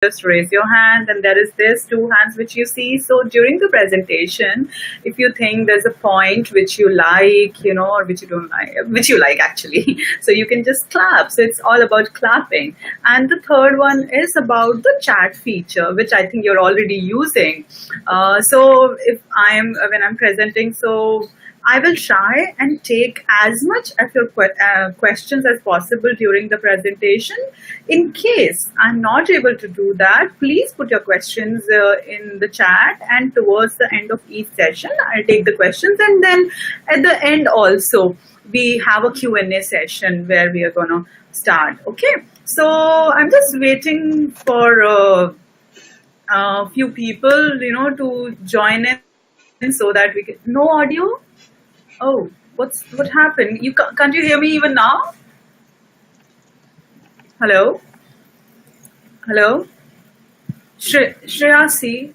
just raise your hand, and there is this two hands which you see. So during the presentation, if you think there's a point which you like, or which you don't like, which you like actually, so you can just clap. So it's all about clapping. And the third one is about the chat feature, which I think you're already using. So when I'm presenting, so I will try and take as much of your questions as possible during the presentation. In case I'm not able to do that, please put your questions in the chat, and towards the end of each session, I'll take the questions. And then at the end also, we have a Q&A session where we are going to start. Okay, so I'm just waiting for a few people, to join in so that we can. No audio? Oh, what happened? Can't you hear me even now? Hello? Hello? Shreyasi?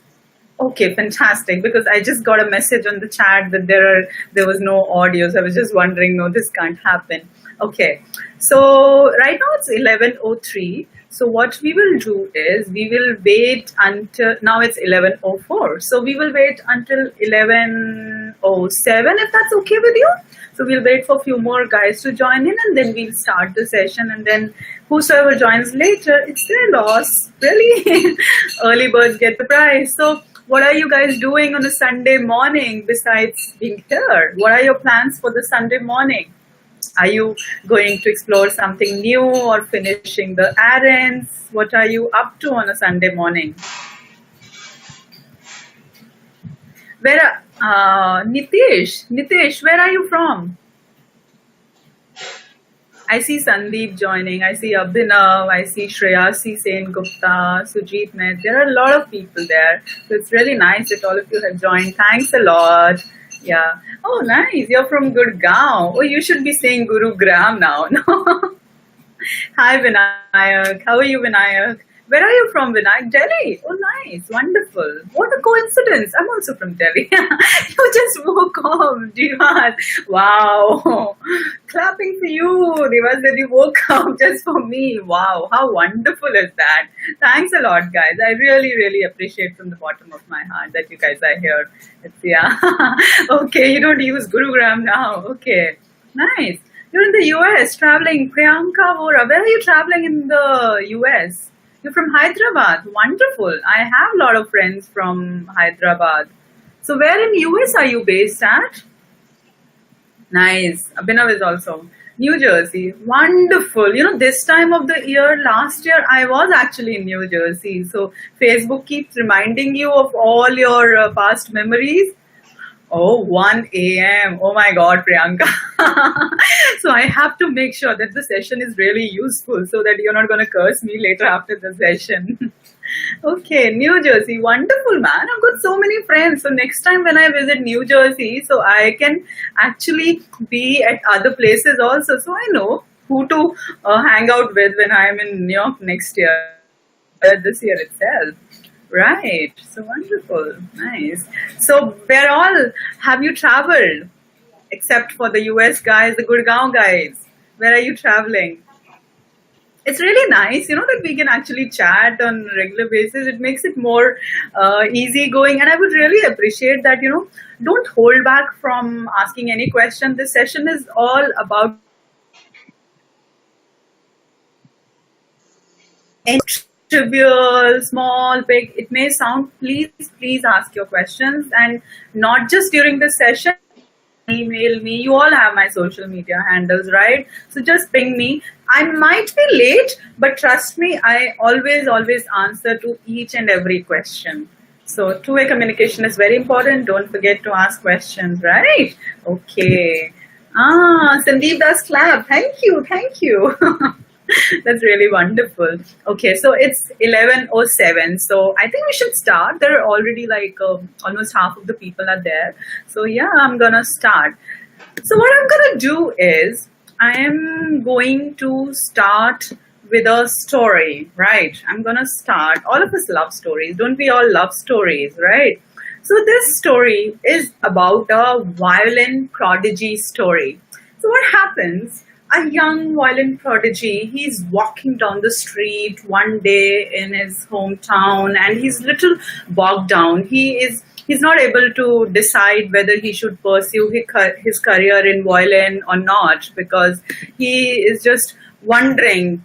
Okay, fantastic. Because I just got a message on the chat that there was no audio. So I was just wondering, no, this can't happen. Okay, so right now it's 11:03. So what we will do is we will wait until, now it's 11:04. So we will wait until 11:07 if that's okay with you. So we'll wait for a few more guys to join in, and then we'll start the session. And then whosoever joins later, it's their loss. Really? Early birds get the prize. So what are you guys doing on a Sunday morning besides being here? What are your plans for the Sunday morning? Are you going to explore something new or finishing the errands? What are you up to on a Sunday morning? Nitish, where are you from? I see Sandeep joining. I see Abhinav. I see Shreyasi Sen Gupta, Sujit Net. There are a lot of people there. So it's really nice that all of you have joined. Thanks a lot. Yeah. Oh, nice. You're from Gurgaon. Oh, you should be saying Gurugram now. No. Hi, Vinayak. How are you, Vinayak? Where are you from, Vinayak? Delhi. Oh, nice. Wonderful. What a coincidence. I'm also from Delhi. You just woke up, Divas. Wow. Clapping for you, Divas, that you woke up just for me. Wow. How wonderful is that? Thanks a lot, guys. I really, really appreciate from the bottom of my heart that you guys are here. Yeah. Okay. You don't use Gurugram now. Okay. Nice. You're in the US traveling. Priyanka Vora. Where are you traveling in the US? You're from Hyderabad. Wonderful. I have a lot of friends from Hyderabad. So where in US are you based at? Nice. Abhinav is also. New Jersey. Wonderful. This time of the year, last year, I was actually in New Jersey. So Facebook keeps reminding you of all your past memories. Oh, 1 a.m. Oh my God, Priyanka. So I have to make sure that the session is really useful so that you're not going to curse me later after the session. Okay, New Jersey. Wonderful, man. I've got so many friends. So next time when I visit New Jersey, so I can actually be at other places also. So I know who to hang out with when I'm in New York next year, this year itself. Right. So wonderful. Nice. So where all have you traveled? Except for the US guys, the Gurgaon guys. Where are you traveling? It's really nice, that we can actually chat on a regular basis. It makes it more easygoing. And I would really appreciate that, don't hold back from asking any question. This session is all about trivial, small, big, it may sound, please ask your questions, and not just during the session. Email me. You all have my social media handles, right? So just ping me. I might be late, but trust me, I always answer to each and every question. So two-way communication is very important. Don't forget to ask questions, right? Okay. Sandeep does clap. Thank you. That's really wonderful. Okay, so it's 11:07. So I think we should start. There are already almost half of the people are there. So yeah, I'm gonna start. So what I'm gonna do is I am going to start with a story, right? I'm gonna start. All of us love stories. Don't we all love stories, right? So this story is about a violin prodigy story. So what happens? a young violin prodigy. He's walking down the street one day in his hometown, and he's little bogged down. He's not able to decide whether he should pursue his career in violin or not, because he is just wondering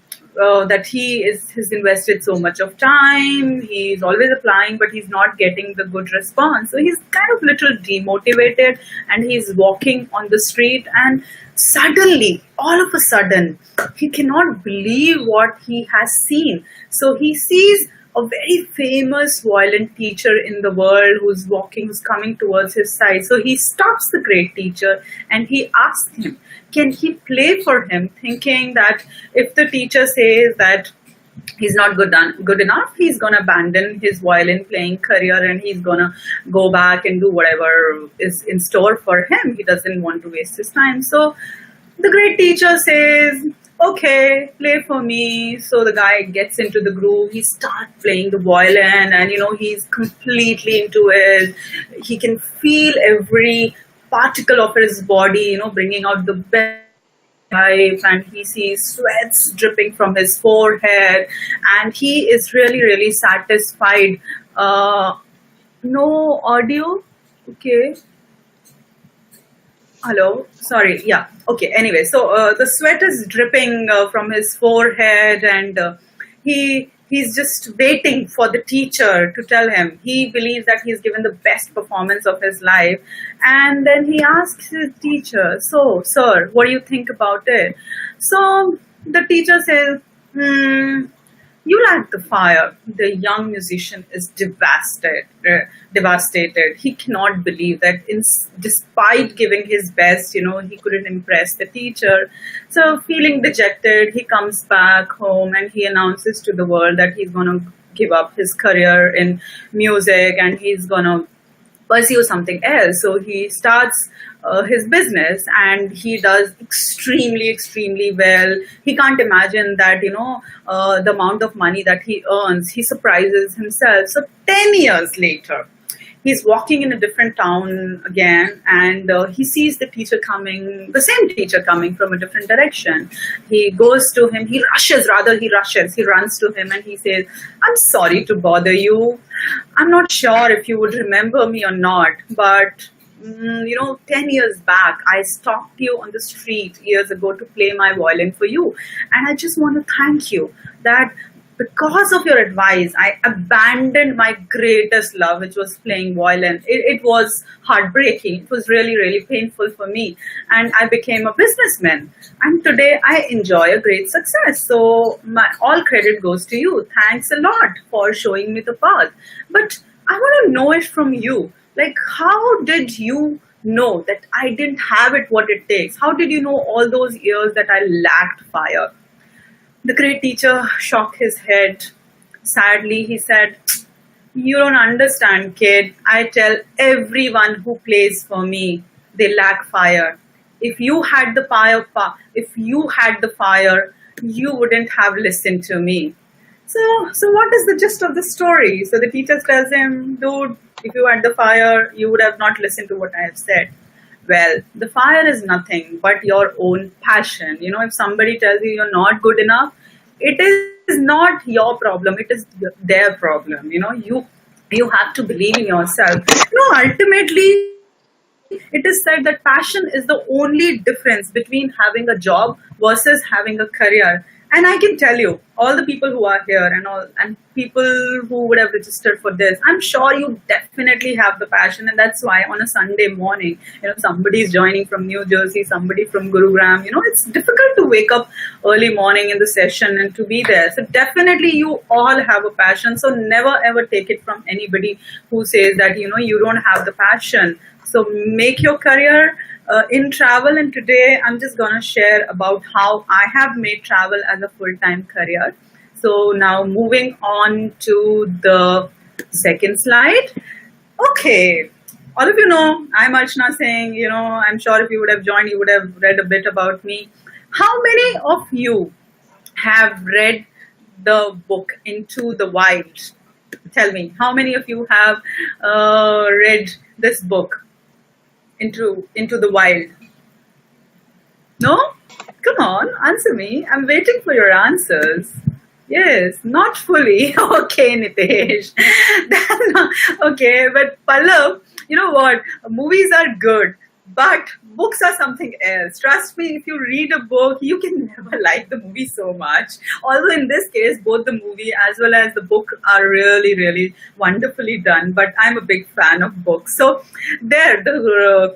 that he's invested so much of time. He's always applying, but he's not getting the good response. So he's kind of little demotivated, and he's walking on the street, and suddenly, all of a sudden, he cannot believe what he has seen. So he sees a very famous violin teacher in the world who's coming towards his side. So he stops the great teacher and he asks him, can he play for him, thinking that if the teacher says that he's not good enough, he's going to abandon his violin playing career and he's going to go back and do whatever is in store for him. He doesn't want to waste his time. So the great teacher says, okay, play for me. So the guy gets into the groove. He starts playing the violin, and he's completely into it. He can feel every particle of his body, bringing out the best life, and he sees sweats dripping from his forehead, and he is really, really satisfied. No audio? Okay. Hello, sorry, yeah, okay, anyway, so the sweat is dripping from his forehead, and he's just waiting for the teacher to tell him. He believes that he's given the best performance of his life, and then he asks his teacher, so sir, what do you think about it? So the teacher says, you lack the fire. The young musician is devastated. He cannot believe that despite giving his best, he couldn't impress the teacher. So feeling dejected, he comes back home and he announces to the world that he's going to give up his career in music and he's going to pursue something else. So he starts his business, and he does extremely, extremely well. He can't imagine that, the amount of money that he earns. He surprises himself. So 10 years later, he's walking in a different town again, and he sees the same teacher coming from a different direction. He goes to him, he runs to him and he says, I'm sorry to bother you. I'm not sure if you would remember me or not, but 10 years back, I stopped you on the street years ago to play my violin for you. And I just want to thank you that because of your advice, I abandoned my greatest love, which was playing violin. It was heartbreaking. It was really, really painful for me. And I became a businessman. And today I enjoy a great success. So all credit goes to you. Thanks a lot for showing me the path. But I want to know it from you. Like, how did you know that I didn't have it what it takes? How did you know all those years that I lacked fire? The great teacher shook his head. Sadly, he said, you don't understand, kid. I tell everyone who plays for me, they lack fire. If you had the fire, you wouldn't have listened to me. So what is the gist of the story? So the teacher tells him, dude, if you had the fire, you would have not listened to what I have said. Well, the fire is nothing but your own passion. If somebody tells you you're not good enough, it is not your problem. It is their problem. You have to believe in yourself. Ultimately, it is said that passion is the only difference between having a job versus having a career. And I can tell you, all the people who are here and people who would have registered for this, I'm sure you definitely have the passion. And that's why on a Sunday morning, somebody is joining from New Jersey, somebody from Gurugram, it's difficult to wake up early morning in the session and to be there. So definitely you all have a passion. So never ever take it from anybody who says that, you don't have the passion. So make your career in travel, and today I'm just going to share about how I have made travel as a full-time career. So now moving on to the second slide. Okay, all of you know, I'm Archana Singh. I'm sure if you would have joined, you would have read a bit about me. How many of you have read the book Into the Wild? Tell me, how many of you have read this book? Into the Wild. No? Come on, answer me. I'm waiting for your answers. Yes, not fully. Okay, Nitesh. Okay, but Pallav, you know what? Movies are good, but books are something else. Trust me, if you read a book, you can never like the movie so much. Although in this case, both the movie as well as the book are really, really wonderfully done. But I'm a big fan of books. So there,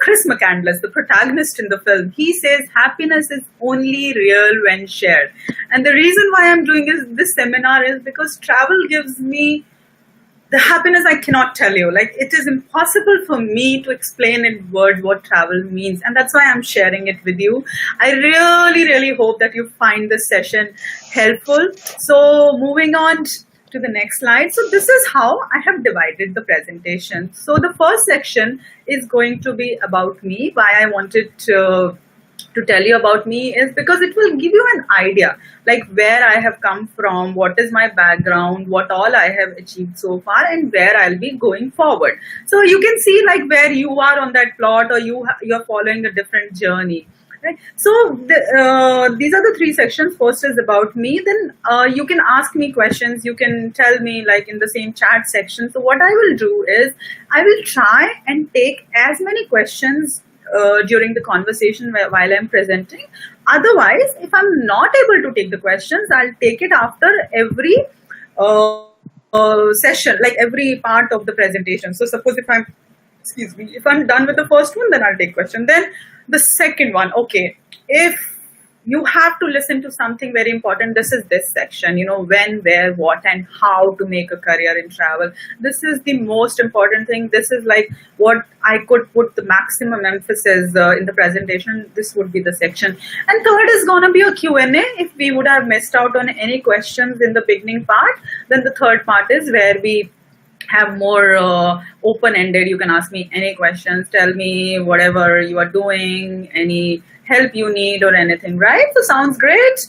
Chris McCandless, the protagonist in the film, he says happiness is only real when shared. And the reason why I'm doing this seminar is because travel gives me the happiness I cannot tell you. Like, it is impossible for me to explain in words what travel means, and that's why I'm sharing it with you. I really, really hope that you find this session helpful. So, moving on to the next slide. So, this is how I have divided the presentation. So, the first section is going to be about me, why I wanted to tell you about me is because it will give you an idea like where I have come from, what is my background, what all I have achieved so far, and where I'll be going forward. So you can see like where you are on that plot, or you're following a different journey. Right. So these are the three sections. First is about me. Then you can ask me questions. You can tell me like in the same chat section. So what I will do is I will try and take as many questions during the conversation while I'm presenting. Otherwise, if I'm not able to take the questions, I'll take it after every session, like every part of the presentation. So suppose if I'm done with the first one, then I'll take question. Then the second one, okay, if you have to listen to something very important, this is this section, when, where, what, and how to make a career in travel. This is the most important thing. This is like what I could put the maximum emphasis in the presentation. This would be the section. And third is going to be a Q&A. If we would have missed out on any questions in the beginning part, then the third part is where we have more open-ended. You can ask me any questions, tell me whatever you are doing, any help you need or anything, right? So sounds great.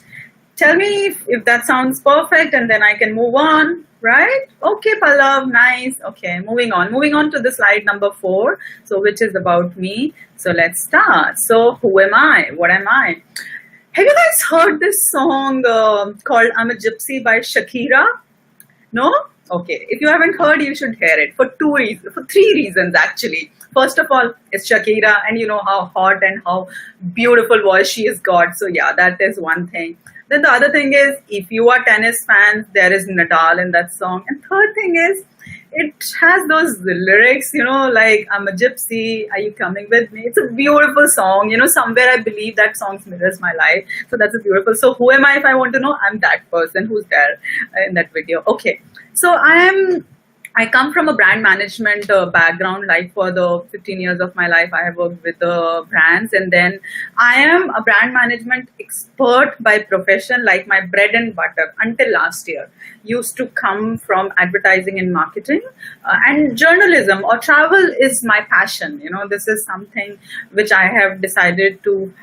Tell me if that sounds perfect, and then I can move on, right? Okay, Pallav, nice. Okay, moving on to the slide number 4, so which is about me. So let's start. So who am I? What am I? Have you guys heard this song called I'm a Gypsy by Shakira? No? Okay, if you haven't heard, you should hear it for 3 reasons actually. First of all, it's Shakira, and you know how hot and how beautiful voice she has got. So yeah, that is one thing. Then the other thing is, if you are tennis fans, there is Nadal in that song. And third thing is, it has those lyrics, like I'm a gypsy, are you coming with me? It's a beautiful song. Somewhere I believe that song mirrors my life. So that's a beautiful. So who am I if I want to know? I'm that person who's there in that video. Okay. So I come from a brand management background. Like for the 15 years of my life, I have worked with brands, and then I am a brand management expert by profession. Like my bread and butter until last year used to come from advertising and marketing, and journalism or travel is my passion. This is something which I have decided to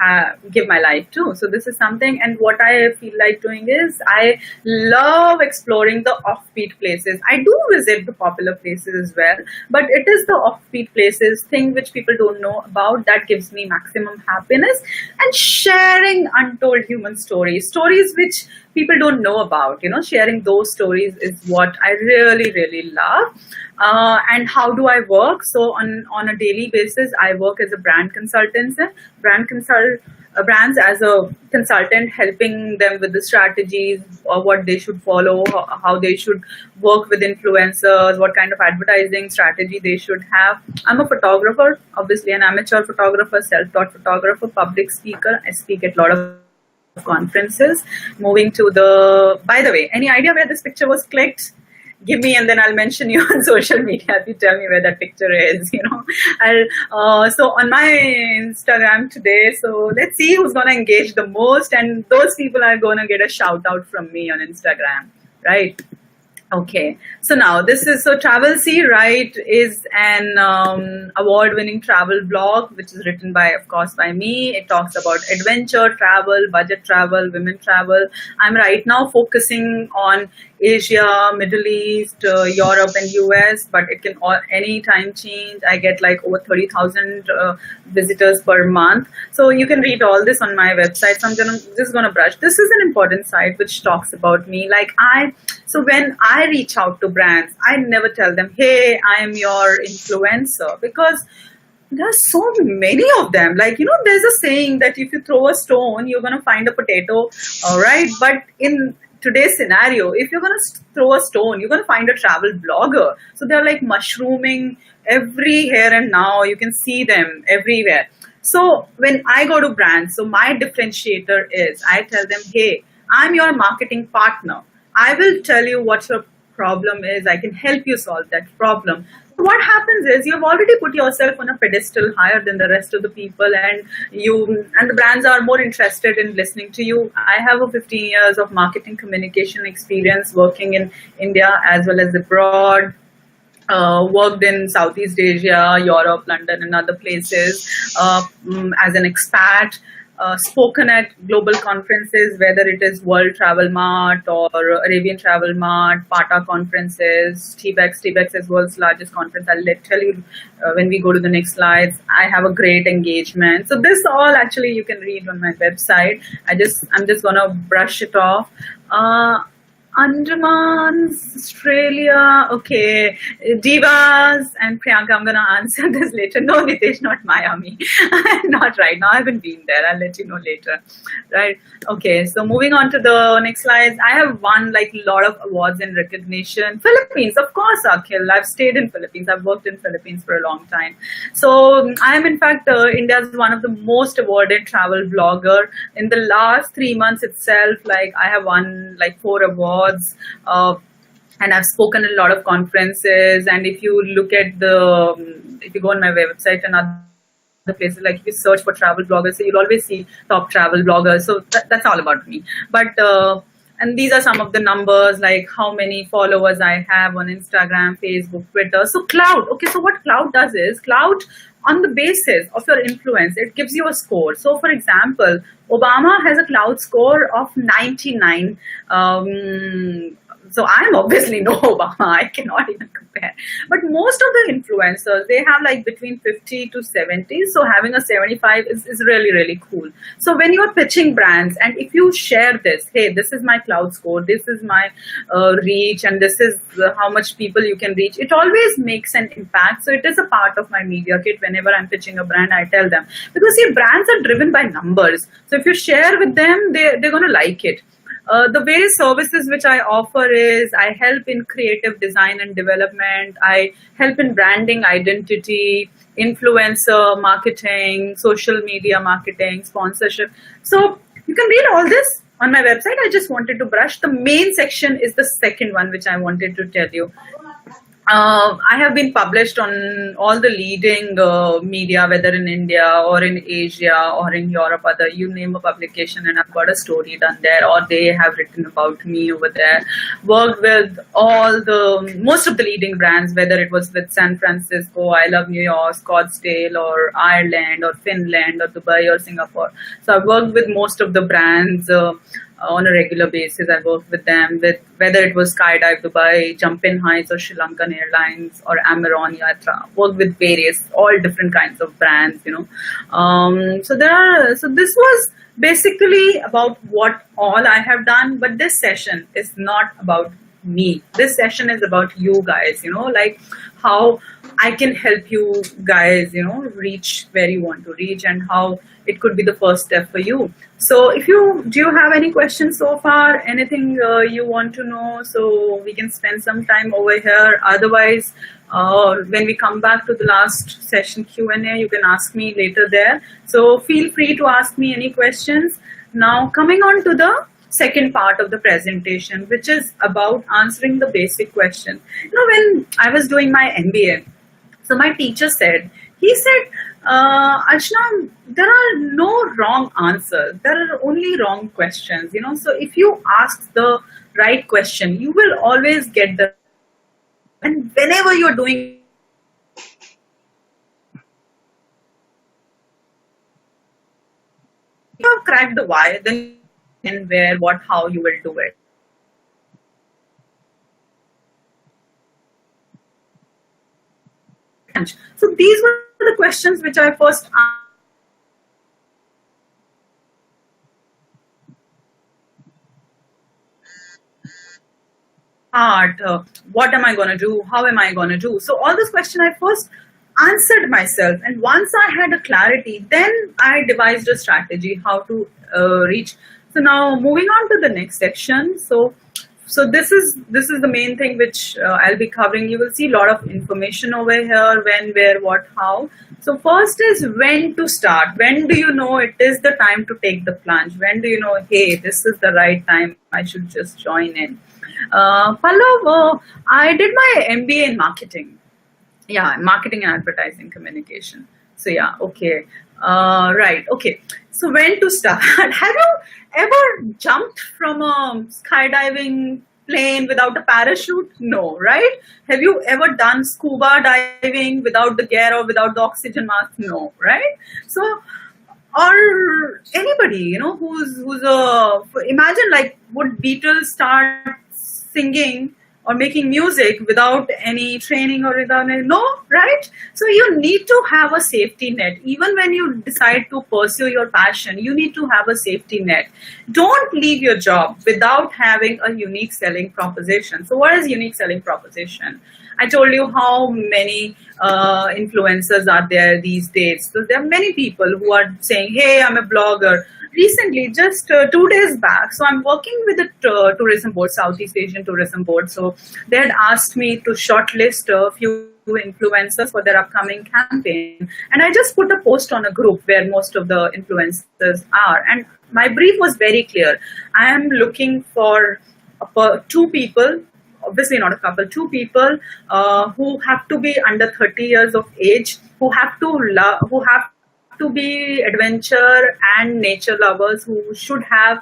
give my life to. So this is something, and what I feel like doing is I love exploring the offbeat places. I do visit the popular places as well, but it is the offbeat places thing which people don't know about that gives me maximum happiness, and sharing untold human stories which people don't know about. Sharing those stories is what I really, really love. And how do I work? So on a daily basis, I work as a brand consultant, brands as a consultant, helping them with the strategies or what they should follow, how they should work with influencers, what kind of advertising strategy they should have. I'm a photographer, obviously an amateur photographer, self-taught photographer, public speaker. I speak at a lot of conferences. Moving to by the way, any idea where this picture was clicked? Give me, and then I'll mention you on social media if you tell me where that picture is. So on my Instagram today, so let's see who's gonna engage the most, and those people are gonna get a shout out from me on Instagram, right? Okay, so now Travel C, right, is an award-winning travel blog which is written by, of course, by me. It talks about adventure travel, budget travel, women travel. I'm right now focusing on Asia, Middle East, Europe, and US. But it can all any time change. I get like over 30,000 visitors per month. So you can read all this on my website. So I'm just gonna brush. This is an important site which talks about me. So when I reach out to brands, I never tell them, "Hey, I am your influencer," because there's so many of them. Like, there's a saying that if you throw a stone, you're going to find a potato. All right. But in today's scenario, if you're going to throw a stone, you're going to find a travel blogger. So they're like mushrooming every here and now. You can see them everywhere. So when I go to brands, so my differentiator is I tell them, "Hey, I'm your marketing partner. I will tell you what your problem is. I can help you solve that problem." What happens is you've already put yourself on a pedestal higher than the rest of the people, and the brands are more interested in listening to you. I have a 15 years of marketing communication experience working in India as well as abroad. Worked in Southeast Asia, Europe, London, and other places as an expat. Spoken at global conferences, whether it is World Travel Mart or Arabian Travel Mart, PATA conferences, TBEX is world's largest conference. I'll tell you when we go to the next slides. I have a great engagement. So this all actually you can read on my website. I'm just gonna brush it off. Andamans, Australia, okay. Divas and Priyanka, I'm going to answer this later. No, Nitesh, not Miami. Not right now. I haven't been there. I'll let you know later. Right. Okay. So moving on to the next slides. I have won like a lot of awards and recognition. Philippines, of course, Akhil. I've stayed in Philippines. I've worked in Philippines for a long time. So I am in fact India's one of the most awarded travel blogger. In the last 3 months itself, like I have won like 4 awards. And I've spoken at a lot of conferences. And if you look at if you go on my website and other places, like if you search for travel bloggers, so you'll always see top travel bloggers. So that's all about me. But and these are some of the numbers, like how many followers I have on Instagram, Facebook, Twitter. So Cloud. Okay, so what Cloud does is Cloud, on the basis of your influence, it gives you a score. So for example, Obama has a Cloud score of 99. So I'm obviously no Obama. I cannot even compare. But most of the influencers, they have like between 50 to 70. So having a 75 is really, really cool. So when you're pitching brands, and if you share this, hey, this is my Cloud score, this is my reach, and this is how much people you can reach, it always makes an impact. So it is a part of my media kit. Whenever I'm pitching a brand, I tell them. Because see, brands are driven by numbers. So if you share with them, they're going to like it. The various services which I offer is I help in creative design and development. I help in branding identity, influencer marketing, social media marketing, sponsorship. So you can read all this on my website. I just wanted to brush. The main section is the second one, which I wanted to tell you. I have been published on all the leading media, whether in India or in Asia or in Europe, other you name a publication, and I've got a story done there, or they have written about me over there. Worked with most of the leading brands, whether it was with San Francisco, I Love New York, Scottsdale, or Ireland, or Finland, or Dubai, or Singapore. So I've worked with most of the brands. On a regular basis, I worked with them, with whether it was Skydive Dubai, Jumpin Heights, or Sri Lankan Airlines, or Amaron Yatra. Worked with all different kinds of brands, So this was basically about what all I have done. But this session is not about me. This session is about you guys, like how I can help you guys, reach where you want to reach, and how it could be the first step for you. So do you have any questions so far? Anything you want to know? So we can spend some time over here. Otherwise, when we come back to the last session Q&A, you can ask me later there. So feel free to ask me any questions. Now coming on to the second part of the presentation, which is about answering the basic question. When I was doing my MBA, so my teacher said, Archana, there are no wrong answers. There are only wrong questions, So if you ask the right question, you will always get the, and whenever you're doing, you have cracked the why, then where, what, how you will do it. So these were the questions which I first art, what am I going to do, how am I going to do. So all those questions I first answered myself, and once I had a clarity, then I devised a strategy how to reach. So now moving on to the next section. So this is the main thing which I'll be covering. You will see a lot of information over here: when, where, what, how. So first is when to start. When do you know it is the time to take the plunge? When do you know, hey, this is the right time, I should just join in? Pallav, I did my MBA in marketing. Yeah, marketing and advertising communication. So yeah, okay. Right, okay. So when to start? Have you ever jumped from a skydiving plane without a parachute? No, right? Have you ever done scuba diving without the gear or without the oxygen mask? No, right? So, or anybody, who's a, imagine, like, would Beatles start singing or making music without any training or without any, no, right? So you need to have a safety net. Even when you decide to pursue your passion, you need to have a safety net. Don't leave your job without having a unique selling proposition. So what is unique selling proposition? I told you how many influencers are there these days. So there are many people who are saying, hey, I'm a blogger. Recently, just 2 days back, so I'm working with the tourism board, Southeast Asian Tourism Board. So they had asked me to shortlist a few influencers for their upcoming campaign. And I just put a post on a group where most of the influencers are. And my brief was very clear. I am looking for two people, obviously not a couple, two people who have to be under 30 years of age, who have to be adventure and nature lovers, who should have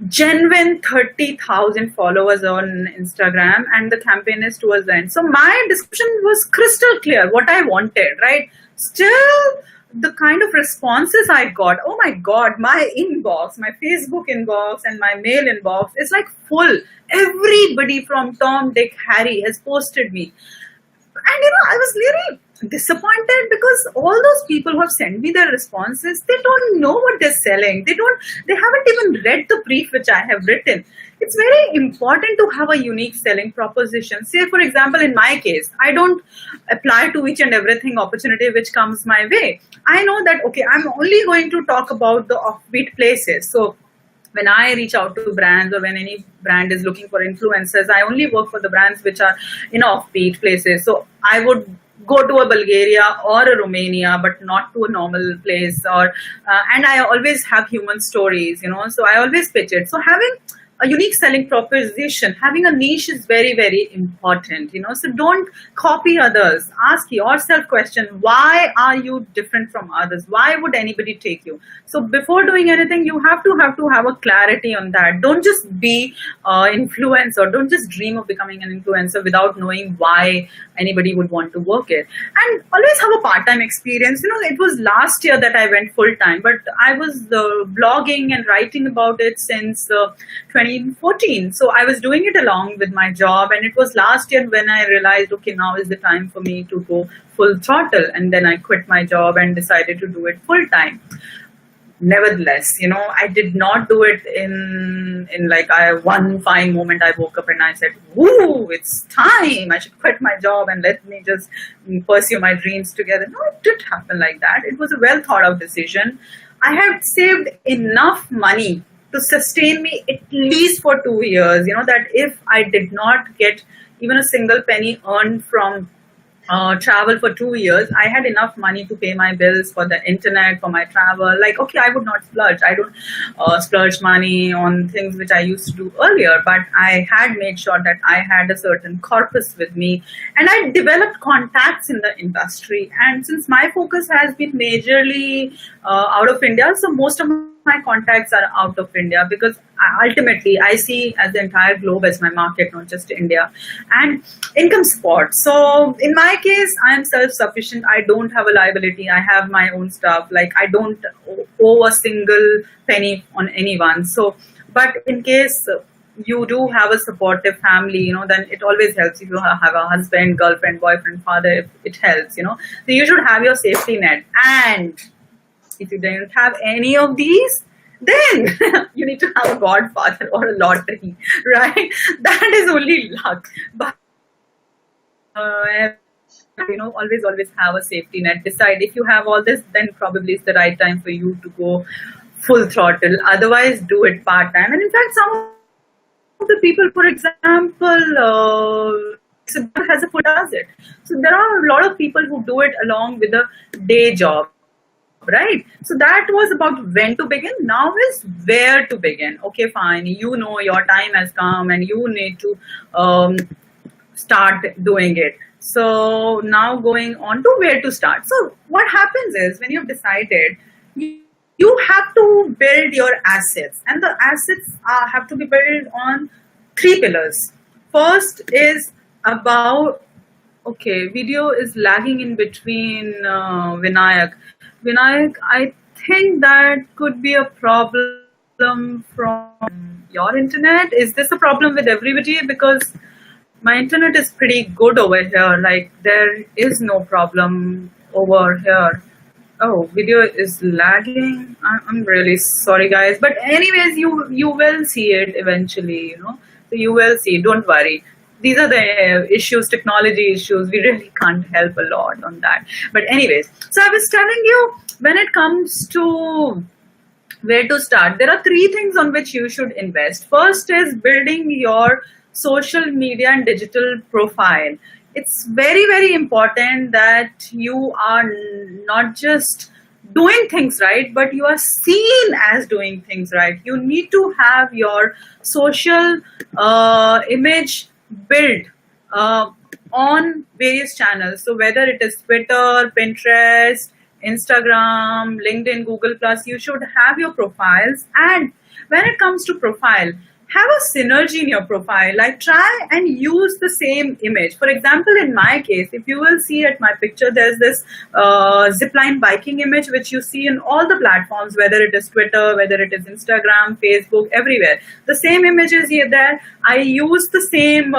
genuine 30,000 followers on Instagram, and the campaign is towards the end. So my description was crystal clear what I wanted, right? Still, the kind of responses I got, oh my God, my inbox, my Facebook inbox and my mail inbox is like full. Everybody from Tom, Dick, Harry has posted me. And I was really disappointed because all those people who have sent me their responses, they don't know what they're selling. They haven't even read the brief which I have written. It's very important to have a unique selling proposition. Say, for example, in my case, I don't apply to each and everything opportunity which comes my way. I know that, okay, I'm only going to talk about the offbeat places. So when I reach out to brands, or when any brand is looking for influencers, I only work for the brands which are in offbeat places. So I would go to a Bulgaria or a Romania, but not to a normal place. And I always have human stories, so I always pitch it. So having a unique selling proposition, having a niche is very, very important, so don't copy others. Ask yourself question, why are you different from others? Why would anybody take you? So before doing anything, you have to have a clarity on that. Don't just be influencer. Don't just dream of becoming an influencer without knowing why anybody would want to work it. And always have a part-time experience. It was last year that I went full-time, but I was blogging and writing about it since 2014. So I was doing it along with my job, and it was last year when I realized, okay, now is the time for me to go full throttle. And then I quit my job and decided to do it full-time. Nevertheless, I did not do it in like one fine moment. I woke up and I said, "Woo, it's time. I should quit my job and let me just pursue my dreams together." No, it didn't happen like that. It was a well thought out decision. I had saved enough money to sustain me at least for 2 years. That if I did not get even a single penny earned from travel for 2 years, I had enough money to pay my bills for the internet, for my travel. Like, okay, I would not splurge. I don't splurge money on things which I used to do earlier, but I had made sure that I had a certain corpus with me, and I developed contacts in the industry. And since my focus has been majorly out of India, so most of my contacts are out of India, because ultimately I see as the entire globe as my market, not just India. And income support. So in my case, I am self-sufficient. I don't have a liability. I have my own stuff. Like, I don't owe a single penny on anyone. So, but in case you do have a supportive family, then it always helps. If you have a husband, girlfriend, boyfriend, father, it helps. So you should have your safety net. And if you don't have any of these, then you need to have a godfather or a lottery, right? That is only luck. But always have a safety net. Decide if you have all this, then probably it's the right time for you to go full throttle. Otherwise, do it part time. And in fact, some of the people, for example, has a full does it. So there are a lot of people who do it along with a day job, right? So that was about when to begin. Now is where to begin. Okay, fine. Your time has come and you need to start doing it. So now going on to where to start. So what happens is when you've decided, you have to build your assets, and the assets have to be built on 3 pillars. First is about, okay, video is lagging in between, Vinayak. Vinayak, I think that could be a problem from your internet. Is this a problem with everybody? Because my internet is pretty good over here. Like, there is no problem over here. Oh, video is lagging. I'm really sorry, guys. But anyways, you will see it eventually, So you will see. Don't worry. These are the issues, technology issues. We really can't help a lot on that. But anyways, so I was telling you, when it comes to where to start, there are 3 things on which you should invest. First is building your social media and digital profile. It's very, very important that you are not just doing things right, but you are seen as doing things right. You need to have your social image built on various channels. So whether it is Twitter, Pinterest, Instagram, LinkedIn, Google+, you should have your profiles. And when it comes to profile, have a synergy in your profile. Like, try and use the same image. For example, in my case, if you will see at my picture, there's this zipline biking image which you see in all the platforms, whether it is Twitter, whether it is Instagram, Facebook, everywhere. The same image is here there. I use the same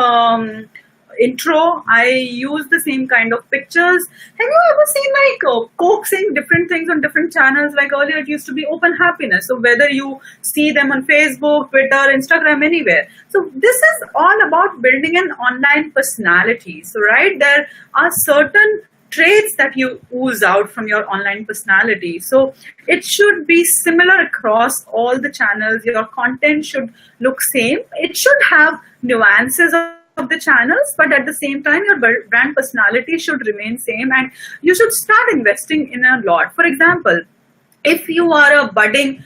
intro. I use the same kind of pictures. Have you ever seen like Coke saying different things on different channels? Like earlier it used to be open happiness. So whether you see them on Facebook, Twitter, Instagram, anywhere. So this is all about building an online personality. So right, there are certain traits that you ooze out from your online personality. So it should be similar across all the channels. Your content should look same. It should have nuances of the channels, but at the same time your brand personality should remain same, and you should start investing in a lot. For example, if you are a budding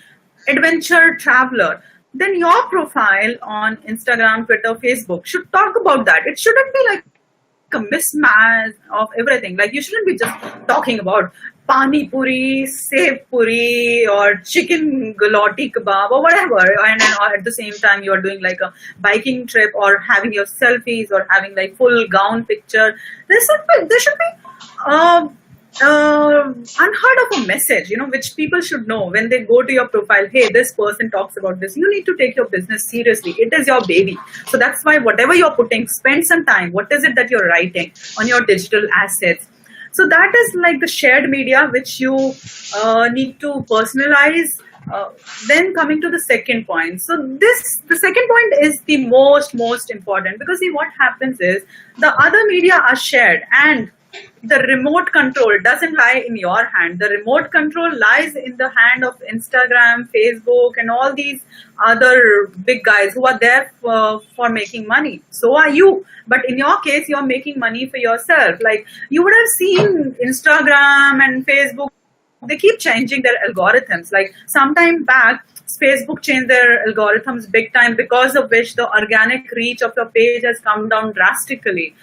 adventure traveler, then your profile on Instagram, Twitter, Facebook should talk about that. It shouldn't be like a mismatch of everything. Like, you shouldn't be just talking about pani puri, sev puri, or chicken galati kebab or whatever, and at the same time you are doing like a biking trip or having your selfies or having like full gown picture. There should be unheard of a message, which people should know when they go to your profile. Hey, this person talks about this. You need to take your business seriously. It is your baby. So that's why whatever you're putting, spend some time. What is it that you're writing on your digital assets? So that is like the shared media which you need to personalize. Then coming to the second point. So the second point is the most important, because see, what happens is the other media are shared, and the remote control doesn't lie in your hand. The remote control lies in the hand of Instagram, Facebook, and all these other big guys who are there for making money. So are you. But in your case, you're making money for yourself. Like, you would have seen Instagram and Facebook, they keep changing their algorithms. Like, sometime back, Facebook changed their algorithms big time, because of which the organic reach of your page has come down drastically.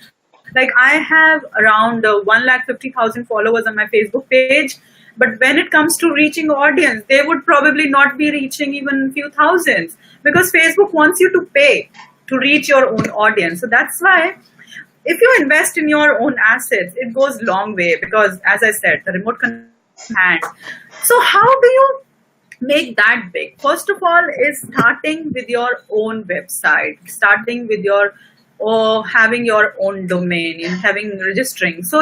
Like, I have around 150,000 followers on my Facebook page, but when it comes to reaching audience, they would probably not be reaching even a few thousands, because Facebook wants you to pay to reach your own audience. So that's why if you invest in your own assets, it goes long way, because as I said, the remote control hand. So how do you make that big. First of all is starting with your own website, starting with your or having your own domain, having registering. So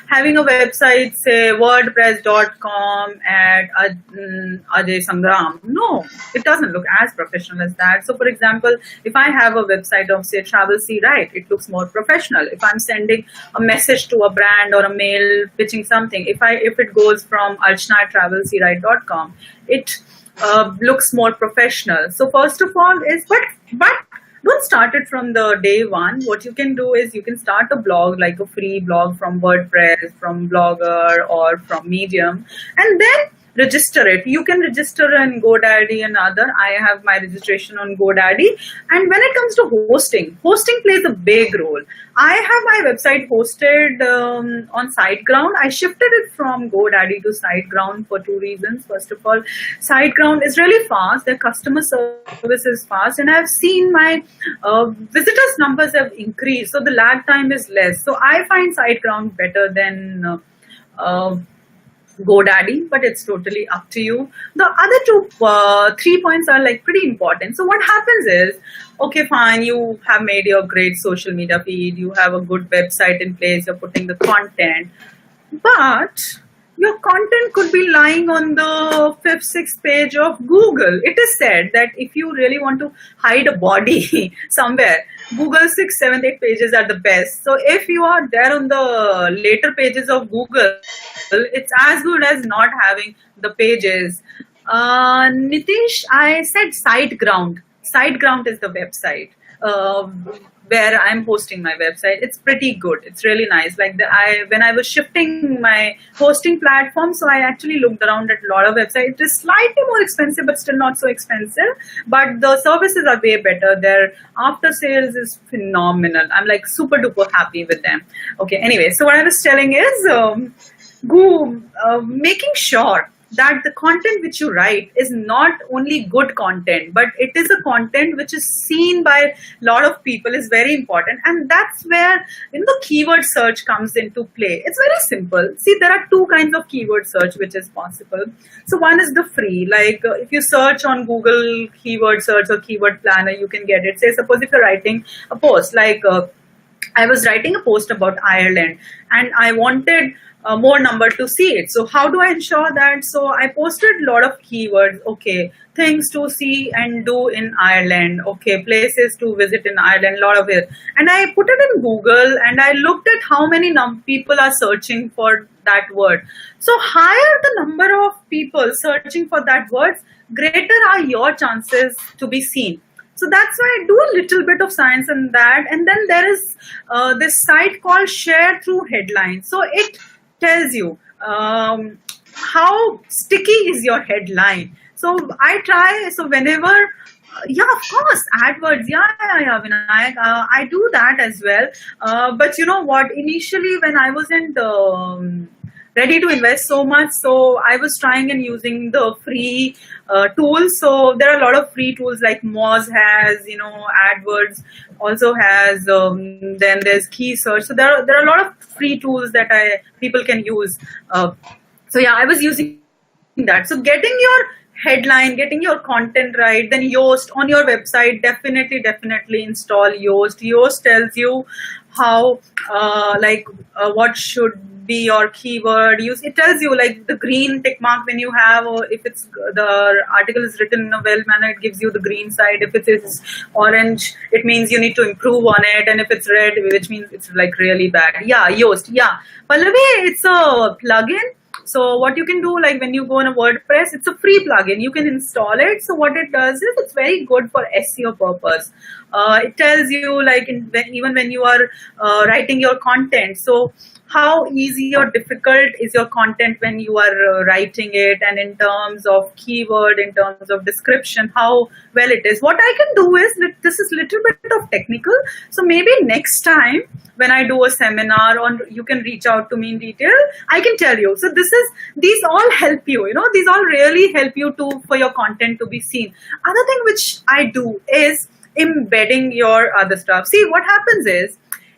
having a website, say wordpress.com at Ajay Sangram, no, it doesn't look as professional as that. So for example, if I have a website of say Travel C, right, it looks more professional. If I'm sending a message to a brand or a mail pitching something, if it goes from Archana at travelcwrite.com, it looks more professional. So first of all is but don't start it from the day one. What you can do is you can start a blog, like a free blog from WordPress, from Blogger, or from Medium, and then register it. You can register on GoDaddy and other. I have my registration on GoDaddy. And when it comes to hosting plays a big role. I have my website hosted on SiteGround. I shifted it from GoDaddy to SiteGround for two reasons. First of all, SiteGround is really fast. Their customer service is fast, and I've seen my visitors numbers have increased, so the lag time is less. So I find SiteGround better than GoDaddy, but it's totally up to you. The other two, 3 points are like pretty important. So what happens is, okay, fine, you have made your great social media feed, you have a good website in place, you're putting the content, but your content could be lying on the 5th, 6th page of Google. It is said that if you really want to hide a body somewhere, Google 6th, 7th, 8th pages are the best. So if you are there on the later pages of Google, it's as good as not having the pages. Nitish, I said SiteGround. SiteGround is the website where I'm hosting my website. It's pretty good. It's really nice. Like when I was shifting my hosting platform, so I actually looked around at a lot of websites. It is slightly more expensive, but still not so expensive. But the services are way better. Their after sales is phenomenal. I'm like super duper happy with them. Okay. Anyway, so what I was telling is, making sure that the content which you write is not only good content, but it is a content which is seen by a lot of people is very important. And that's where the keyword search comes into play. It's very simple. See, there are two kinds of keyword search which is possible. So one is the free, like if you search on Google keyword search or keyword planner, you can get it. Say suppose if you're writing a post, like I was writing a post about Ireland and I wanted more number to see it. So how do I ensure that? So I posted a lot of keywords. Okay, things to see and do in Ireland. Okay, places to visit in Ireland, a lot of it. And I put it in Google and I looked at how many people are searching for that word. So higher the number of people searching for that word, greater are your chances to be seen. So that's why I do a little bit of science in that. And then there is this site called Share Through Headlines. So it tells you how sticky is your headline. So I try, so whenever, yeah, of course, AdWords, yeah, Vinayak, I do that as well. But you know what, initially when I wasn't ready to invest so much, so I was trying and using the free tools. So there are a lot of free tools like Moz has, AdWords also has, then there's Key Search. So there are a lot of free tools that people can use. So yeah, I was using that. So getting your headline, getting your content right, then Yoast on your website, definitely install Yoast. Yoast tells you how, what should be your keyword use. It tells you like the green tick mark when you have, or if it's the article is written in a well manner, it gives you the green side. If it is orange, it means you need to improve on it. And if it's red, which means it's like really bad. Yeah, Yoast. Yeah. Pallavi, it's a plugin. So what you can do, like when you go on a WordPress, it's a free plugin. You can install it. So what it does is it's very good for SEO purpose. It tells you like even when you are writing your content. So how easy or difficult is your content when you are writing it, and in terms of keyword, in terms of description, how well it is. What I can do is, this is little bit of technical. So maybe next time when I do a seminar, or you can reach out to me in detail, I can tell you. So these all help you, these all really help you for your content to be seen. Other thing which I do is embedding your other stuff. See, what happens is,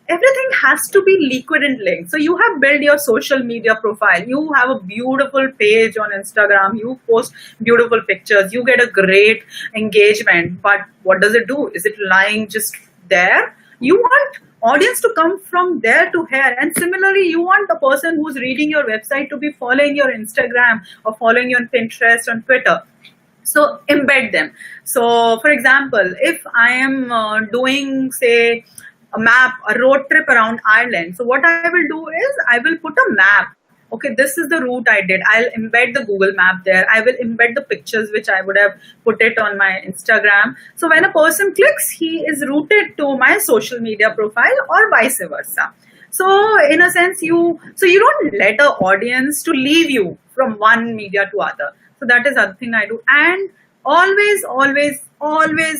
everything has to be liquid and linked. So you have built your social media profile, you have a beautiful page on Instagram, you post beautiful pictures, you get a great engagement, but what does it do? Is it lying just there? You want audience to come from there to here, and similarly you want the person who's reading your website to be following your Instagram or following you on Pinterest, on Twitter. So embed them. So for example, if I am doing, say, a map, a road trip around Ireland, so what I will do is I will put a map. Okay, this is the route I did. I'll embed the Google map there. I will embed the pictures which I would have put it on my Instagram. So when a person clicks, he is routed to my social media profile or vice versa. So in a sense, you don't let an audience to leave you from one media to other. So that is other thing I do. And always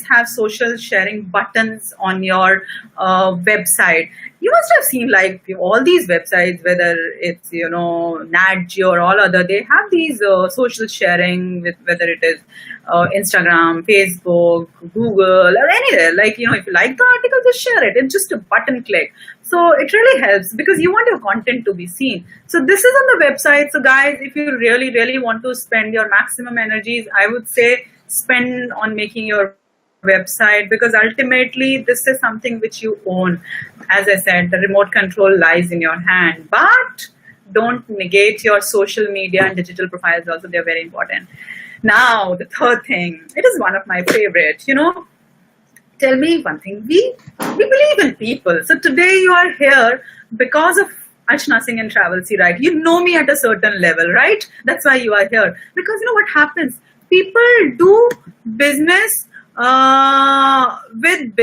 have social sharing buttons on your website. You must have seen like all these websites, whether it's Nat Geo or all other, they have these social sharing with, whether it is Instagram, Facebook, Google, or anywhere. Like if you like the article, just share it. It's just a button click. So it really helps because you want your content to be seen. So this is on the website. So guys, if you really want to spend your maximum energies, I would say spend on making your website, because ultimately this is something which you own. As I said, the remote control lies in your hand, but don't negate your social media and digital profiles also. They're very important. Now the third thing, it is one of my favorite. Tell me one thing, we believe in people. So today you are here because of Archana Singh and Travel See, right? You know me at a certain level, right? That's why you are here. Because what happens? People do business with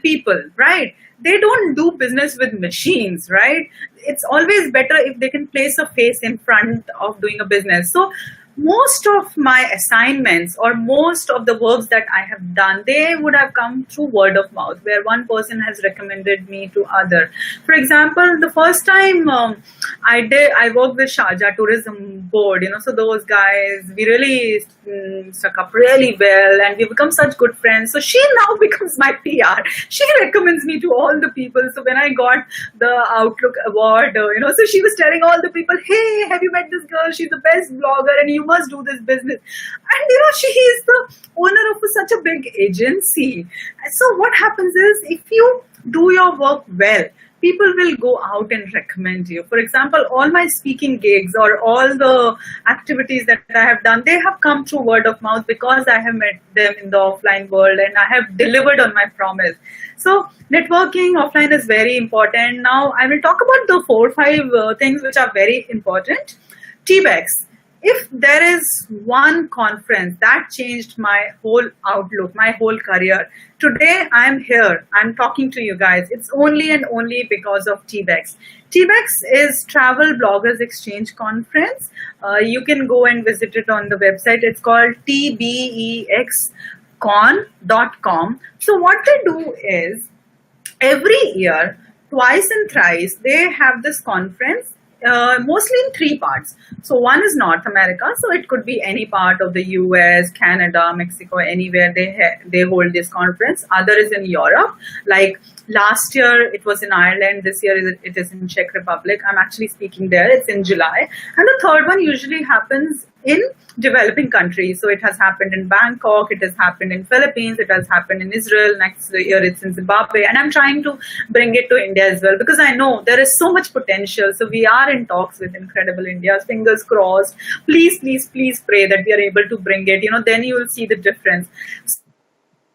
people, right? They don't do business with machines, right? It's always better if they can place a face in front of doing a business. So most of my assignments or most of the works that I have done, they would have come through word of mouth, where one person has recommended me to other. For example, the first time I worked with Sharjah Tourism Board, so those guys, we really stuck up really well and we become such good friends. So she now becomes my PR. She recommends me to all the people. So when I got the Outlook award, so she was telling all the people, hey, have you met this girl? She's the best blogger and you must do this business. And she is the owner of such a big agency. So what happens is, if you do your work well, people will go out and recommend you. For example, all my speaking gigs or all the activities that I have done, they have come through word of mouth because I have met them in the offline world and I have delivered on my promise. So networking offline is very important. Now I will talk about the 4 or 5 things which are very important. TBEX. If there is one conference that changed my whole outlook, my whole career, today I'm here, I'm talking to you guys. It's only and only because of TBEX. TBEX is Travel Bloggers Exchange Conference. You can go and visit it on the website. It's called tbexcon.com. So what they do is, every year, twice and thrice, they have this conference. Mostly in 3 parts. So one is North America, so it could be any part of the US, Canada, Mexico, anywhere they hold this conference. Other is in Europe, like last year it was in Ireland, this year it is in Czech Republic. I'm actually speaking there, it's in July. And the third one usually happens in developing countries. So it has happened in Bangkok, it has happened in Philippines, it has happened in Israel, next year it's in Zimbabwe, and I'm trying to bring it to India as well, because I know there is so much potential. So we are in talks with Incredible India, fingers crossed. Please pray that we are able to bring it, then you will see the difference.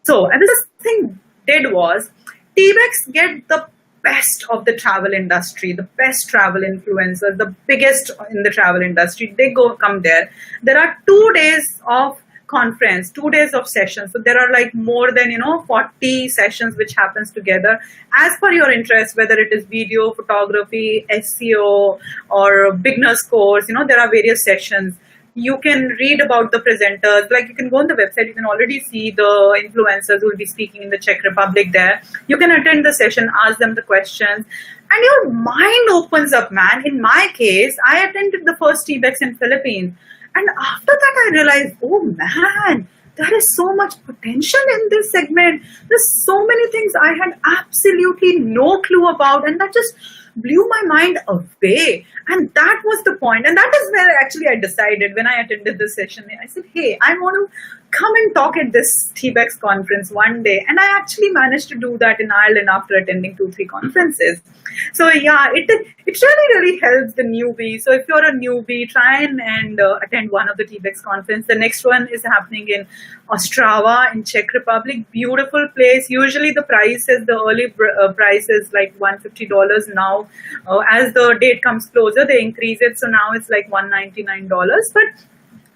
So, and this thing did was, TBEX get the best of the travel industry, the best travel influencers, the biggest in the travel industry. They come there. There are 2 days of conference, 2 days of sessions. So there are like more than 40 sessions which happens together as per your interest, whether it is video, photography, SEO, or beginner's course. There are various sessions. You can read about the presenters. Like, you can go on the website, you can already see the influencers who will be speaking in the Czech Republic there. You can attend the session, ask them the questions, and your mind opens up, man. In my case, I attended the first TBEX in Philippines. And after that, I realized, oh man, there is so much potential in this segment. There's so many things I had absolutely no clue about, and that just blew my mind away. And that was the point. And that is where actually I decided when I attended this session. I said, hey, I want to come and talk at this TBEX conference one day. And I actually managed to do that in Ireland after attending 2-3 conferences. So yeah, it really helps the newbie. So if you're a newbie, try and attend one of the TBEX conference. The next one is happening in Ostrava in Czech Republic. Beautiful place. Usually the price is the early price is like $150 now. As the date comes closer, they increase it. So now it's like $199.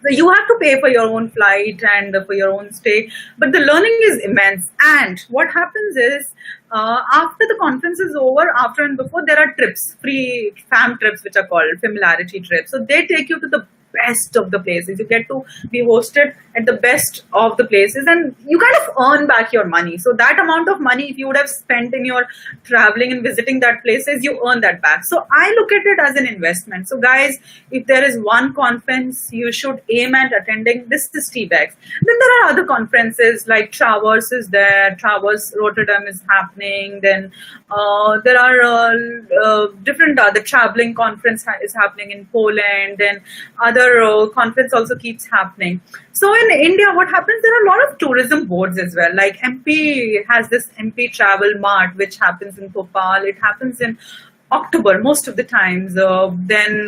But you have to pay for your own flight and for your own stay, but the learning is immense. And what happens is, after the conference is over, after and before, there are trips, free fam trips, which are called familiarity trips. So they take you to the best of the places. You get to be hosted at the best of the places, and you kind of earn back your money. So that amount of money, if you would have spent in your traveling and visiting that places, you earn that back. So I look at it as an investment. So guys, if there is one conference you should aim at attending, this is TBEX. Then there are other conferences like Travers is there. Travers Rotterdam is happening. Then there are different other traveling conference is happening in Poland, and other conference also keeps happening. So in India, what happens, there are a lot of tourism boards as well. Like MP has this MP Travel Mart, which happens in Bhopal. It happens in October most of the times. Then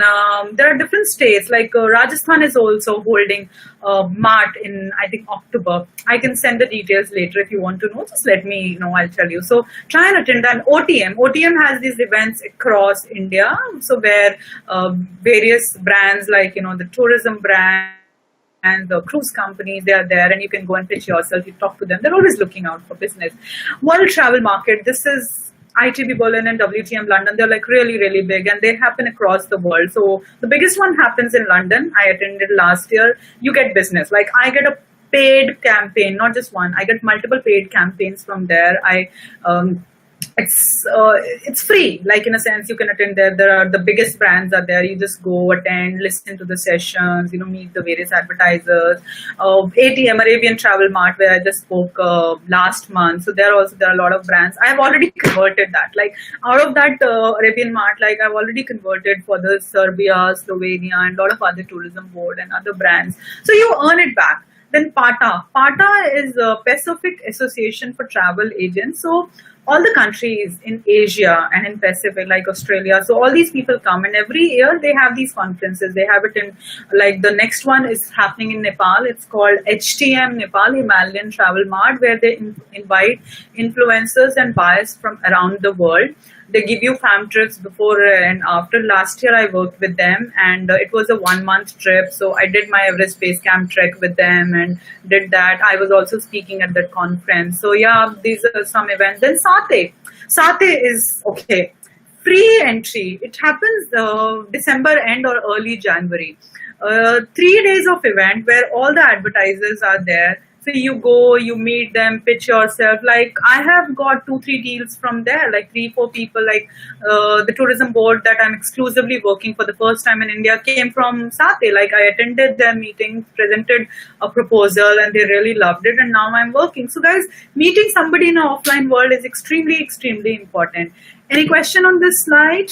there are different states, like Rajasthan is also holding Mart in, I think, October. I can send the details later if you want to know. Just let me know, I'll tell you. So try and attend. And OTM has these events across India. So where various brands like, the tourism brand and the cruise companies, they are there, and you can go and pitch yourself. You talk to them. They're always looking out for business. World Travel Market. This is ITB Berlin and WTM London. They're like really, really big, and they happen across the world. So the biggest one happens in London. I attended last year. You get business. Like I get a paid campaign, not just one. I get multiple paid campaigns from there. It's free, like in a sense. You can attend there. There are the biggest brands are there. You just go attend, listen to the sessions, meet the various advertisers. ATM, Arabian Travel Mart, where I just spoke last month. So there are a lot of brands. I have already converted that. Like out of that Arabian Mart, like I've already converted for the Serbia, Slovenia, and a lot of other tourism board and other brands. So you earn it back. Then PATA. PATA is a Pacific Association for Travel Agents. So all the countries in Asia and in Pacific, like Australia. So all these people come, and every year they have these conferences. They have it in, like the next one is happening in Nepal. It's called HTM Nepal, Himalayan Travel Mart, where they invite influencers and buyers from around the world. They give you fam trips before and after. Last year I worked with them, and it was a 1-month trip. So I did my Everest Base Camp trek with them and did that. I was also speaking at that conference. So yeah, these are some events. Then Satay. Satay is okay. Free entry. It happens December end or early January. 3 days of event where all the advertisers are there. So you go, you meet them, pitch yourself. Like I have got 2-3 deals from there, like 3-4 people, like the tourism board that I'm exclusively working for the first time in India came from Satay. Like I attended their meeting, presented a proposal, and they really loved it. And now I'm working. So guys, meeting somebody in an offline world is extremely, extremely important. Any question on this slide?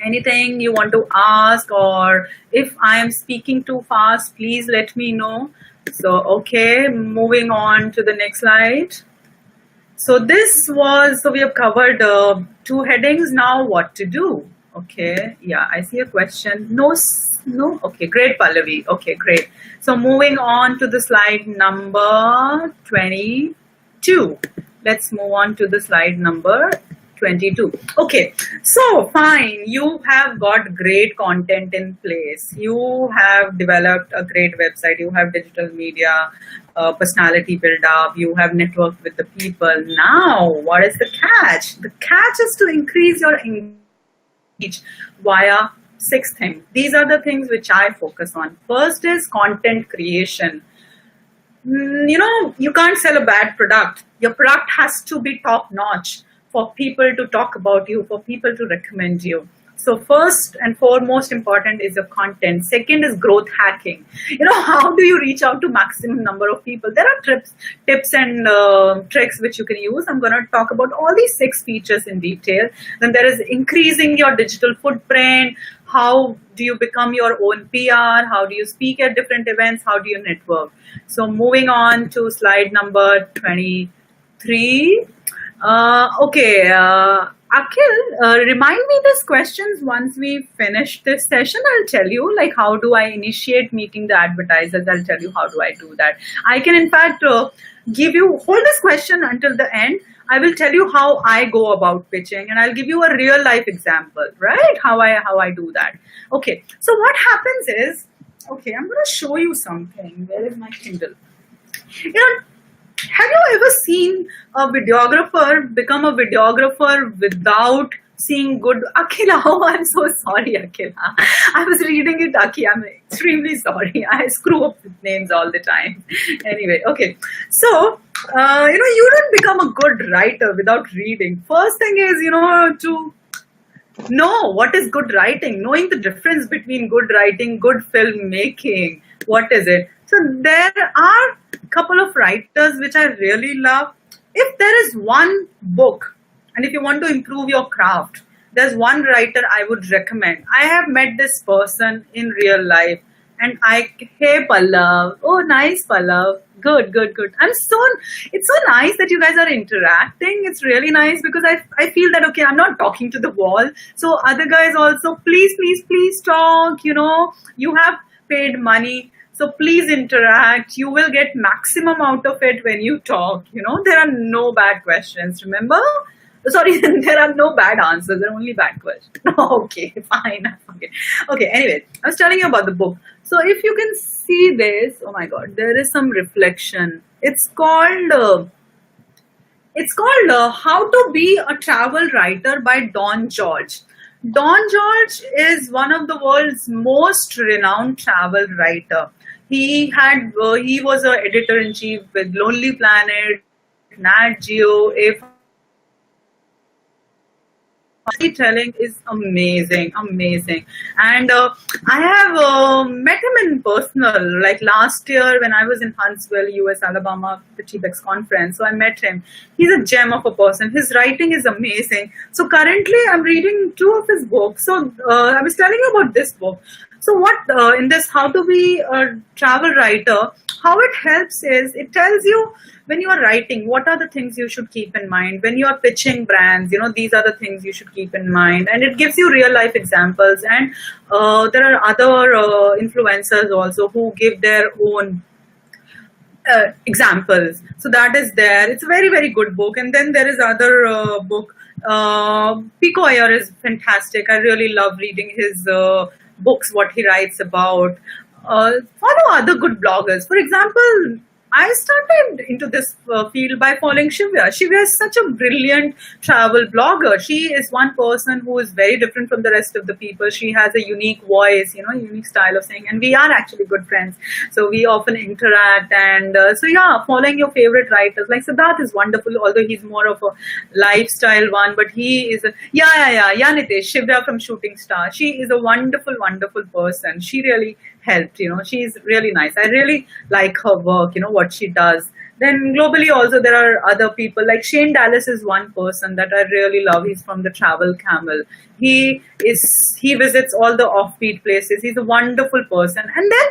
Anything you want to ask, or if I am speaking too fast, please let me know. So, okay, moving on to the next slide. So we have covered 2 headings. Now what to do? Okay, yeah, I see a question. No, okay, great, Pallavi. Okay, great. So moving on to the slide number 22. Let's move on to the slide number 22. Okay, so fine, you have got great content in place. You have developed a great website. You have digital media, personality build up. You have networked with the people. Now, what is the catch? The catch is to increase your engagement via 6 things. These are the things which I focus on. First is content creation. You can't sell a bad product. Your product has to be top notch for people to talk about you, for people to recommend you. So first and foremost important is your content. Second is growth hacking. How do you reach out to maximum number of people? There are tips and tricks which you can use. I'm going to talk about all these 6 features in detail. Then there is increasing your digital footprint. How do you become your own PR? How do you speak at different events? How do you network? So moving on to slide number 23. Okay, Akhil, remind me these questions once we finish this session. I'll tell you, like, how do I initiate meeting the advertisers? I'll tell you how do I do that. I can, in fact, hold this question until the end. I will tell you how I go about pitching, and I'll give you a real life example, right? How I do that. Okay, so what happens is, okay, I'm going to show you something. Where is my Kindle? Have you ever seen a videographer become a videographer without seeing good? Akhila, oh, I'm so sorry, Akhila. I was reading it, Akhi. I'm extremely sorry. I screw up with names all the time. Anyway, okay. So, you don't become a good writer without reading. First thing is, to know what is good writing, knowing the difference between good writing, good filmmaking. What is it? So there are a couple of writers which I really love. If there is one book, and if you want to improve your craft, there's one writer I would recommend. I have met this person in real life, and hey Pallav, oh nice Pallav, good. It's so nice that you guys are interacting. It's really nice because I feel that, okay, I'm not talking to the wall. So other guys also, please talk. You have paid money. So please interact. You will get maximum out of it when you talk. There are no bad questions. Remember? Sorry, there are no bad answers. There are only bad questions. Okay, fine. Okay, anyway, I was telling you about the book. So if you can see this, oh my God, there is some reflection. It's called How to Be a Travel Writer by Don George. Don George is one of the world's most renowned travel writer. He was an editor-in-chief with Lonely Planet, Nat Geo, storytelling is amazing. And I have met him in personal, like last year when I was in Huntsville, US, Alabama, the TBEX conference. So I met him. He's a gem of a person. His writing is amazing. So currently I'm reading 2 of his books. So I was telling you about this book. So what in this How to Be a Travel Writer, how it helps is it tells you when you are writing, what are the things you should keep in mind. When you are pitching brands, these are the things you should keep in mind. And it gives you real life examples. And there are other influencers also who give their own examples. So that is there. It's a very, very good book. And then there is other book. Pico Iyer is fantastic. I really love reading his books, what he writes about. Follow other good bloggers. For example, I started into this field by following Shivya. Shivya is such a brilliant travel blogger. She is one person who is very different from the rest of the people. She has a unique voice, unique style of saying, and we are actually good friends. So we often interact, and following your favorite writers. Like Siddharth is wonderful, although he's more of a lifestyle one, but he is Nitesh, Shivya from Shooting Star. She is a wonderful person. She really helped, she's really nice. I really like her work, what she does. Then globally also there are other people, like Shane Dallas is one person that I really love. He's from the Travel Camel. He visits all the offbeat places. He's a wonderful person. And then,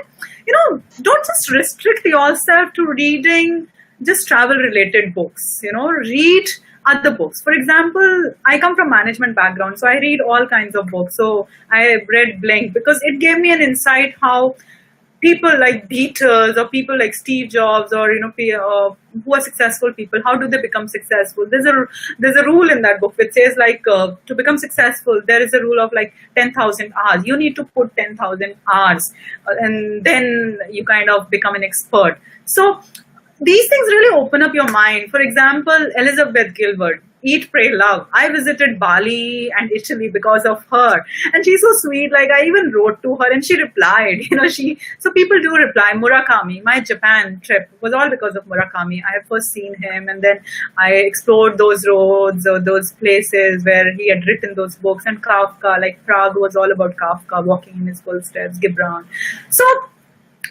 don't just restrict yourself to reading just travel related books, read other books. For example, I come from management background, so I read all kinds of books. So I read Blink because it gave me an insight how people like Beatles or people like Steve Jobs or who are successful people, how do they become successful? There's a rule in that book which says like to become successful there is a rule of like 10,000 hours. You need to put 10,000 hours and then you kind of become an expert. So these things really open up your mind. For example, Elizabeth Gilbert. Eat, Pray, Love. I visited Bali and Italy because of her. And she's so sweet. Like, I even wrote to her and she replied. So people do reply. Murakami, my Japan trip was all because of Murakami. I have first seen him and then I explored those roads or those places where he had written those books. And Kafka, like Prague was all about Kafka walking in his footsteps, Gibran. So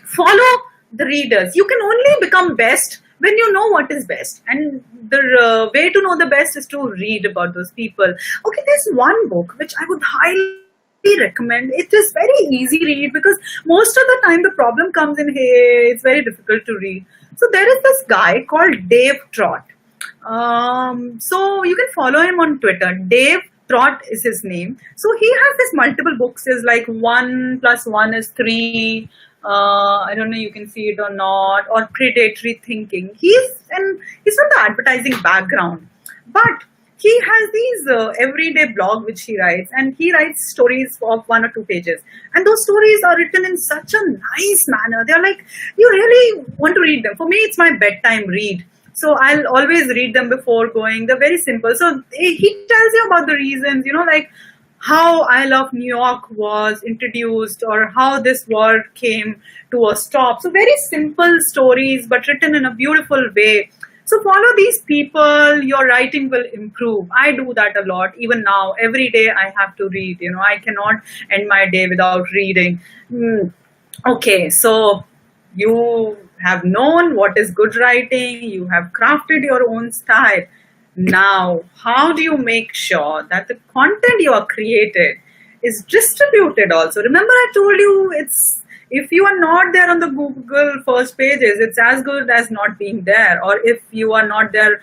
follow the readers. You can only become best when you know what is best, and the way to know the best is to read about those people. Okay, there's one book which I would highly recommend. It is very easy read because most of the time the problem comes in, hey, it's very difficult to read. So there is this guy called Dave Trott. So you can follow him on Twitter. Dave Trott is his name. So he has this multiple books. Is like 1 + 1 is 3. I don't know you can see it or not, or predatory thinking. He's from the advertising background, but he has these everyday blog which he writes, and he writes stories of 1 or 2 pages, and those stories are written in such a nice manner. They're like, you really want to read them. For me, it's my bedtime read. So I'll always read them before going. They're very simple. So he tells you about the reasons, like how I Love New York was introduced, or how this war came to a stop. So very simple stories, but written in a beautiful way. So follow these people, your writing will improve. I do that a lot. Even now, every day I have to read. I cannot end my day without reading. Okay, so you have known what is good writing. You have crafted your own style. Now, how do you make sure that the content you are created is distributed also? Remember, I told you if you are not there on the Google first pages, it's as good as not being there. Or if you are not there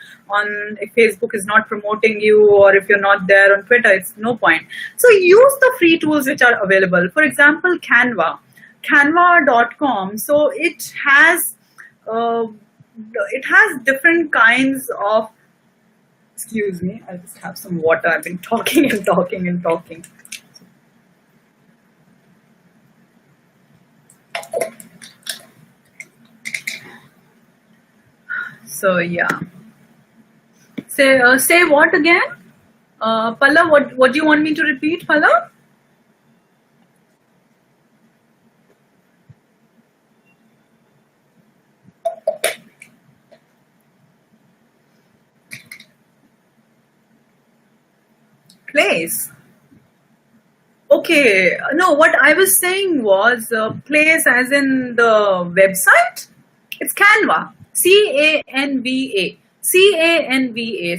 if Facebook is not promoting you, or if you're not there on Twitter, it's no point. So use the free tools which are available. For example, Canva.com. So it has different kinds of. Excuse me, I'll just have some water. I've been talking and talking and talking. So yeah. Say what again? Palla, what do you want me to repeat, Palla? Place. Okay, no, what I was saying was place as in the website. It's Canva, Canva. Canva.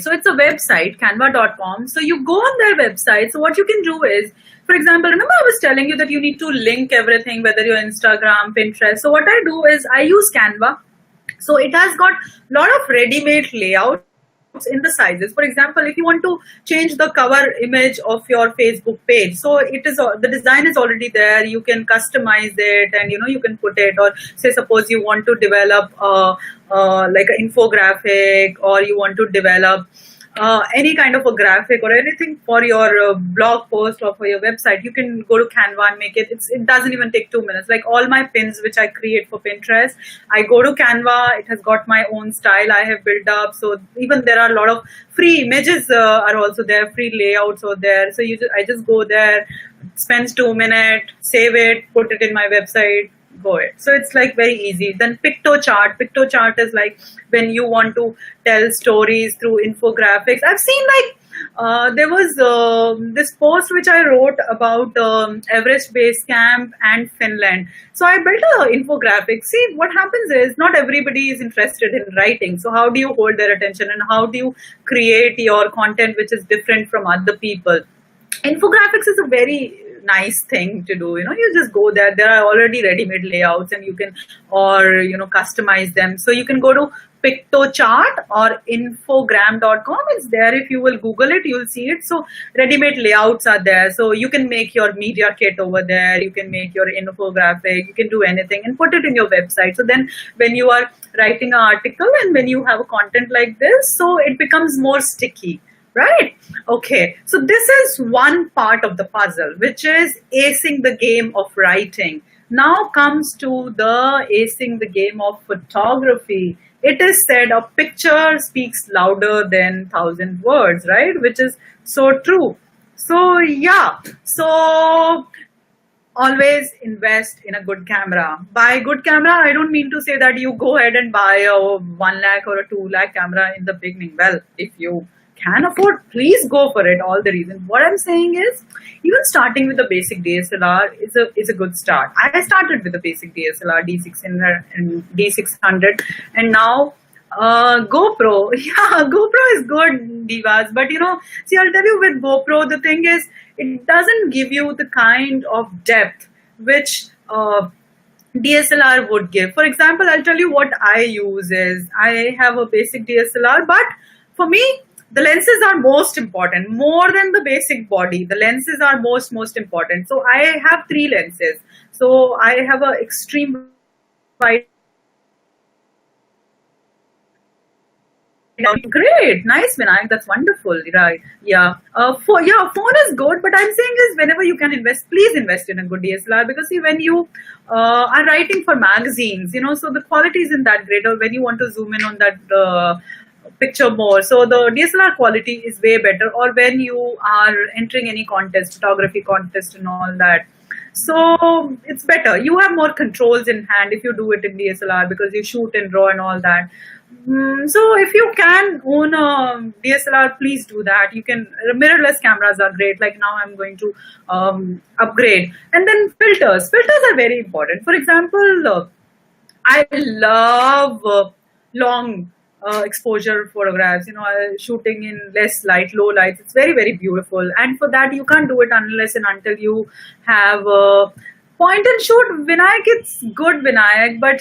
So it's a website, canva.com. So you go on their website. So what you can do is, for example, remember I was telling you that you need to link everything, whether you're Instagram, Pinterest. So what I do is I use Canva. So it has got a lot of ready-made layouts in the sizes. For example, if you want to change the cover image of your Facebook page, so the design is already there. You can customize it, and you can put it. Or say, suppose you want to develop like an infographic, or you want to develop any kind of a graphic or anything for your blog post or for your website, you can go to Canva and make it. It doesn't even take 2 minutes. Like all my pins which I create for Pinterest, I go to Canva. It has got my own style I have built up. So even there are a lot of free images are also there, free layouts are there. So I just go there, spends 2 minutes, save it, put it in my website, go it. So it's like very easy. Then PictoChart. PictoChart is like when you want to tell stories through infographics. I've seen like there was this post which I wrote about Everest Base Camp and Finland. So I built an infographic. See, what happens is not everybody is interested in writing. So how do you hold their attention, and how do you create your content which is different from other people? Infographics is a very nice thing to do. You just go there. There are already ready-made layouts, and you can customize them. So you can go to PictoChart or infogram.com. It's there. If you will Google it, you'll see it. So ready-made layouts are there. So you can make your media kit over there. You can make your infographic. You can do anything and put it in your website. So then when you are writing an article and when you have a content like this, so it becomes more sticky. Right? Okay. So this is one part of the puzzle, which is acing the game of writing. Now comes to the acing the game of photography. It is said a picture speaks louder than thousand words, right? Which is so true. So yeah, so always invest in a good camera. By good camera, I don't mean to say that you go ahead and buy a 1 lakh or a 2 lakh camera in the beginning. Well, if you can afford, please go for it. All the reasons. What I'm saying is, even starting with the basic DSLR is a good start. I started with the basic DSLR D600 and D600, and now GoPro. Yeah, GoPro is good, divas. But see, I'll tell you, with GoPro, the thing is, it doesn't give you the kind of depth which DSLR would give. For example, I'll tell you what I use is, I have a basic DSLR, but for me, the lenses are most important, more than the basic body. The lenses are most important. So I have three lenses. So I have a extreme wide. Great, nice, Vinayak. That's wonderful, right? Yeah. Phone is good, but I'm saying is, whenever you can invest, please invest in a good DSLR, because see, when you are writing for magazines, so the quality isn't that great, or when you want to zoom in on that picture more, so the DSLR quality is way better. Or when you are entering any contest, photography contest, and all that. So it's better. You have more controls in hand if you do it in DSLR, because you shoot in RAW and all that. So if you can own a DSLR, please do that. You can, mirrorless cameras are great. Like now I'm going to upgrade. And then filters. Filters are very important. For example, I love long exposure photographs, shooting in less light, low lights. It's very beautiful. And for that, you can't do it unless and until you have point and shoot. Vinayak, it's good, Vinayak, but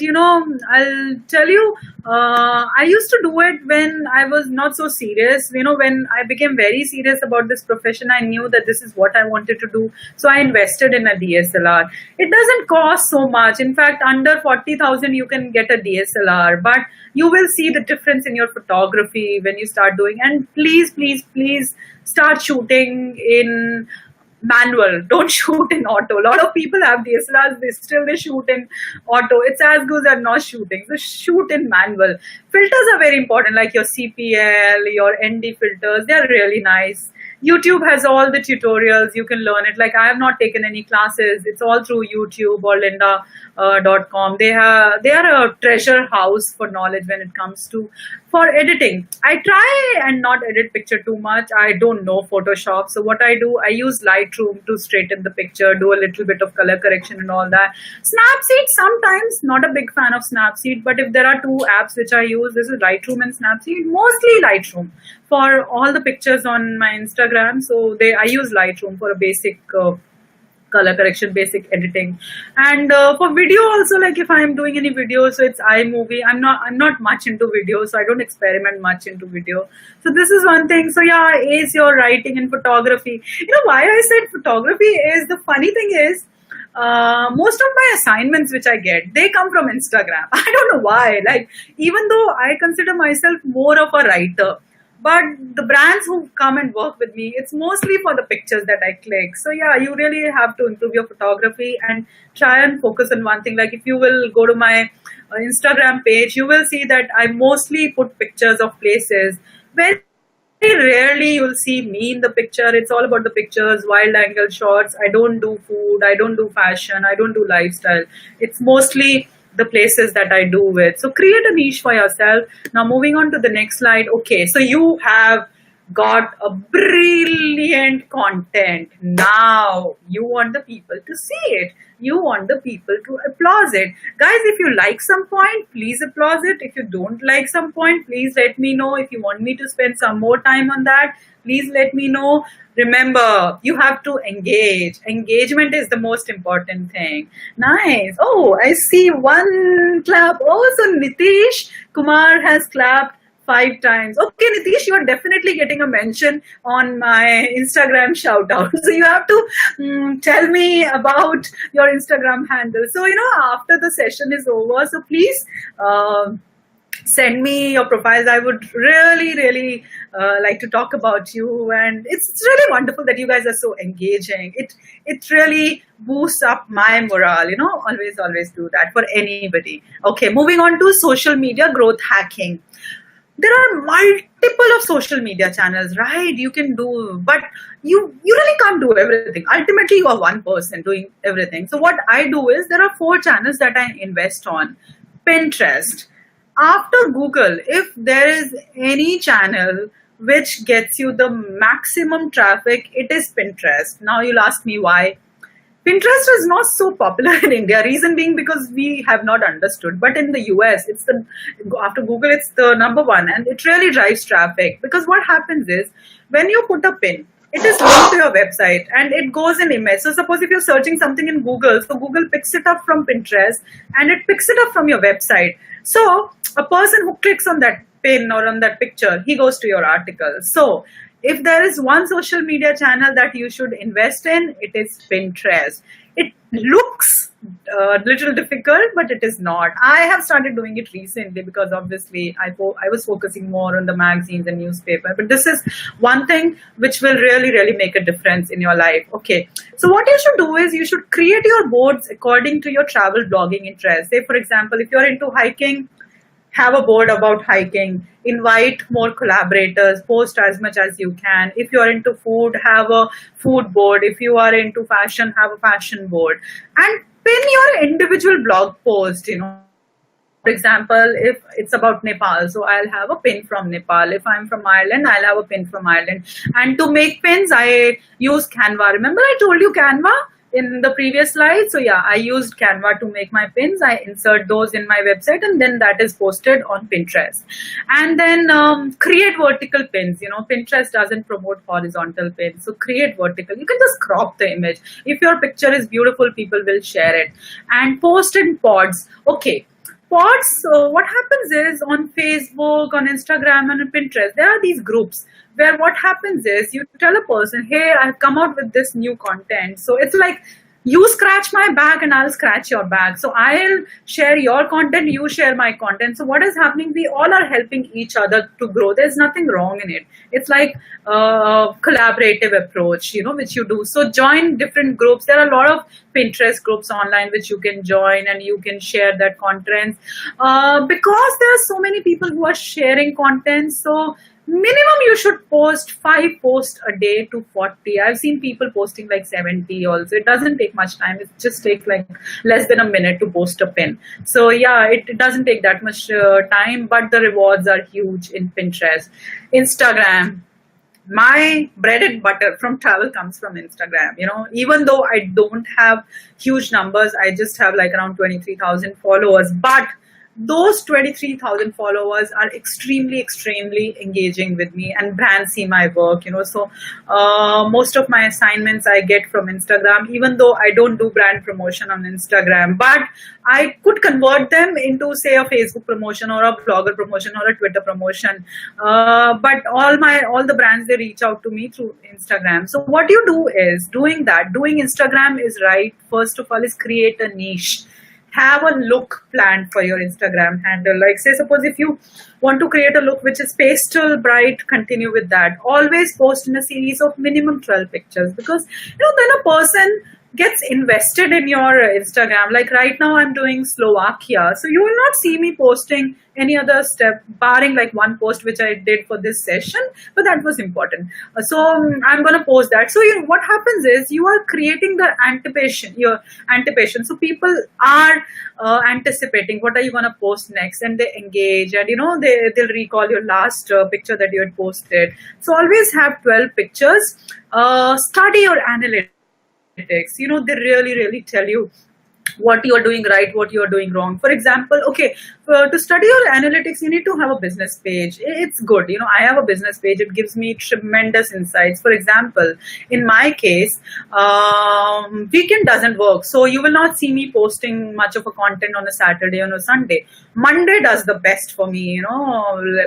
I'll tell you, I used to do it when I was not so serious. When I became very serious about this profession, I knew that this is what I wanted to do. So I invested in a DSLR. It doesn't cost so much. In fact, under 40,000, you can get a DSLR, but you will see the difference in your photography when you start doing. And please start shooting in manual. Don't shoot in auto. A lot of people have DSLRs, they shoot in auto. It's as good as not shooting. So shoot in manual. Filters are very important, like your CPL, your ND filters. They're really nice. YouTube has all the tutorials. You can learn it. Like, I have not taken any classes. It's all through YouTube or lynda.com. They are a treasure house for knowledge when it comes to for editing. I try and not edit picture too much. I don't know Photoshop. So what I do, I use Lightroom to straighten the picture, do a little bit of color correction and all that. Snapseed sometimes, not a big fan of Snapseed, but if there are two apps which I use, this is Lightroom and Snapseed, mostly Lightroom for all the pictures on my Instagram. So I use Lightroom for a basic color correction, basic editing. And for video also, like if I'm doing any video, so it's iMovie. I'm not much into video, so I don't experiment much into video. So this is one thing. So yeah, ace your writing and photography. Why I said photography is, the funny thing is, most of my assignments which I get, they come from Instagram. I don't know why. Like, even though I consider myself more of a writer, but the brands who come and work with me, it's mostly for the pictures that I click. So yeah, you really have to improve your photography and try and focus on one thing. Like, if you will go to my Instagram page, you will see that I mostly put pictures of places. Very rarely you'll see me in the picture. It's all about the pictures, wild angle shots. I don't do food, I don't do fashion, I don't do lifestyle. It's mostly the places that I do with. So create a niche for yourself. Now moving on to the next slide. Okay, so you have got a brilliant content. Now you want the people to see it. You want the people to applaud it. Guys, if you like some point, please applaud it. If you don't like some point, please let me know. If you want me to spend some more time on that, please let me know. Remember, you have to engage. Engagement is the most important thing. Nice. Oh, I see one clap. Oh, so Nitish Kumar has clapped 5 times. Okay, Nitish, you are definitely getting a mention on my Instagram shout out. So you have to tell me about your Instagram handle. So, after the session is over, so please send me your profiles. I would really like to talk about you. And it's really wonderful that you guys are so engaging. It really boosts up my morale. Always do that for anybody. Okay, moving on to social media growth hacking. There are multiple of social media channels, right? You can do, but you really can't do everything. Ultimately, you are one person doing everything. So what I do is, there are 4 channels that I invest on. Pinterest. After Google, if there is any channel which gets you the maximum traffic, it is Pinterest. Now you'll ask me why. Pinterest is not so popular in India. Reason being because we have not understood. But in the US, after Google, it's the number 1, and it really drives traffic. Because what happens is, when you put a pin, it is linked to your website and it goes in image. So suppose if you're searching something in Google, so Google picks it up from Pinterest and it picks it up from your website. So a person who clicks on that pin or on that picture, he goes to your article. So if there is one social media channel that you should invest in, it is Pinterest. It looks a little difficult, but it is not. I have started doing it recently because obviously I was focusing more on the magazines and newspaper. But this is one thing which will really make a difference in your life. Okay, so what you should do is, you should create your boards according to your travel blogging interests. Say, for example, if you're into hiking, have a board about hiking, invite more collaborators, post as much as you can. If you're into food, have a food board. If you are into fashion, have a fashion board. And pin your individual blog post, For example, if it's about Nepal, so I'll have a pin from Nepal. If I'm from Ireland, I'll have a pin from Ireland. And to make pins, I use Canva. Remember I told you Canva in the previous slide? So yeah, I used Canva to make my pins. I insert those in my website, and then that is posted on Pinterest. And then create vertical pins. Pinterest doesn't promote horizontal pins. So create vertical. You can just crop the image. If your picture is beautiful, people will share it. And post in pods. Okay. Pods, so what happens is, on Facebook, on Instagram, and on Pinterest, there are these groups where what happens is, you tell a person, hey, I've come out with this new content. So it's like, you scratch my back and I'll scratch your back. So I'll share your content, you share my content. So what is happening? We all are helping each other to grow. There's nothing wrong in it. It's like a collaborative approach, which you do. So join different groups. There are a lot of Pinterest groups online which you can join, and you can share that content. Because there are so many people who are sharing content. So minimum you should post 5 posts a day to 40. I've seen people posting like 70 also. It doesn't take much time. It just takes like less than a minute to post a pin. So yeah, it doesn't take that much time, but the rewards are huge in Pinterest. Instagram. My bread and butter from travel comes from Instagram. Even though I don't have huge numbers, I just have like around 23,000 followers, but those 23,000 followers are extremely engaging with me, and brands see my work. So most of my assignments I get from Instagram, even though I don't do brand promotion on Instagram, but I could convert them into, say, a Facebook promotion or a blogger promotion or a Twitter promotion. But all the brands, they reach out to me through Instagram. So what you do is, doing Instagram is right. First of all, is create a niche. Have a look planned for your Instagram handle. Like, say, suppose if you want to create a look which is pastel bright, continue with that. Always post in a series of minimum 12 pictures, because then a person gets invested in your Instagram. Like right now I'm doing Slovakia, so you will not see me posting any other step, barring like one post which I did for this session, but that was important. So I'm going to post that. So what happens is, you are creating the anticipation. So people are anticipating what are you going to post next, and they engage, and they'll recall your last picture that you had posted. So always have 12 pictures. Study your analytics. They really tell you what you are doing right, what you are doing wrong. For example, to study your analytics, you need to have a business page. It's good. I have a business page. It gives me tremendous insights. For example, in my case, weekend doesn't work. So you will not see me posting much of a content on a Saturday or a Sunday. Monday does the best for me,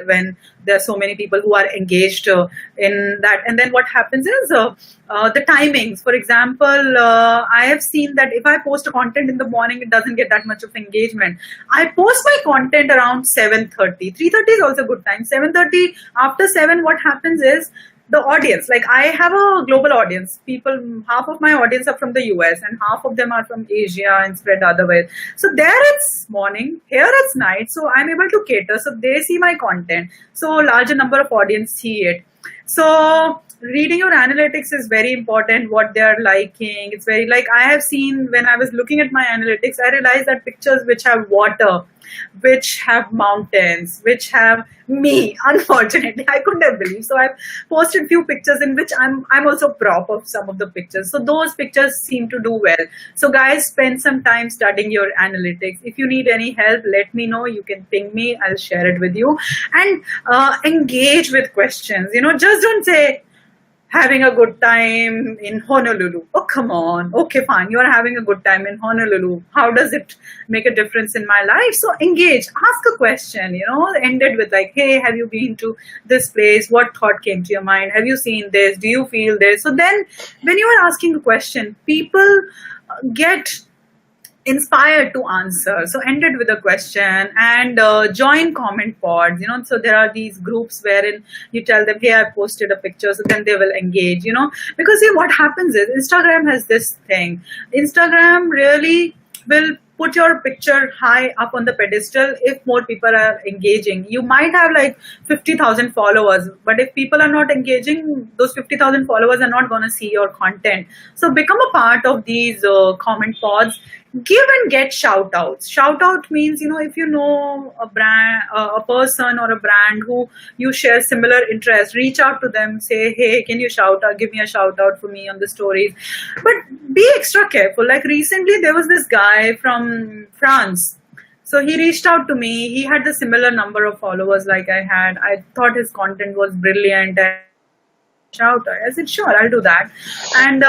when there are so many people who are engaged in that. And then what happens is, the timings. For example, I have seen that if I post a content content in the morning, it doesn't get that much of engagement. I post my content around 7:30. 3:30 is also a good time. 7:30, after 7, what happens is the audience, like I have a global audience. People, half of my audience are from the US and half of them are from Asia and spread otherwise. So there it's morning, here it's night. So I'm able to cater. So they see my content. So larger number of audience see it. So reading your analytics is very important, what they are liking. It's very, like I have seen when I was looking at my analytics, I realized that pictures which have water, which have mountains, which have me, unfortunately, I couldn't have believed. So I've posted few pictures in which I'm also prop of some of the pictures. So those pictures seem to do well. So guys, spend some time studying your analytics. If you need any help, let me know. You can ping me. I'll share it with you. And engage with questions. Just don't say, having a good time in Honolulu. Oh, come on. Okay, fine. You are having a good time in Honolulu. How does it make a difference in my life? So engage, ask a question, end it with like, hey, have you been to this place? What thought came to your mind? Have you seen this? Do you feel this? So then when you are asking a question, people get inspired to answer. So end it with a question and join comment pods. So there are these groups wherein you tell them, hey, I posted a picture. So then they will engage, because see, what happens is Instagram has this thing. Instagram really will put your picture high up on the pedestal if more people are engaging. You might have like 50,000 followers, but if people are not engaging, those 50,000 followers are not going to see your content. So become a part of these comment pods. Give and get shout outs. Shout out means, if you know a brand, a person or a brand who you share similar interests, reach out to them, say, hey, can you give me a shout out for me on the stories. But be extra careful. Like recently there was this guy from France. So he reached out to me. He had the similar number of followers like I had. I thought his content was brilliant and shout out. I said, sure, I'll do that. And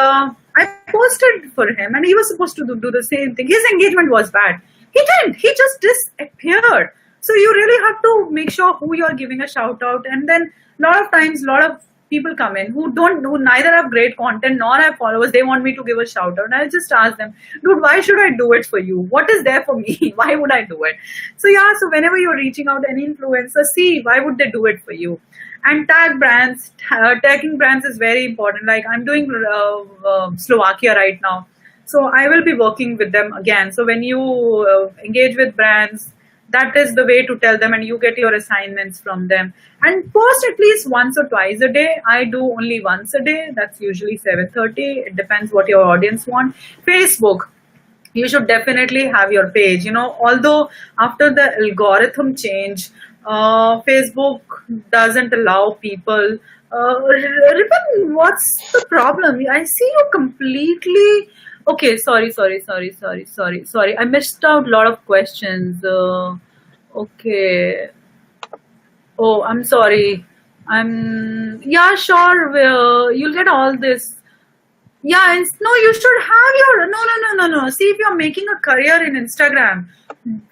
I posted for him and he was supposed to do the same thing. His engagement was bad. He didn't. He just disappeared. So you really have to make sure who you're giving a shout out. And then a lot of times, a lot of people come in who neither have great content nor have followers. They want me to give a shout out. And I just ask them, dude, why should I do it for you? What is there for me? Why would I do it? So yeah, so whenever you're reaching out any influencer, see why would they do it for you? And tag brands. Tagging brands is very important. Like I'm doing Slovakia right now. So I will be working with them again. So when you engage with brands, that is the way to tell them and you get your assignments from them. And post at least once or twice a day. I do only once a day. That's usually 7:30. It depends what your audience want. Facebook. You should definitely have your page. Although after the algorithm change, Facebook doesn't allow people. Ripan, what's the problem? I see you completely. Okay, sorry. I missed out a lot of questions. Okay. Oh, I'm sorry. Yeah, sure. You'll get all this. Yeah, no, you should have your, no. See, if you're making a career in Instagram,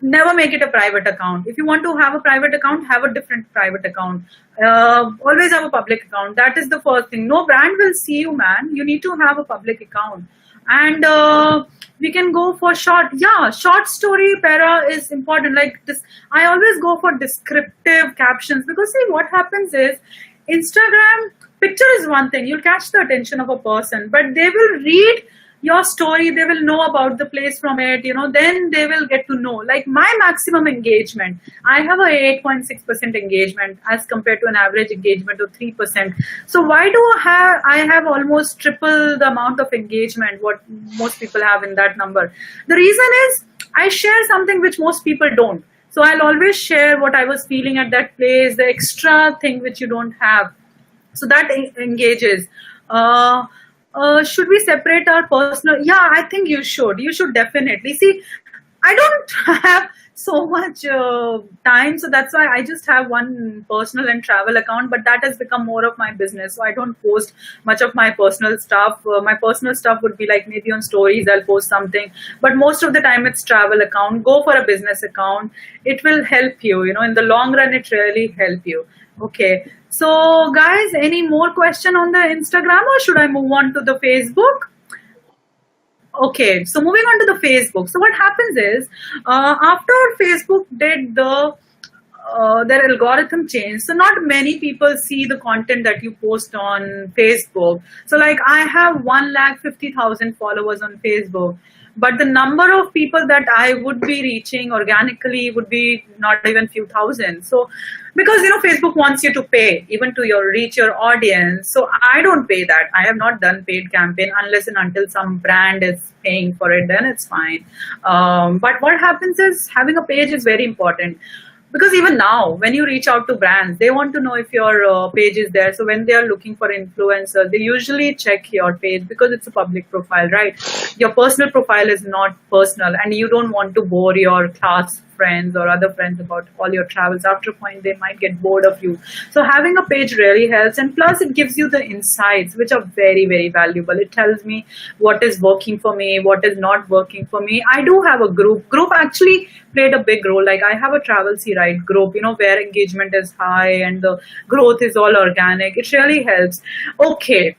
never make it a private account. If you want to have a private account, have a different private account. Always have a public account. That is the first thing. No brand will see you, man. You need to have a public account. And we can go for short. Yeah, short story para is important. Like this, I always go for descriptive captions because see what happens is Instagram picture is one thing. You'll catch the attention of a person, but they will read your story. They will know about the place from it. Then they will get to know. Like my maximum engagement, I have a 8.6% engagement as compared to an average engagement of 3%. So why do I have almost triple the amount of engagement what most people have in that number? The reason is I share something which most people don't. So I'll always share what I was feeling at that place, the extra thing which you don't have. So that engages. Should we separate our personal? Yeah, I think you should. You should definitely. See, I don't have so much time. So that's why I just have one personal and travel account. But that has become more of my business. So I don't post much of my personal stuff. My personal stuff would be like maybe on stories, I'll post something. But most of the time it's travel account. Go for a business account. It will help you. In the long run, it really help you. Okay. So guys, any more question on the Instagram or should I move on to the Facebook? Okay, so moving on to the Facebook. So what happens is, after Facebook did their algorithm change, so not many people see the content that you post on Facebook. So like I have 150,000 followers on Facebook, but the number of people that I would be reaching organically would be not even few thousand. So because Facebook wants you to pay even to your reach your audience. So I don't pay that. I have not done paid campaign unless and until some brand is paying for it, then it's fine. But what happens is having a page is very important, because even now when you reach out to brands, they want to know if your page is there. So when they are looking for influencers, they usually check your page because it's a public profile, right? Your personal profile is not personal, and you don't want to bore your class friends or other friends about all your travels. After a point, they might get bored of you. So having a page really helps, and plus it gives you the insights which are very, very valuable. It tells me what is working for me, what is not working for me. I do have a group actually played a big role. Like I have a travel sea ride group, where engagement is high and the growth is all organic. It really helps. Okay,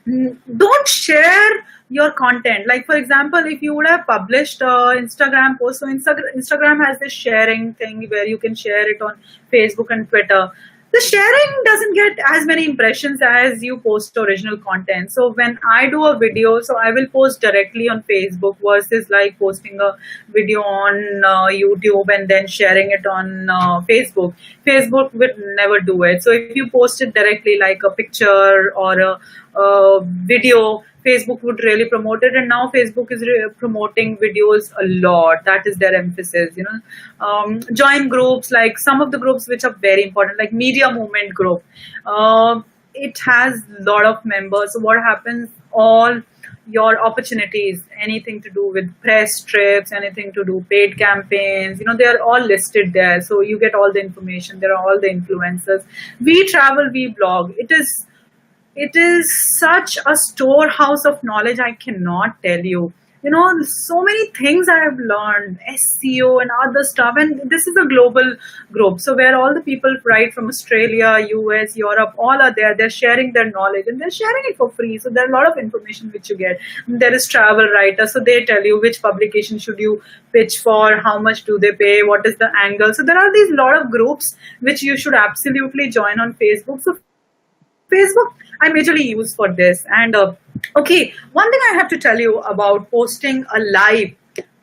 don't share your content. Like for example, if you would have published Instagram post, so Instagram has this sharing thing where you can share it on Facebook and Twitter. The sharing doesn't get as many impressions as you post original content. So when I do a video, so I will post directly on Facebook versus like posting a video on YouTube and then sharing it on Facebook. Facebook would never do it. So if you post it directly like a picture or a video, Facebook would really promote it. And now Facebook is promoting videos a lot. That is their emphasis. Join groups, like some of the groups which are very important, like Media Movement group. It has a lot of members. So what happens? All your opportunities, anything to do with press trips, anything to do paid campaigns, they are all listed there. So you get all the information. There are all the influencers. We travel, we blog. It is such a storehouse of knowledge. I cannot tell you. So many things I have learned, SEO and other stuff. And this is a global group. So where all the people right from Australia, US, Europe, all are there. They're sharing their knowledge and they're sharing it for free. So there are a lot of information which you get. There is travel writer. So they tell you which publication should you pitch for, how much do they pay, what is the angle. So there are these lot of groups which you should absolutely join on Facebook. So Facebook I majorly use for this. And okay, one thing I have to tell you about posting a live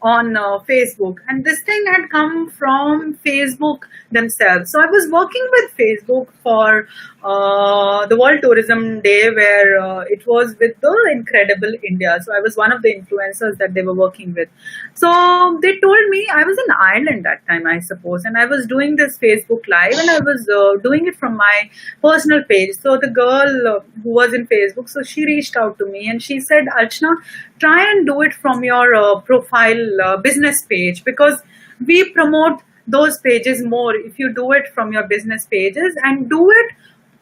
on Facebook, and this thing had come from Facebook themselves. So I was working with Facebook for the World Tourism Day, where it was with the Incredible India. So I was one of the influencers that they were working with. So they told me, I was in Ireland that time, I suppose, and I was doing this Facebook Live, and I was doing it from my personal page. So the girl who was in Facebook, so she reached out to me and she said, Archana, try and do it from your profile business page, because we promote those pages more if you do it from your business pages, and do it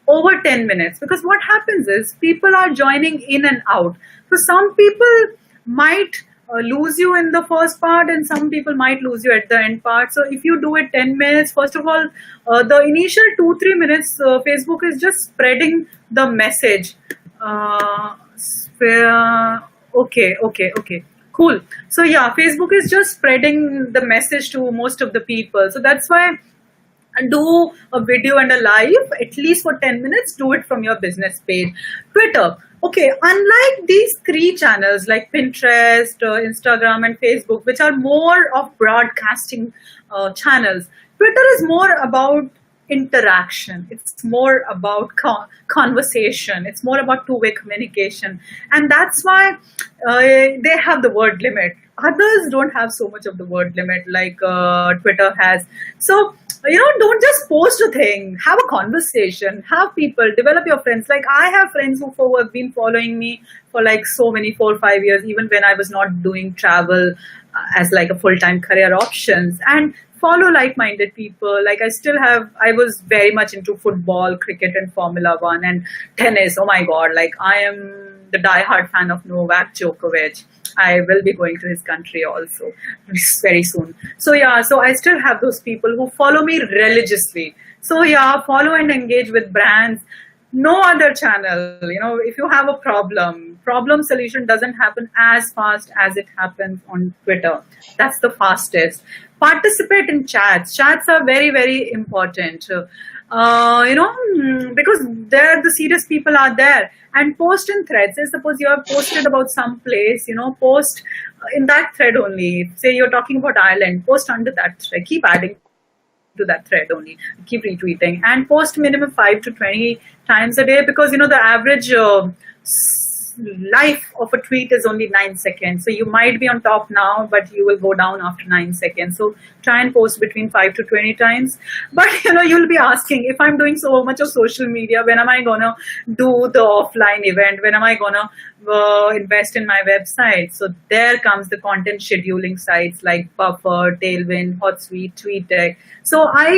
over 10 minutes. Because what happens is people are joining in and out. So some people might lose you in the first part, and some people might lose you at the end part. So if you do it 10 minutes, first of all, the initial 2-3 minutes, Facebook is just spreading the message. Okay. Cool. So yeah, Facebook is just spreading the message to most of the people. So that's why do a video and a live, at least for 10 minutes, do it from your business page. Twitter. Okay, unlike these three channels like Pinterest, Instagram and Facebook, which are more of broadcasting channels, Twitter is more about interaction. It's more about conversation. It's more about two-way communication. And that's why they have the word limit. Others don't have so much of the word limit like Twitter has. So, don't just post a thing. Have a conversation. Have people. Develop your friends. Like I have friends who have been following me for like so many 4 or 5 years, even when I was not doing travel as like a full-time career options. And follow like-minded people. Like I was very much into football, cricket and Formula One and tennis. Oh my God. Like I am the diehard fan of Novak Djokovic. I will be going to his country also very soon. So yeah, so I still have those people who follow me religiously. So yeah, follow and engage with brands. No other channel, if you have a problem, problem solution doesn't happen as fast as it happens on Twitter. That's the fastest. Participate in chats. Chats are very, very important. Because there the serious people are there, and post in threads. Say suppose you have posted about some place, post in that thread only. Say you're talking about Ireland, post under that thread. Keep adding to that thread only. Keep retweeting and post minimum 5 to 20 times a day, because the average life of a tweet is only 9 seconds. So you might be on top now, but you will go down after 9 seconds. So try and post between 5 to 20 times. But you'll be asking, if I'm doing so much of social media, when am I gonna do the offline event? When am I gonna invest in my website? So there comes the content scheduling sites like Buffer, Tailwind, HotSuite, TweetDeck. So I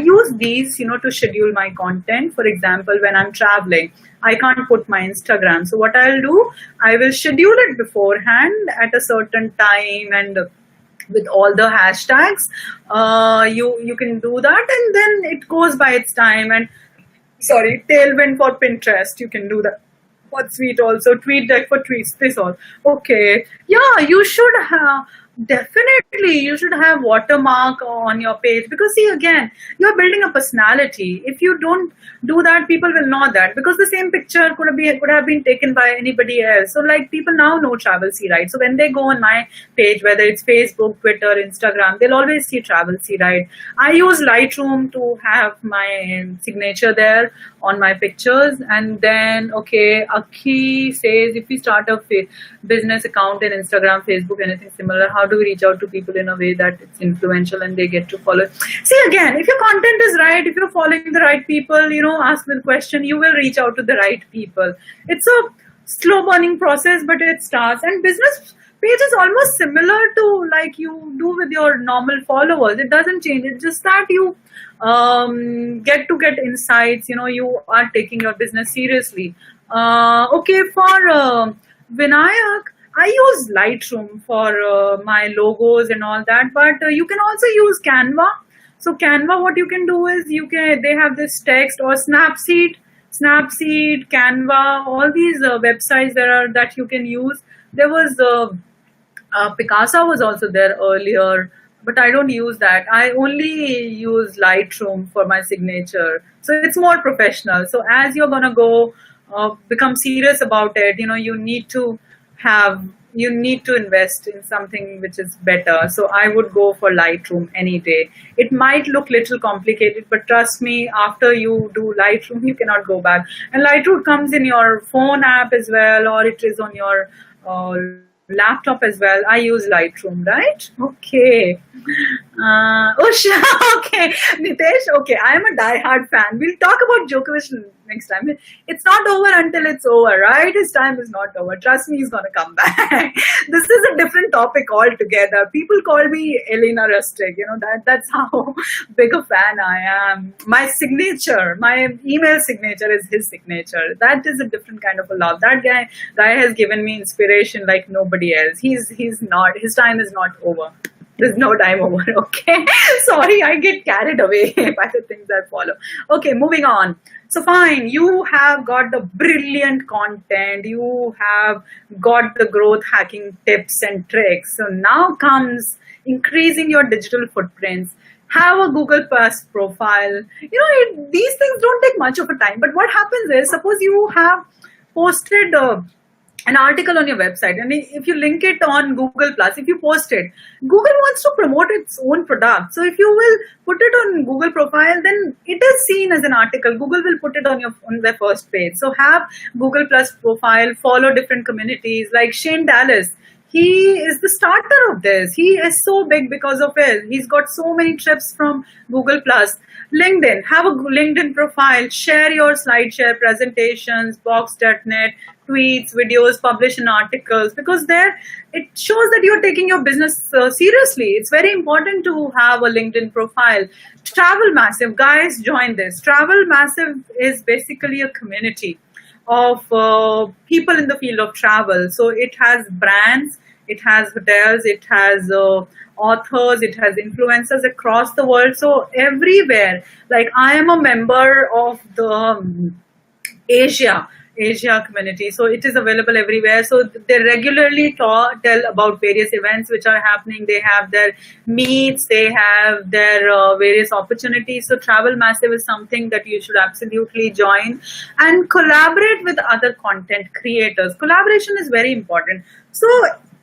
use these to schedule my content. For example, when I'm traveling, I can't put my Instagram. So what I'll do, I will schedule it beforehand at a certain time, and with all the hashtags, you can do that, and then it goes by its time. And sorry, Tailwind for Pinterest, you can do that. HotSuite also, TweetDeck for tweets, this all. Okay, yeah, you should have. Definitely, you should have watermark on your page, because see, again, you're building a personality. If you don't do that, people will know that, because the same picture could have been taken by anybody else. So like, people now know Travel C, right? So when they go on my page, whether it's Facebook, Twitter, Instagram, they'll always see Travel C, right? I use Lightroom to have my signature there on my pictures. And then, okay, Akhi says, if we start a business account in Instagram, Facebook, anything similar, how do we reach out to people in a way that it's influential and they get to follow? See, again, if your content is right, if you're following the right people, ask the question, you will reach out to the right people. It's a slow burning process, but it starts. And business page is almost similar to like you do with your normal followers. It doesn't change. It's just that you get insights. You are taking your business seriously. Okay, for Vinayak, I use Lightroom for my logos and all that, but you can also use Canva. So Canva, what you can do is they have this text, or Snapseed, Canva, all these websites that you can use. There was Picasa was also there earlier, but I don't use that. I only use Lightroom for my signature. So it's more professional. So as you're gonna go become serious about it, you need to invest in something which is better. So I would go for Lightroom any day. It might look little complicated, but trust me, after you do Lightroom, you cannot go back. And Lightroom comes in your phone app as well, or it is on your laptop as well. I use Lightroom, right? Okay. Usha, okay. Nitesh, okay. I am a die-hard fan. We'll talk about Djokovic next time. It's not over until it's over, right? His time is not over. Trust me, he's going to come back. This is a different topic altogether. People call me Elena Rustic. That's how big a fan I am. My signature, my email signature is his signature. That is a different kind of a love. That guy has given me inspiration like nobody else. He's not, his time is not over. There's no time over, okay? Sorry, I get carried away by the things that follow. Okay, moving on. So fine, you have got the brilliant content. You have got the growth hacking tips and tricks. So now comes increasing your digital footprints. Have a Google Plus profile. These things don't take much of a time. But what happens is, suppose you have posted an article on your website, and if you link it on Google Plus, if you post it, Google wants to promote its own product. So if you will put it on Google profile, then it is seen as an article. Google will put it on their first page. So have Google Plus profile, follow different communities like Shane Dallas. He is the starter of this. He is so big because of it. He's got so many trips from Google Plus. LinkedIn, have a LinkedIn profile, share your SlideShare presentations, box.net, tweets, videos, publish in articles, because there it shows that you're taking your business seriously. It's very important to have a LinkedIn profile. Travel Massive, guys, join this. Travel Massive is basically a community of people in the field of travel. So it has brands, it has hotels, it has authors, it has influencers across the world. So everywhere, like I am a member of the Asia Asia community. So it is available everywhere. So they regularly tell about various events which are happening. They have their meets, they have their various opportunities. So Travel Massive is something that you should absolutely join and collaborate with other content creators. Collaboration is very important. So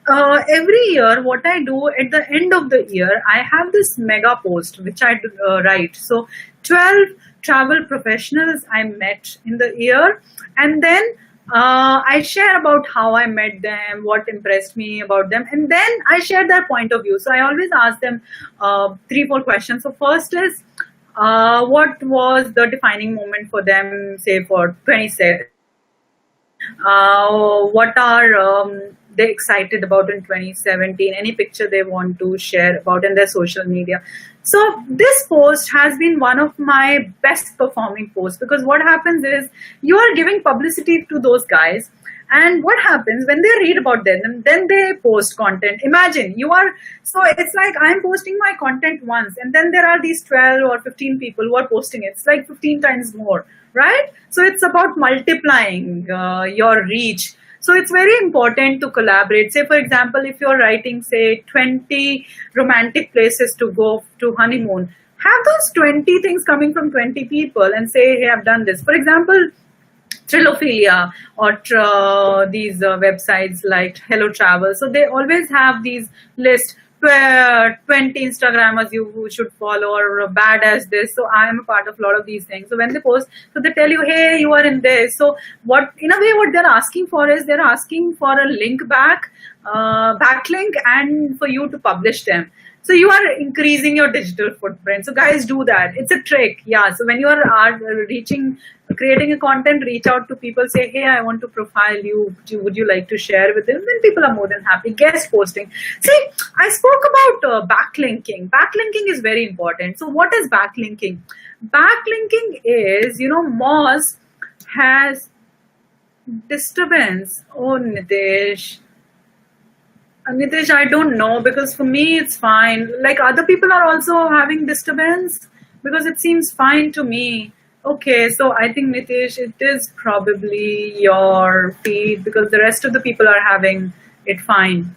every year, what I do at the end of the year, I have this mega post which I write. So 12 travel professionals I met in the year, and then I share about how I met them, what impressed me about them, and then I share their point of view. So I always ask them 3-4 questions. So first is what was the defining moment for them, say for 2017? What are they excited about in 2017? Any picture they want to share about in their social media. So this post has been one of my best performing posts, because what happens is you are giving publicity to those guys, and what happens when they read about them and then they post content. Imagine you are, so it's like I'm posting my content once, and then there are these 12 or 15 people who are posting it. It's like 15 times more, right? So it's about multiplying your reach. So it's very important to collaborate. Say, for example, if you're writing, say, 20 romantic places to go to honeymoon, have those 20 things coming from 20 people and say, hey, I've done this. For example, Trilophilia or these websites like Hello Travel. So they always have these lists where 20 Instagrammers you should follow, or bad as this. So I am a part of a lot of these things. So when they post, so they tell you, hey, you are in this. So what, in a way, what they're asking for is they're asking for a link back, backlink, and for you to publish them. So you are increasing your digital footprint. So guys, do that. It's a trick. Yeah. So when you are creating a content, reach out to people, say, hey, I want to profile you. Would you like to share with them? Then people are more than happy. Guest posting. See, I spoke about backlinking. Backlinking is very important. So what is backlinking? Backlinking is, Moz has disturbance. Oh, Nitesh, I don't know, because for me it's fine. Like other people are also having disturbance, because it seems fine to me. Okay, so I think Nitesh, it is probably your feed, because the rest of the people are having it fine.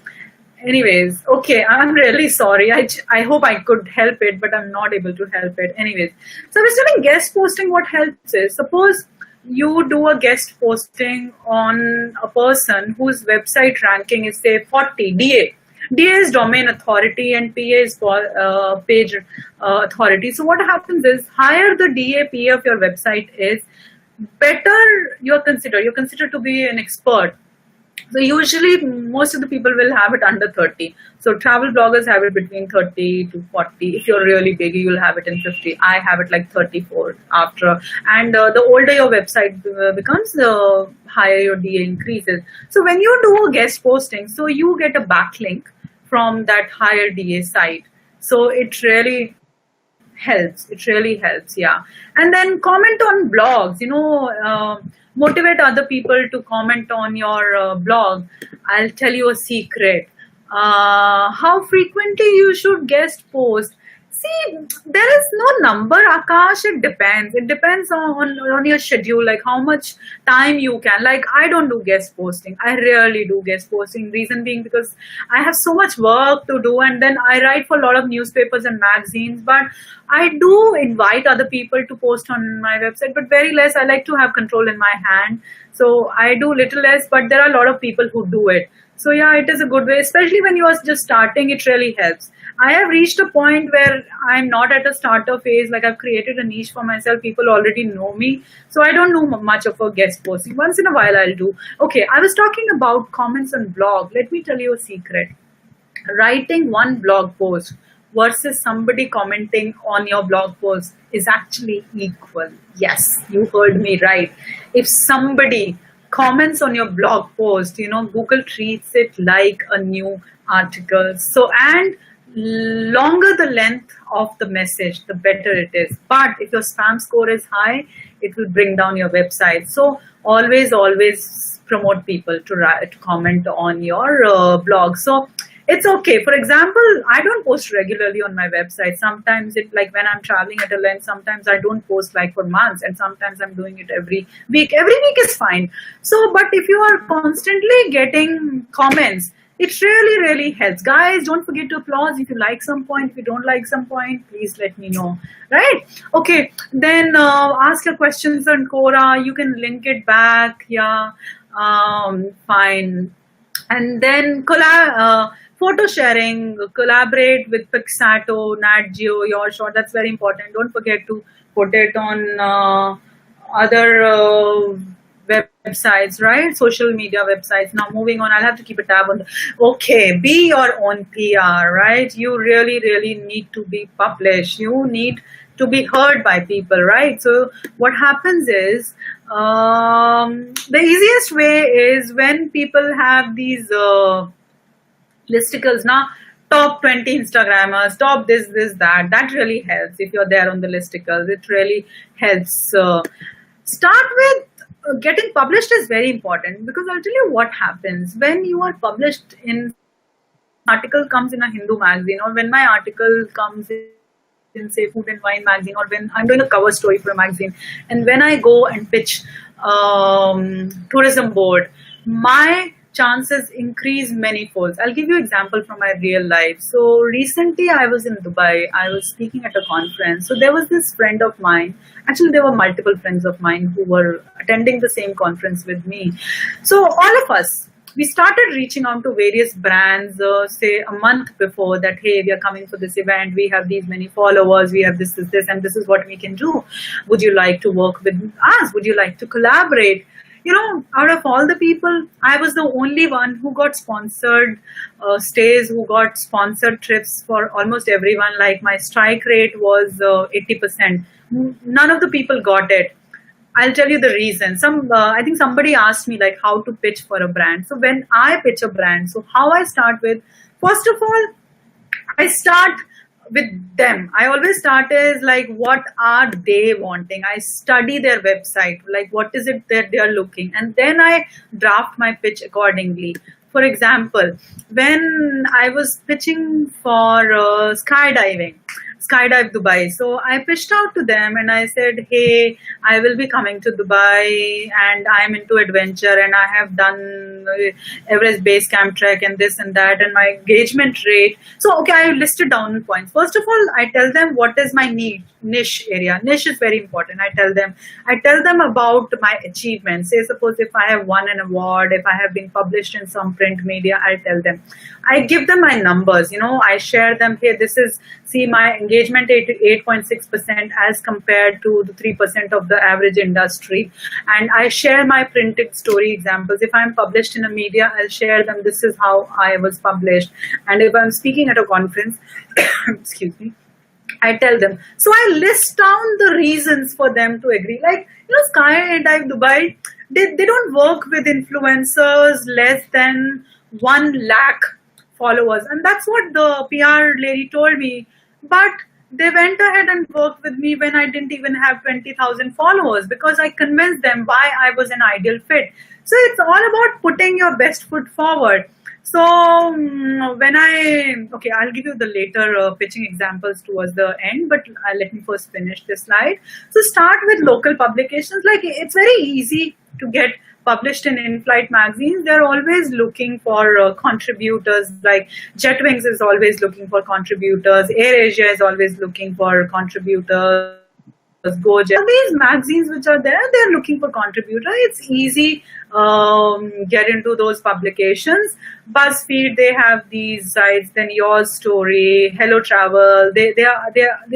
Anyways, okay, I'm really sorry. I hope I could help it, but I'm not able to help it. Anyways, so I was telling guest posting, what helps is, suppose you do a guest posting on a person whose website ranking is, say, 40 DA. DA is domain authority and PA is page authority. So what happens is, higher the DA, PA of your website is, better you're considered. You're considered to be an expert. So usually most of the people will have it under 30. So travel bloggers have it between 30 to 40. If you're really big, you'll have it in 50. I have it like 34 after. And the older your website becomes, the higher your DA increases. So when you do a guest posting, so you get a backlink from that higher DA site. So it really helps. It really helps, yeah. And then comment on blogs, motivate other people to comment on your blog. I'll tell you a secret. How frequently you should guest post. See, there is no number, Akash. It depends. It depends on your schedule, like how much time you can. Like, I don't do guest posting. I rarely do guest posting. Reason being because I have so much work to do, and then I write for a lot of newspapers and magazines. But I do invite other people to post on my website, but very less. I like to have control in my hand. So I do little less, but there are a lot of people who do it. So yeah, it is a good way, especially when you are just starting. It really helps. I have reached a point where I'm not at a starter phase. Like, I've created a niche for myself. People already know me. So I don't know much of a guest posting. Once in a while I'll do. Okay, I was talking about comments on blog. Let me tell you a secret. Writing one blog post versus somebody commenting on your blog post is actually equal. Yes, you heard me right. If somebody comments on your blog post, Google treats it like a new article. So, and longer the length of the message, the better it is. But if your spam score is high, it will bring down your website. So always promote people to comment on your blog. So it's okay. For example, I don't post regularly on my website. Sometimes it, like when I'm traveling at a length, sometimes I don't post like for months, and sometimes I'm doing it every week. Every week is fine. So, but if you are constantly getting comments, it really, really helps. Guys, don't forget to applause if you like some point. If you don't like some point, please let me know. Right? Okay. Then ask your questions on Quora. You can link it back. Yeah. Fine. And then photo sharing, collaborate with Pixato, Nat Geo, Your Shot. That's very important. Don't forget to put it on other websites, right? Social media websites. Now moving on, I'll have to keep a tab on. Okay, be your own PR, right? You really, really need to be published. You need to be heard by people, right? So what happens is, the easiest way is when people have these listicles now, top 20 Instagrammers, top this, that really helps. If you're there on the listicles, it really helps. Start with getting published is very important, because I'll tell you what happens when you are published in article comes in a Hindu magazine, or when my article comes in say Food and Wine magazine, or when I'm doing a cover story for a magazine, and when I go and pitch tourism board, my chances increase many folds. I'll give you an example from my real life. So recently I was in Dubai. I was speaking at a conference. So there was this friend of mine. Actually, there were multiple friends of mine who were attending the same conference with me. So all of us, we started reaching out to various brands, say a month before that, hey, we are coming for this event. We have these many followers. We have this, and this is what we can do. Would you like to work with us? Would you like to collaborate? You know, out of all the people, I was the only one who got sponsored stays, who got sponsored trips for almost everyone. Like my strike rate was 80%. None of the people got it. I'll tell you the reason. I think somebody asked me like how to pitch for a brand. So when I pitch a brand, so how I start with, first of all, I start with them. I always start is like, what are they wanting? I study their website, like what is it that they are looking, and then I draft my pitch accordingly. For example, when I was pitching for Skydive Dubai. So I pitched out to them and I said, hey, I will be coming to Dubai and I'm into adventure and I have done Everest Base Camp Trek and this and that and my engagement rate. So, okay, I listed down points. First of all, I tell them what is my niche area. Niche is very important. I tell them about my achievements. Say, suppose if I have won an award, if I have been published in some print media, I'll tell them. I give them my numbers, I share them. Hey, see my engagement 8.6% as compared to the 3% of the average industry. And I share my printed story examples. If I'm published in a media, I'll share them. This is how I was published. And if I'm speaking at a conference, excuse me, I tell them. So I list down the reasons for them to agree. Like, Skydive Dubai, they don't work with influencers less than 1 lakh followers. And that's what the PR lady told me. But they went ahead and worked with me when I didn't even have 20,000 followers, because I convinced them why I was an ideal fit. So it's all about putting your best foot forward. So I'll give you the later pitching examples towards the end, but let me first finish this slide. So start with local publications. Like, it's very easy to get published in in-flight magazines. They're always looking for contributors. Like Jetwings is always looking for contributors. AirAsia is always looking for contributors. GoJet. All these magazines which are there, they're looking for contributors. It's easy get into those publications. BuzzFeed, they have these sites. Then Your Story, Hello Travel. They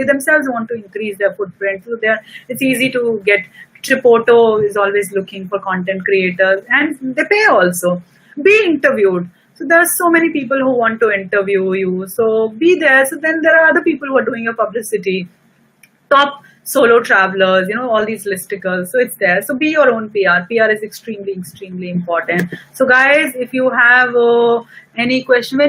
themselves want to increase their footprint. So it's easy to get. Tripoto is always looking for content creators, and they pay also. Be interviewed. So there are so many people who want to interview you. So be there. So then there are other people who are doing your publicity. Top solo travelers, all these listicles. So it's there. So be your own PR. PR is extremely, extremely important. So guys, if you have any question,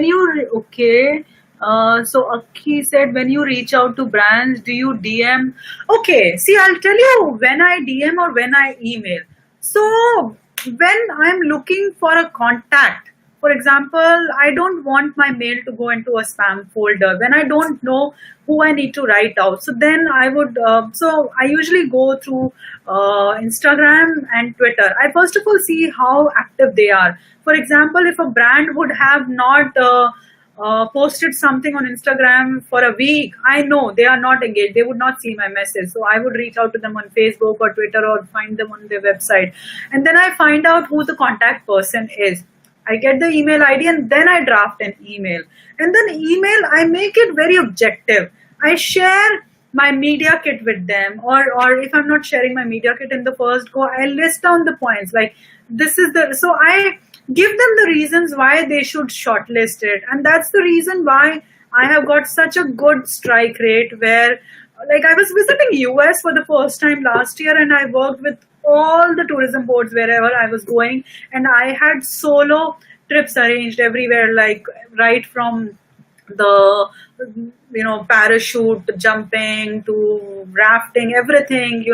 so Akhi said, when you reach out to brands, do you DM? Okay, see, I'll tell you when I DM or when I email. So when I'm looking for a contact For example, I don't want my mail to go into a spam folder when I don't know who I need to write out. So then I would, so I usually go through Instagram and Twitter. I first of all see how active they are. For example, if a brand would have not posted something on Instagram for a week, I know they are not engaged. They would not see my message. So I would reach out to them on Facebook or Twitter or find them on their website. And then I find out who the contact person is. I get the email ID and then I draft an email. And then email, I make it very objective. I share my media kit with them, or if I'm not sharing my media kit in the first go, I list down the points like this is the, so I give them the reasons why they should shortlist it. And that's the reason why I have got such a good strike rate where, like, I was visiting US for the first time last year and I worked with all the tourism boards wherever I was going, and I had solo trips arranged everywhere, like right from the parachute jumping to rafting, everything,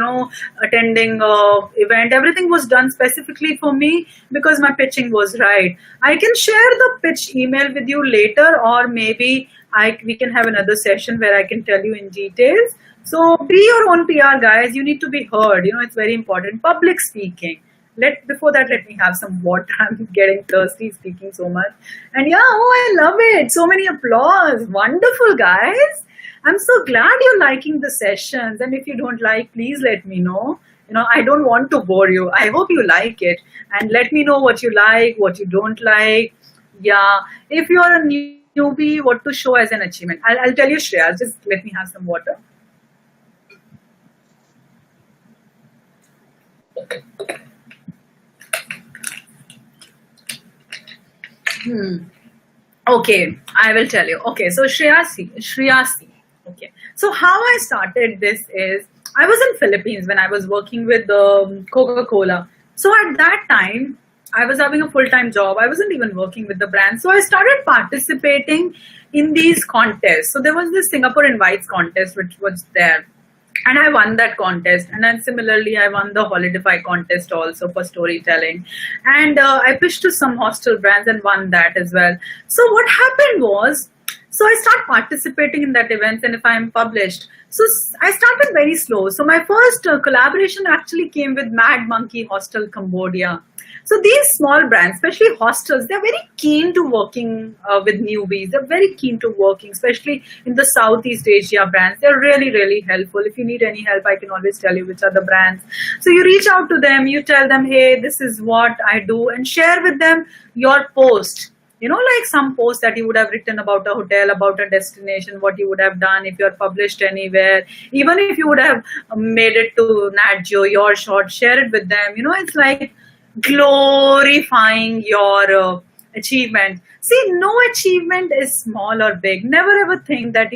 attending event, everything was done specifically for me because my pitching was right. I can share the pitch email with you later, or maybe we can have another session where I can tell you in details. So be your own PR, guys. You need to be heard. It's very important. Public speaking. Before that, let me have some water. I'm getting thirsty speaking so much. And yeah, I love it. So many applause. Wonderful, guys. I'm so glad you're liking the sessions. And if you don't like, please let me know. I don't want to bore you. I hope you like it. And let me know what you like, what you don't like. Yeah. If you're a newbie, what to show as an achievement. I'll tell you, Shreya. Just let me have some water. Okay, I will tell you. Okay, so Shriyasi. Okay, so how I started this is I was in Philippines when I was working with Coca-Cola. So at that time, I was having a full-time job. I wasn't even working with the brand. So I started participating in these contests. So there was this Singapore Invites contest which was there. And I won that contest. And then similarly, I won the Holidify contest also for storytelling. And I pitched to some hostel brands and won that as well. So what happened was, so I start participating in that event, and if I am published, so I started very slow. So my first collaboration actually came with Mad Monkey Hostel Cambodia. So these small brands, especially hostels, they're very keen to working with newbies. They're very keen to working, especially in the Southeast Asia brands. They're really, really helpful. If you need any help, I can always tell you which are the brands. So you reach out to them, you tell them, hey, this is what I do, and share with them your post. Like some post that you would have written about a hotel, about a destination, what you would have done if you're published anywhere, even if you would have made it to Nat Geo, your short, share it with them. It's like glorifying your achievement. See, no achievement is small or big. Never ever think that,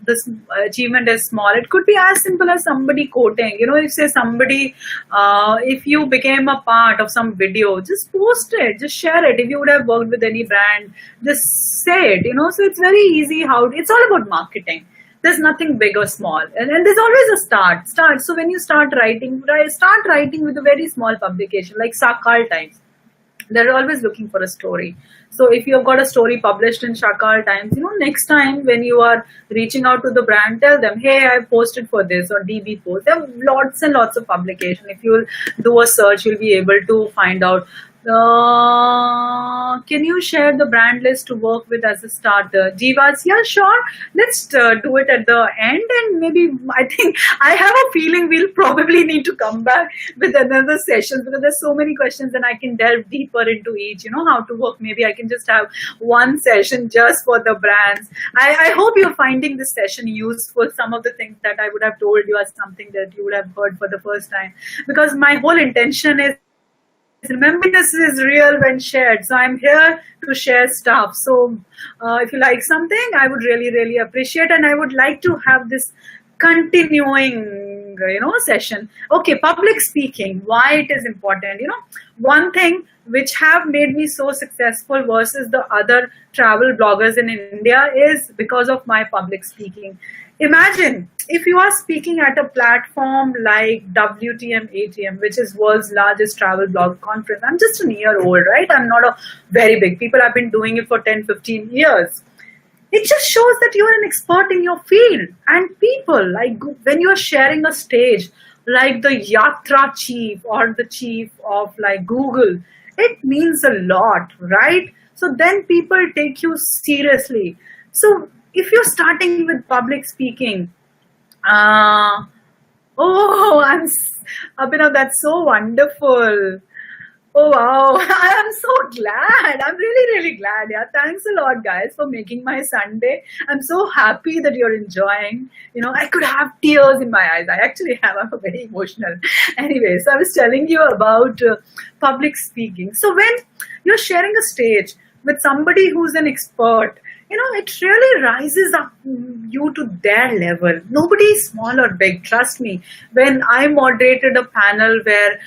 this achievement is small. It could be as simple as somebody quoting. If say somebody, if you became a part of some video, just post it, just share it. If you would have worked with any brand, just say it, So it's very easy it's all about marketing. There's nothing big or small. And there's always a start. So when you start writing with a very small publication like Sakal Times. They're always looking for a story. So if you've got a story published in Sakal Times, next time when you are reaching out to the brand, tell them, hey, I posted for this, or DB post. There are lots and lots of publication. If you'll do a search, you'll be able to find out. Can you share the brand list to work with as a starter? Jivas, yeah, sure. Let's do it at the end, and maybe I think I have a feeling we'll probably need to come back with another session because there's so many questions and I can delve deeper into each, how to work. Maybe I can just have one session just for the brands. I hope you're finding this session useful. Some of the things that I would have told you are something that you would have heard for the first time, because my whole intention is, remember, this is real when shared. So I'm here to share stuff. So if you like something, I would really, really appreciate, and I would like to have this continuing session. Okay, public speaking, why it is important. One thing which have made me so successful versus the other travel bloggers in India is because of my public speaking. Imagine if you are speaking at a platform like WTM ATM, which is world's largest travel blog conference. I'm just a year old, right? I'm not a very big. People have been doing it for 10, 15 years. It just shows that you are an expert in your field. And people, like when you are sharing a stage, like the Yatra chief or the chief of like Google, it means a lot, right? So then people take you seriously. So if you're starting with public speaking, uh, oh, Abhinav, that's so wonderful. Oh wow, I am so glad. I'm really, really glad. Yeah, thanks a lot, guys, for making my Sunday. I'm so happy that you're enjoying. I could have tears in my eyes. I actually have. I'm very emotional. Anyway, so I was telling you about public speaking. So when you're sharing a stage with somebody who's an expert, it really rises up you to their level. Nobody is small or big, trust me. When I moderated a panel where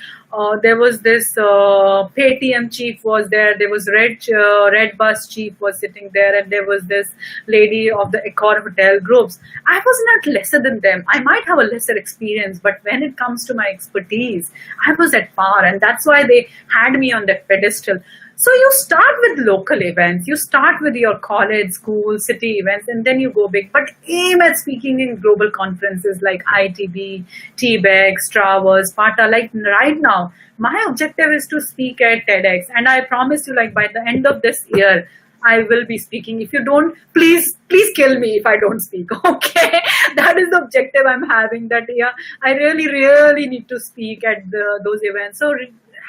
there was this Paytm chief was there was Red Bus chief was sitting there, and there was this lady of the Accor Hotel groups. I was not lesser than them. I might have a lesser experience, but when it comes to my expertise, I was at par, and that's why they had me on that pedestal. So you start with local events, you start with your college, school, city events, and then you go big. But aim at speaking in global conferences like ITB, TBEC, Strava, Sparta. Like right now, my objective is to speak at TEDx. And I promise you, like by the end of this year, I will be speaking. If you don't, please kill me if I don't speak. Okay, that is the objective I'm having. That yeah, I really, really need to speak at those events. So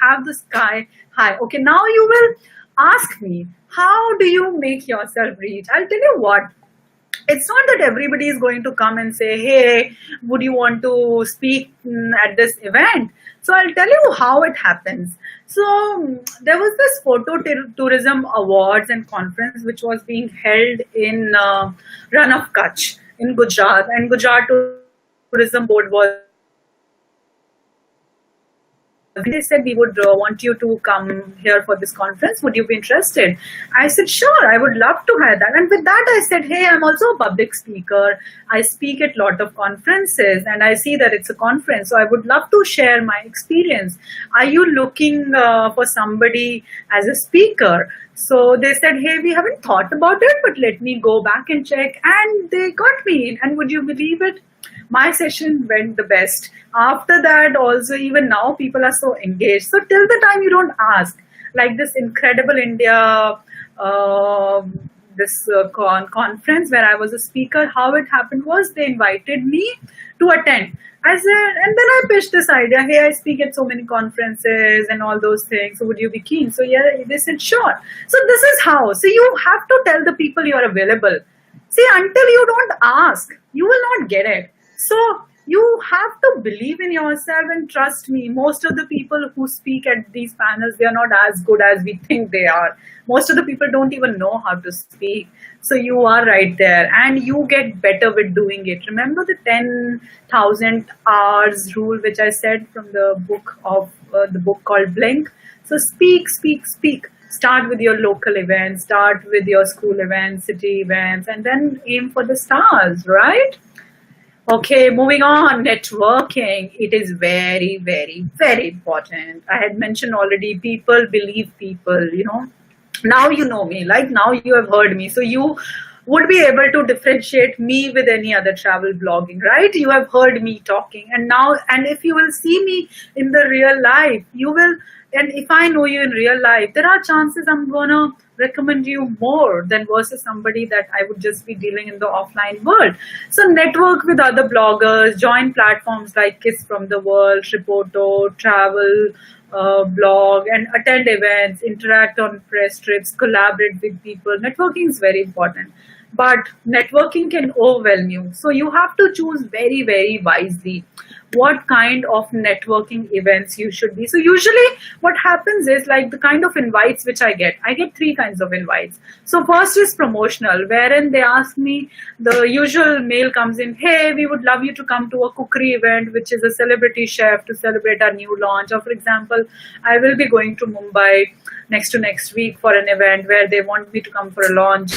have the sky high. Okay, now you will ask me, how do you make yourself reach? I'll tell you what. It's not that everybody is going to come and say, hey, would you want to speak at this event? So I'll tell you how it happens. So there was this photo tourism awards and conference which was being held in Run of Kutch in Gujarat, and Gujarat Tourism Board was. They said, we would want you to come here for this conference. Would you be interested? I said, sure, I would love to have that. And with that, I said, hey, I'm also a public speaker. I speak at a lot of conferences, and I see that it's a conference. So I would love to share my experience. Are you looking for somebody as a speaker? So they said, hey, we haven't thought about it, but let me go back and check. And they got me. And would you believe it? My session went the best. After that, also, even now, people are so engaged. So till the time you don't ask, like this incredible India, conference where I was a speaker, how it happened was they invited me to attend. I said, and then I pitched this idea, hey, I speak at so many conferences and all those things. So would you be keen? So yeah, they said, sure. So this is how. So you have to tell the people you are available. See, until you don't ask, you will not get it. So you have to believe in yourself, and trust me, most of the people who speak at these panels, they are not as good as we think they are. Most of the people don't even know how to speak. So you are right there, and you get better with doing it. Remember the 10,000 hours rule, which I said from the book called Blink. So speak. Start with your local events, start with your school events, city events, and then aim for the stars, right? Okay, moving on, networking. It is very, very, very important. I had mentioned already, people believe people, Now you know me, like now you have heard me. So you would be able to differentiate me with any other travel blogging, right? You have heard me talking, and if you will see me in the real life, you will, and if I know you in real life, there are chances I'm gonna recommend you more than versus somebody that I would just be dealing in the offline world. So network with other bloggers, join platforms like Kiss from the World, Tripoto, Travel, blog, and attend events, interact on press trips, collaborate with people. Networking is very important, but networking can overwhelm you. So you have to choose very, very wisely. what kind of networking events you should be. So usually what happens is, like, the kind of invites which I get three kinds of invites. So first is promotional, wherein they ask me, the usual mail comes in, hey, we would love you to come to a cookery event, which is a celebrity chef to celebrate our new launch. Or for example, I will be going to Mumbai next week for an event where they want me to come for a launch.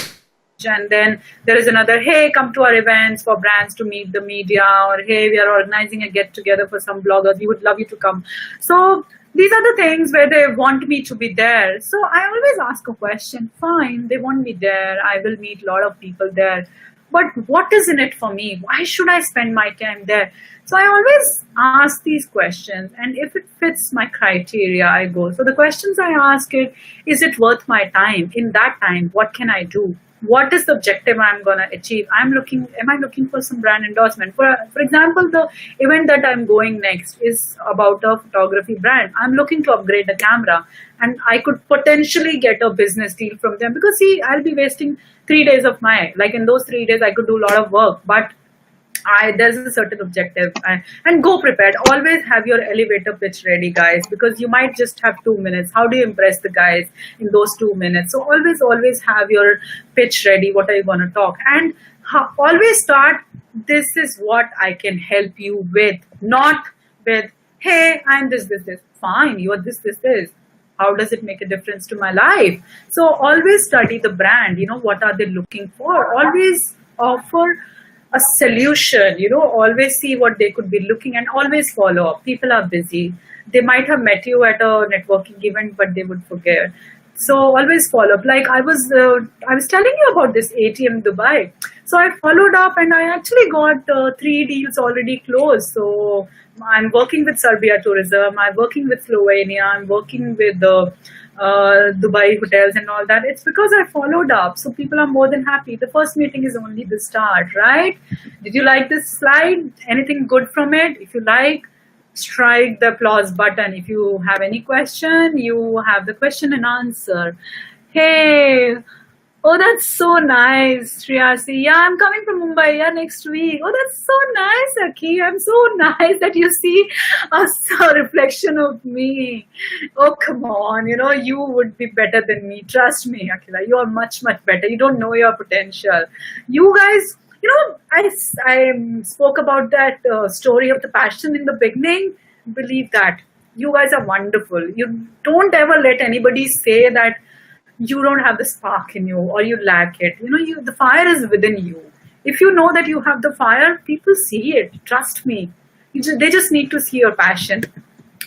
And then there is another, hey, come to our events for brands to meet the media, or hey, we are organizing a get together for some bloggers, we would love you to come. So these are the things where they want me to be there. So I always ask a question, fine, they want me there, I will meet a lot of people there, but what is in it for me? Why should I spend my time there? So I always ask these questions, and if it fits my criteria, I go. So the questions I ask is it worth my time? In that time, what can I do? What is the objective I'm going to achieve? Am I looking for some brand endorsement? For example, the event that I'm going next is about a photography brand. I'm looking to upgrade the camera, and I could potentially get a business deal from them, because see, I'll be wasting 3 days of like in those 3 days, I could do a lot of work, but there's a certain objective, and go prepared. Always have your elevator pitch ready, guys, because you might just have 2 minutes. How do you impress the guys in those 2 minutes? So always have your pitch ready. What are you going to talk? And always start, this is what I can help you with, not with, hey, I'm this. Fine, you are this. How does it make a difference to my life? So always study the brand. What are they looking for? Always offer a solution, always see what they could be looking, and always follow up. People are busy. They might have met you at a networking event, but they would forget. So always follow up. Like I was telling you about this ATM Dubai. So I followed up, and I actually got 3 deals already closed. So I'm working with Serbia Tourism. I'm working with Slovenia. I'm working with Dubai hotels and all that. It's because I followed up. So people are more than happy. The first meeting is only the start, right? Did you like this slide? Anything good from it? If you like, strike the applause button. If you have any question, you have the question and answer. Hey, oh, that's so nice, Shriyasi. Yeah, I'm coming from Mumbai, next week. Oh, that's so nice, Aki. I'm so nice that you see a reflection of me. Oh, come on. You would be better than me. Trust me, Akila. You are much, much better. You don't know your potential. You guys, I spoke about that story of the passion in the beginning. Believe that. You guys are wonderful. You don't ever let anybody say that you don't have the spark in you or you lack it. The fire is within you. If you know that you have the fire, people see it. Trust me. They just need to see your passion.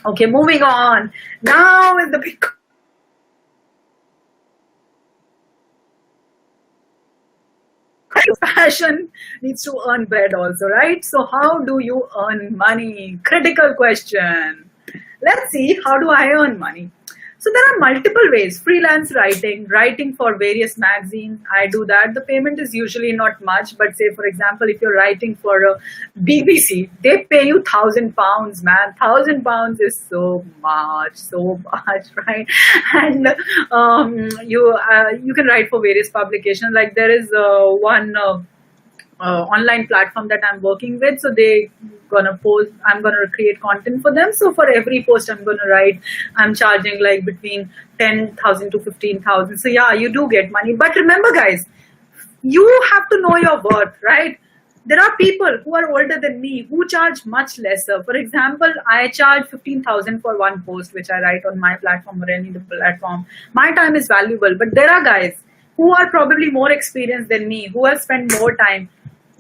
Okay, moving on. Now is the big passion needs to earn bread also, right? So how do you earn money? Critical question. Let's see, how do I earn money? So there are multiple ways. Freelance writing for various magazines. I do that. The payment is usually not much, but say, for example, if you're writing for a BBC, they pay you £1,000, man. £1,000 is so much, right? And you can write for various publications. Like there is one online platform that I'm working with. So I'm gonna create content for them. So for every post I'm gonna write, I'm charging like between 10,000 to 15,000. So yeah, you do get money. But remember, guys, you have to know your worth, right? There are people who are older than me who charge much lesser. For example, I charge 15,000 for one post which I write on my platform or any platform. My time is valuable, but there are guys who are probably more experienced than me, who have spent more time.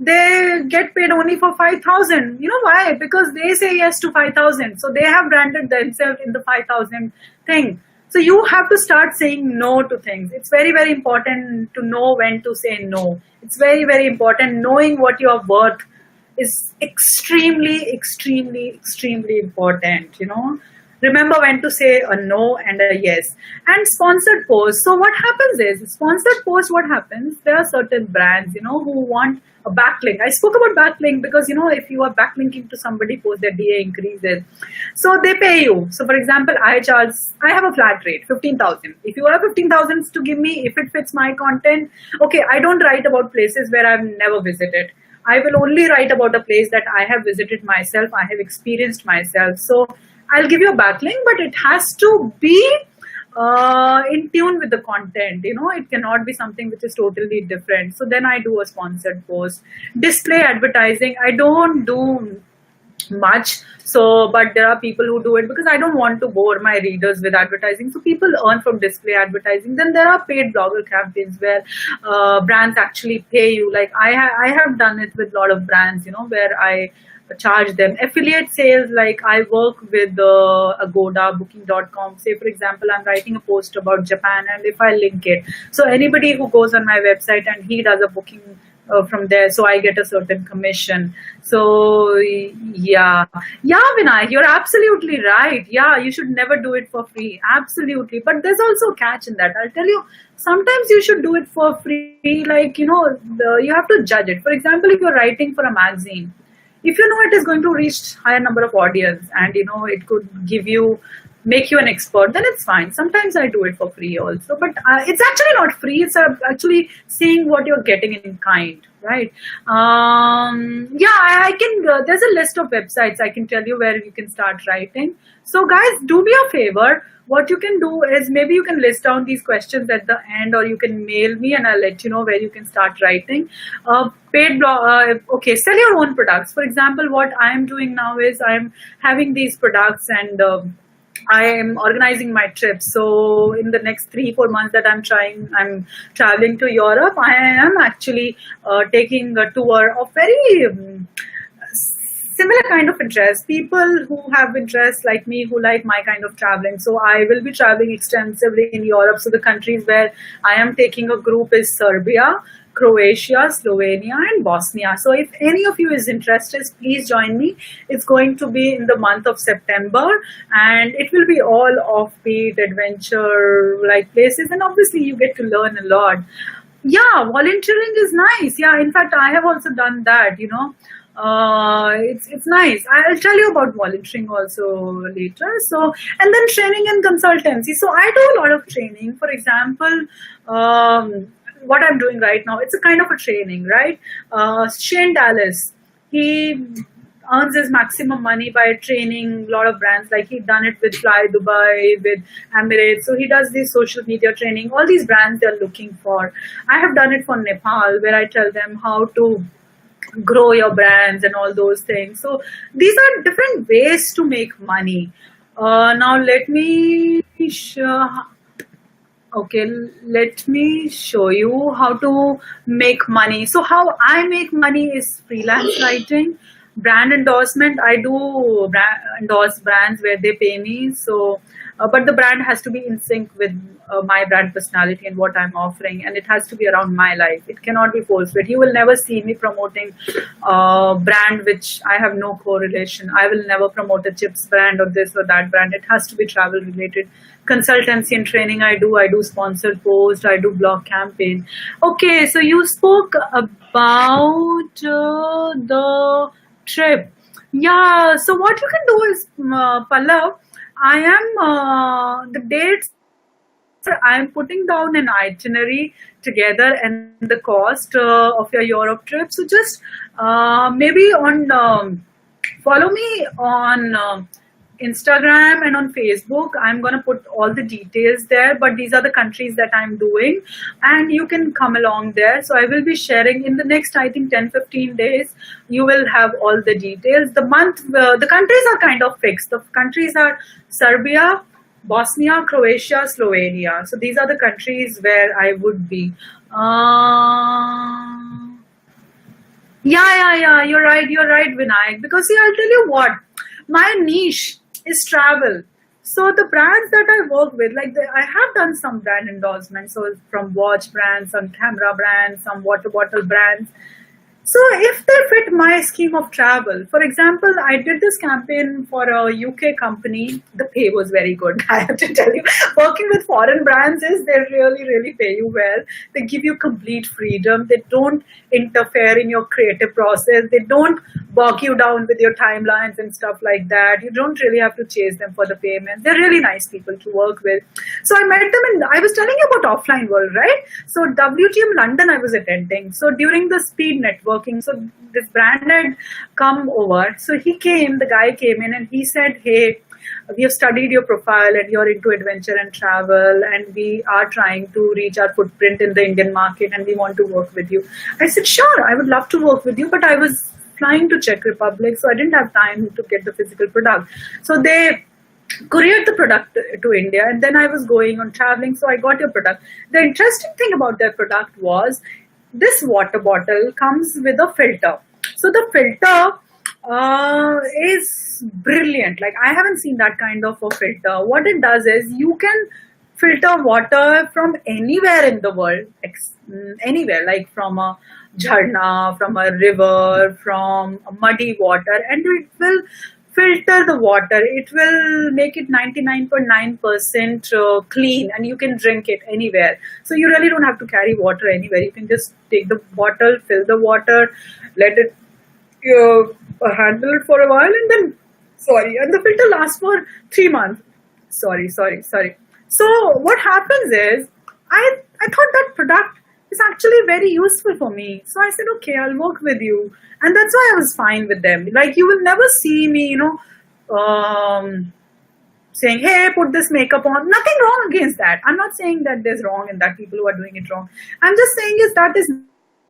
They get paid only for 5,000. You know why? Because they say yes to 5,000. So they have branded themselves in the 5,000 thing. So you have to start saying no to things. It's very, very important to know when to say no. It's very, very important. Knowing what you're worth is extremely, extremely, extremely important, Remember when to say a no and a yes. And sponsored posts. So what happens is, sponsored posts, what happens, there are certain brands, who want a backlink. I spoke about backlink because, if you are backlinking to somebody post, their DA increases. So they pay you. So for example, I have a flat rate, 15,000. If you have 15,000 to give me, if it fits my content, okay, I don't write about places where I've never visited. I will only write about a place that I have visited myself, I have experienced myself. So I'll give you a backlink, but it has to be in tune with the content. It cannot be something which is totally different. So then I do a sponsored post. Display advertising, I don't do much. So, but there are people who do it because I don't want to bore my readers with advertising. So people earn from display advertising. Then there are paid blogger campaigns where brands actually pay you. Like I have done it with a lot of brands, where I charge them. Affiliate sales, like I work with Agoda, Booking.com. Say, for example, I'm writing a post about Japan, and if I link it, so anybody who goes on my website and he does a booking from there, so I get a certain commission. So yeah, Vinayak, you're absolutely right. Yeah, you should never do it for free. Absolutely. But there's also a catch in that. I'll tell you, sometimes you should do it for free. Like, you have to judge it. For example, if you're writing for a magazine, if you know it is going to reach higher number of audience, and it could make you an expert, then it's fine. Sometimes I do it for free also, but it's actually not free. It's actually seeing what you're getting in kind, right? Yeah, I can, there's a list of websites I can tell you where you can start writing. So guys, do me a favor. What you can do is, maybe you can list down these questions at the end, or you can mail me and I'll let you know where you can start writing. Paid blog, okay, sell your own products. For example, what I'm doing now is I'm having these products, and I am organizing my trips. So in the next 3-4 months that I'm traveling to Europe, I am actually taking a tour of very similar kind of interest, people who have interests like me, who like my kind of traveling. So I will be traveling extensively in Europe. So the countries where I am taking a group is Serbia, Croatia, Slovenia, and Bosnia. So if any of you is interested, please join me. It's going to be in the month of September, and it will be all offbeat adventure like places, and obviously you get to learn a lot. Yeah, volunteering is nice. Yeah, in fact, I have also done that, it's nice. I'll tell you about volunteering also later. So, and then training and consultancy. So I do a lot of training. For example, what I'm doing right now, it's a kind of a training, right? Shane Dallas, he earns his maximum money by training a lot of brands. Like he done it with Fly Dubai, with Emirates. So he does this social media training. All these brands they're looking for. I have done it for Nepal, where I tell them how to grow your brands and all those things. So these are different ways to make money. Now let me let me show you how to make money. So how I make money is freelance writing, brand endorsement. I do endorse brands where they pay me. So but the brand has to be in sync with my brand personality and what I'm offering, and it has to be around my life. It cannot be forced. But you will never see me promoting a brand which I have no correlation. I will never promote a chips brand or this or that brand. It has to be travel related. Consultancy and training I do sponsored post, I do blog campaign. Okay, so you spoke about the trip. Yeah, so what you can do is, Pallav, I am the dates, I'm putting down an itinerary together and the cost of your Europe trip. So just maybe on follow me on Instagram and on Facebook. I'm going to put all the details there, but these are the countries that I'm doing, and you can come along there. So I will be sharing in the next, I think, 10-15 days. You will have all the details. The countries are kind of fixed. The countries are Serbia, Bosnia, Croatia, Slovenia. So these are the countries where I would be. Yeah. You're right, Vinayak. Because see, I'll tell you what, my niche is travel. So the brands that I work with, like I have done some brand endorsements. So from watch brands, some camera brands, some water bottle brands. So if they fit my scheme of travel, for example, I did this campaign for a UK company. The pay was very good, I have to tell you. Working with foreign brands is they really pay you well. They give you complete freedom. They don't interfere in your creative process. They don't walk you down with your timelines and stuff like that. You don't really have to chase them for the payments. They're really nice people to work with. So I met them, and I was telling you about offline world, right? So WTM London I was attending. So during the speed networking, so this brand had come over. So the guy came in and he said, hey, we have studied your profile and you're into adventure and travel, and we are trying to reach our footprint in the Indian market and we want to work with you. I said, sure, I would love to work with you, but I was flying to Czech Republic, so I didn't have time to get the physical product. So they couriered the product to India, and then I was going on traveling, so I got your product. The interesting thing about their product was this water bottle comes with a filter. So the filter is brilliant. Like, I haven't seen that kind of a filter. What it does is you can filter water from anywhere in the world, anywhere, like from a jharna, from a river, from muddy water, and it will filter the water. It will make it 99.9% clean, and you can drink it anywhere. So you really don't have to carry water anywhere. You can just take the bottle, fill the water, let it handle it for a while, and then and the filter lasts for 3 months. Sorry. So what happens is, I thought that product is actually very useful for me. So I said, okay, I'll work with you, and that's why I was fine with them. Like, you will never see me, saying, hey, put this makeup on. Nothing wrong against that. I'm not saying that there's wrong and that people who are doing it wrong. I'm just saying is that is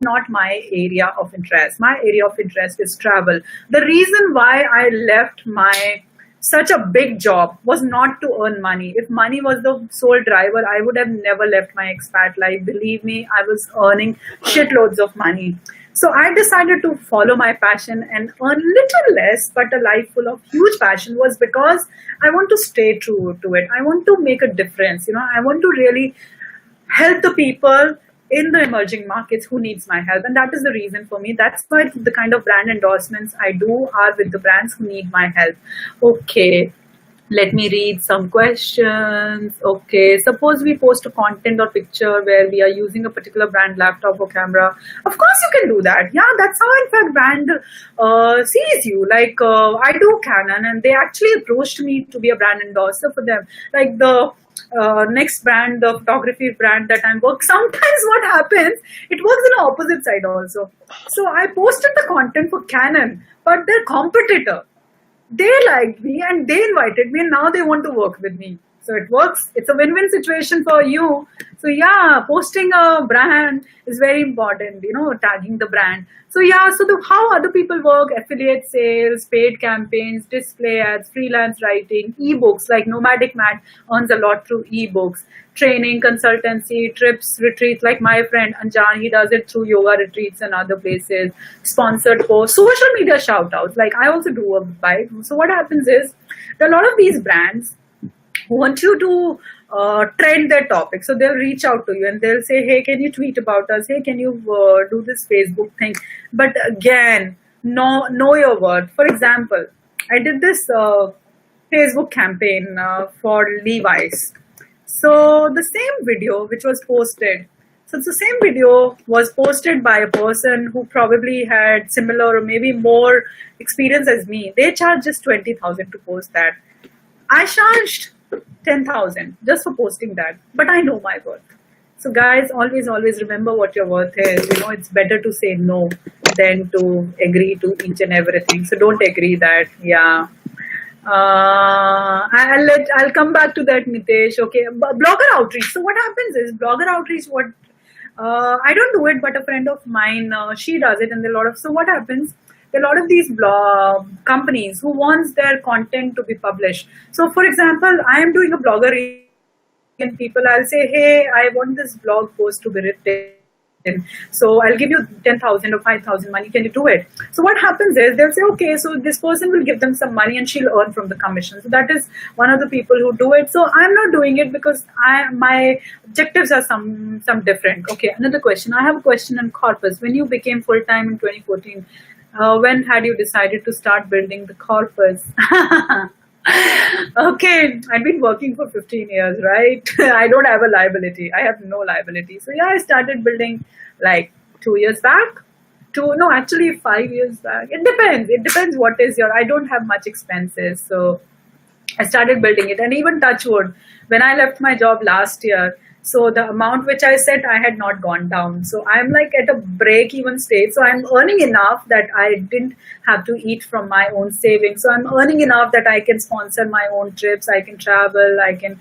not my area of interest. My area of interest is travel. The reason why I left such a big job was not to earn money. If money was the sole driver, I would have never left my expat life. Believe me, I was earning shitloads of money. So I decided to follow my passion and earn little less, but a life full of huge passion, was because I want to stay true to it. I want to make a difference. I want to really help the people in the emerging markets who needs my help, and that is the reason for me. That's why the kind of brand endorsements I do are with the brands who need my help. Okay, let me read some questions. Okay, suppose we post a content or picture where we are using a particular brand laptop or camera. Of course you can do that. Yeah, that's how in fact brand sees you. Like, I do Canon, and they actually approached me to be a brand endorser for them. Like the next brand, the photography brand that I'm working, sometimes what happens, it works in the opposite side also. So I posted the content for Canon, but their competitor, they liked me and they invited me, and now they want to work with me. So it works. It's a win-win situation for you. So yeah, posting a brand is very important, tagging the brand. So yeah, so how other people work: affiliate sales, paid campaigns, display ads, freelance writing, ebooks. Like Nomadic Matt earns a lot through ebooks, training, consultancy, trips, retreats. Like my friend Anjan, he does it through yoga retreats and other places, sponsored posts, social media shout outs. Like I also do a bite. So what happens is, there are a lot of these brands who want you to trend their topic. So they'll reach out to you and they'll say, hey, can you tweet about us? Hey, can you do this Facebook thing? But again, know your worth. For example, I did this Facebook campaign for Levi's. So the same video which was posted, so the same video was posted by a person who probably had similar or maybe more experience as me. They charged just 20,000 to post that. I charged 10,000 just for posting that, but I know my worth. So guys, always remember what your worth is. It's better to say no than to agree to each and everything. So don't agree that. Yeah. I'll come back to that, Mitesh. Okay, blogger outreach. So what happens is, blogger outreach, I don't do it, but a friend of mine, she does it, and so what happens, there are a lot of these blog companies who wants their content to be published. So for example, I am doing a blogger and people, I'll say, hey, I want this blog post to be written. So I'll give you 10,000 or 5,000 money. Can you do it? So what happens is, they'll say, okay, so this person will give them some money and she'll earn from the commission. So that is one of the people who do it. So I'm not doing it because my objectives are some different. Okay, another question. I have a question on corpus. When you became full-time in 2014, when had you decided to start building the corpus? Okay, I've been working for 15 years, right? I don't have a liability. I have no liability. So yeah, I started building like 2 years back. no, actually 5 years back. It depends. It depends what is your. I don't have much expenses, so I started building it. And even touch wood, when I left my job last year, so the amount which I set, I had not gone down. So I'm like at a break even stage. So I'm earning enough that I didn't have to eat from my own savings. So I'm earning enough that I can sponsor my own trips. I can travel. I can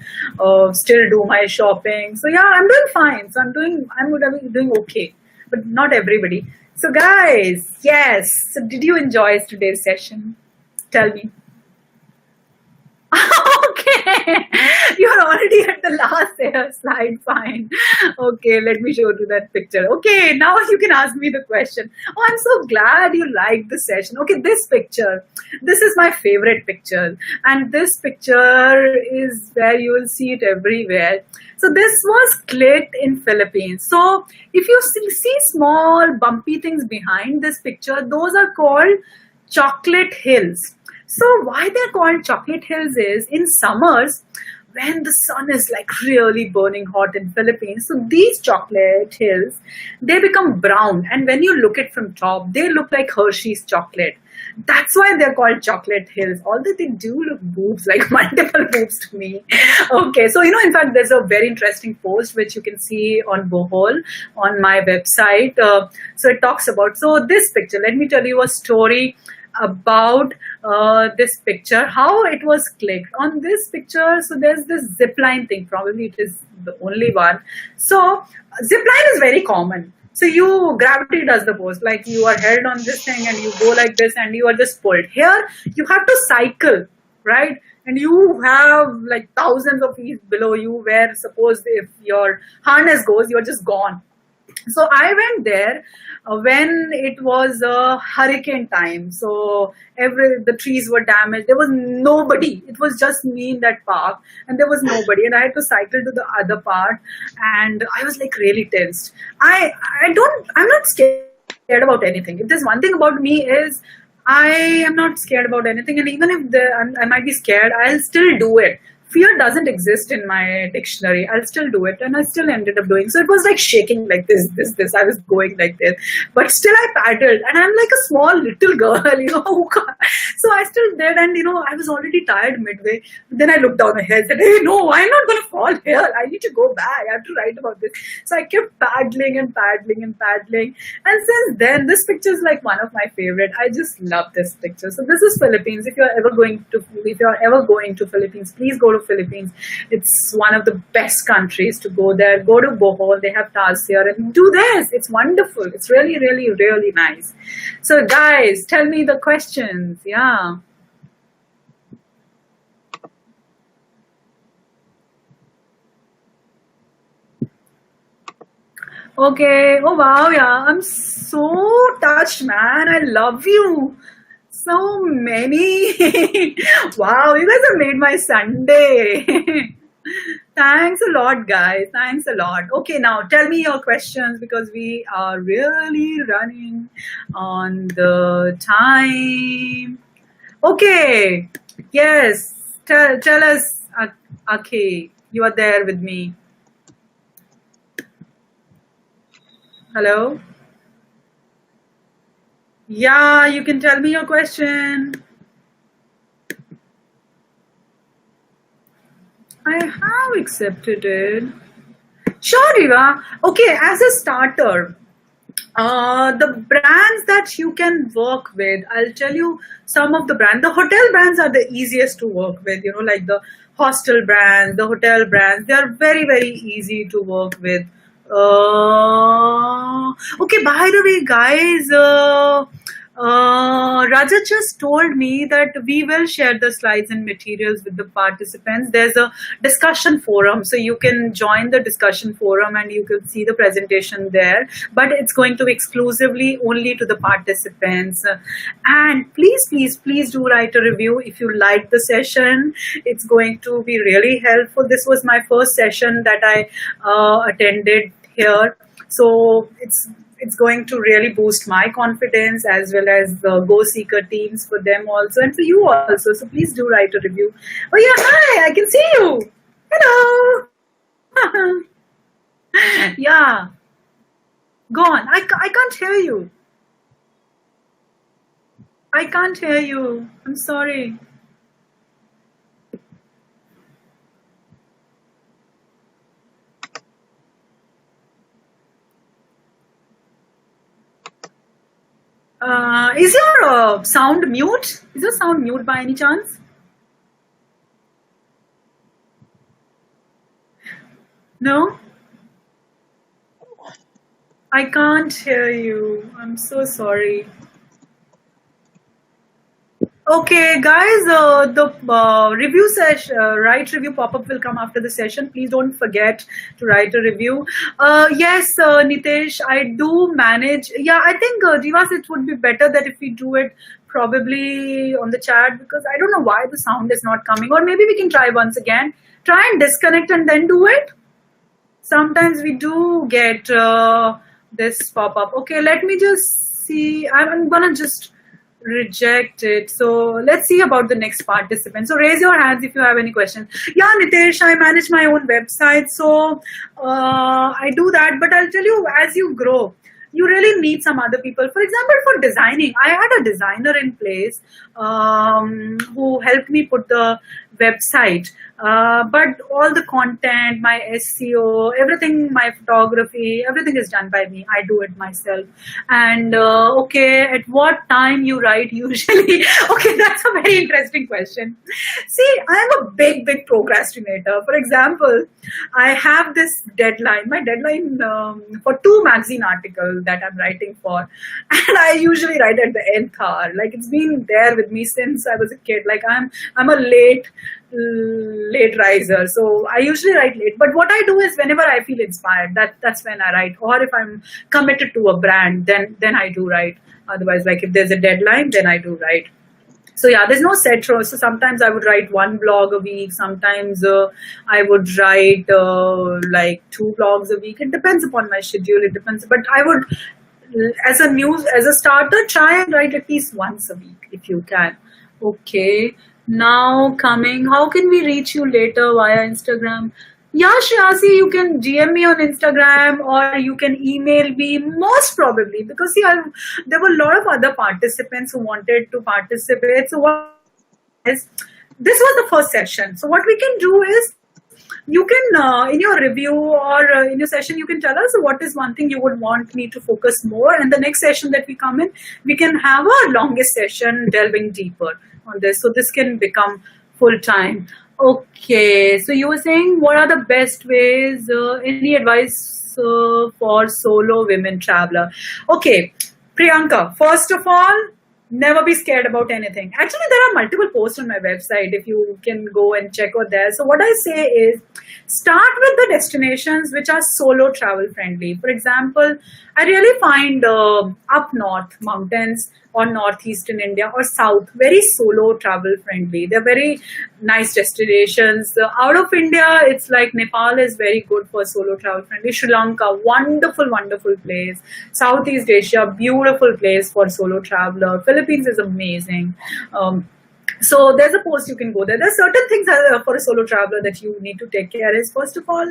still do my shopping. So yeah, I'm doing fine. So I'm doing okay, but not everybody. So guys, yes. So did you enjoy today's session? Tell me. Okay, you're already at the last slide. Fine. Okay, let me show you that picture. Okay, now you can ask me the question. Oh, I'm so glad you liked the session. Okay, this picture. This is my favorite picture. And this picture is where you will see it everywhere. So this was clicked in Philippines. So if you see small bumpy things behind this picture, those are called chocolate hills. So why they're called chocolate hills is in summers when the sun is like really burning hot in Philippines. So these chocolate hills, they become brown. And when you look at from top, they look like Hershey's chocolate. That's why they're called chocolate hills. Although they do look boobs, like multiple boobs to me. Okay, so in fact, there's a very interesting post which you can see on Bohol on my website. So it talks about, so this picture, let me tell you a story about this picture, how it was clicked on this picture. So there's this zip line thing, probably it is the only one. So zip line is very common. So gravity does the post, like you are held on this thing and you go like this and you are just pulled. Here you have to cycle, right? And you have like thousands of feet below you where suppose if your harness goes, you're just gone. So I went there when it was a hurricane time. So the trees were damaged. There was nobody. It was just me in that park, and there was nobody. And I had to cycle to the other part, and I was like really tensed. I'm not scared about anything. If there's one thing about me is I am not scared about anything, and even if I might be scared, I'll still do it. Fear doesn't exist in my dictionary. I'll still do it, and I still ended up doing. So it was like shaking like this. I was going like this, but still I paddled, and I'm like a small little girl, So I still did, and I was already tired midway. Then I looked down ahead and said, "Hey, no, I'm not going to fall here. I need to go back. I have to write about this." So I kept paddling and paddling and paddling, and since then, this picture is like one of my favorite. I just love this picture. So this is Philippines. If you're ever going to Philippines, please go to Philippines. It's one of the best countries to go there. Go to Bohol. They have tars here and do this. It's wonderful. It's really, really, really nice. So guys, tell me the questions. Yeah. Okay. Oh wow. Yeah. I'm so touched, man. I love you. So many. Wow, you guys have made my Sunday. Thanks a lot, guys. Thanks a lot. Okay, now tell me your questions because we are really running on the time. Okay. Yes. Tell us, Aki. You are there with me. Hello? Yeah, you can tell me your question. I have accepted it. Sure, Riva. Okay, as a starter, the brands that you can work with, I'll tell you some of the brands. The hotel brands are the easiest to work with, like the hostel brands, the hotel brands. They are very, very easy to work with. Okay, by the way, guys, Raja just told me that we will share the slides and materials with the participants. There's a discussion forum, so you can join the discussion forum and you can see the presentation there. But it's going to be exclusively only to the participants. And please, please, please do write a review if you liked the session. It's going to be really helpful. This was my first session that I attended here. So it's going to really boost my confidence as well as the Go Seeker teams for them also and for you also. So please do write a review. Oh yeah, hi, I can see you. Hello. Yeah. Go on. I can't hear you. I can't hear you. I'm sorry. Is your sound mute? Is your sound mute by any chance? No? I can't hear you. I'm so sorry. Okay, guys, the review session, write review pop-up will come after the session. Please don't forget to write a review. Yes, Nitesh, I do manage. Yeah, I think, Jivas, it would be better that if we do it probably on the chat, because I don't know why the sound is not coming. Or maybe we can try once again. Try and disconnect and then do it. Sometimes we do get this pop-up. Okay, let me just see. I'm gonna just reject it. So let's see about the next participant. So raise your hands if you have any questions. Yeah, Nitesh, I manage my own website. So I do that, but I'll tell you, as you grow, you really need some other people. For example, for designing, I had a designer in place who helped me put the website. But all the content, my SEO, everything, my photography, everything is done by me. I do it myself. And okay, at what time you write usually? Okay, that's a very interesting question. See, I am a big procrastinator. For example, I have this deadline, my deadline for 2 magazine articles that I'm writing for. And I usually write at the nth hour. Like it's been there with me since I was a kid. Like I'm a late riser, so I usually write late. But what I do is whenever I feel inspired, that's when I write. Or if I'm committed to a brand, then I do write. Otherwise, like if there's a deadline, then I do write. So yeah, there's no set rule. So sometimes I would write 1 blog a week. Sometimes I would write like 2 blogs a week. It depends upon my schedule. It depends, but I would, as a starter, try and write at least once a week if you can. Okay. Now coming, how can we reach you later via Instagram? Yeah, Shriyasi, you can DM me on Instagram or you can email me, most probably, because see, there were a lot of other participants who wanted to participate. So what is, this was the first session. So what we can do is, you can in your review or in your session, you can tell us what is one thing you would want me to focus more, and the next session that we come in, we can have a longest session delving deeper on this, so this can become full time. Okay, so you were saying, what are the best ways, any advice for solo women traveler? Okay, Priyanka, first of all, never be scared about anything. Actually, there are multiple posts on my website if you can go and check out there. So what I say is, start with the destinations which are solo travel friendly. For example, I really find up north mountains or northeastern India or south very solo travel friendly. They're very nice destinations. Out of India, it's like Nepal is very good for solo travel friendly. Sri Lanka, wonderful place. Southeast Asia, beautiful place for solo traveler. Philippines is amazing. So there's a post you can go there. There's certain things for a solo traveler that you need to take care is. First of all,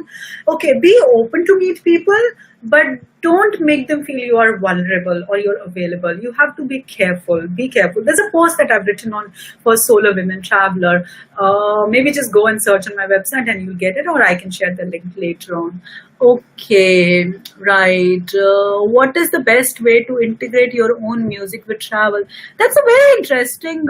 okay, be open to meet people, but don't make them feel you are vulnerable or you're available. You have to be careful. Be careful. There's a post that I've written on for solo women traveler. Maybe just go and search on my website and you'll get it, or I can share the link later on. Okay, right. What is the best way to integrate your own music with travel? That's a very interesting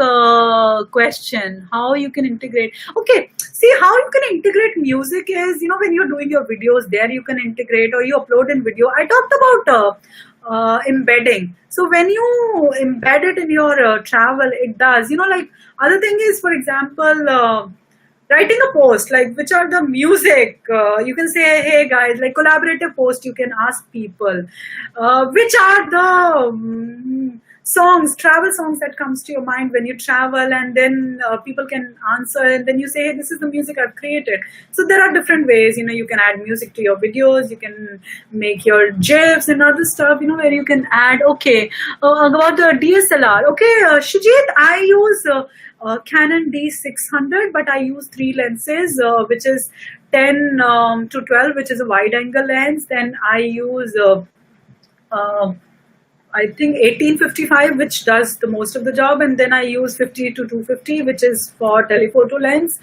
question. How you can integrate? Okay, see, how you can integrate music is, when you're doing your videos there, you can integrate, or you upload in video. I talked about embedding. So when you embed it in your travel, it does. Like other thing is, for example, writing a post, like which are the music, you can say, hey guys, like collaborative post, you can ask people which are the songs, travel songs that comes to your mind when you travel, and then people can answer, and then you say, hey, this is the music I've created. So there are different ways, you can add music to your videos, you can make your gifs and other stuff, where you can add. Okay, about the DSLR. Okay, Shijit, I use Canon D600, but I use 3 lenses, which is 10 to 12, which is a wide angle lens. Then I use I think 1855, which does the most of the job, and then I use 50 to 250, which is for telephoto lens.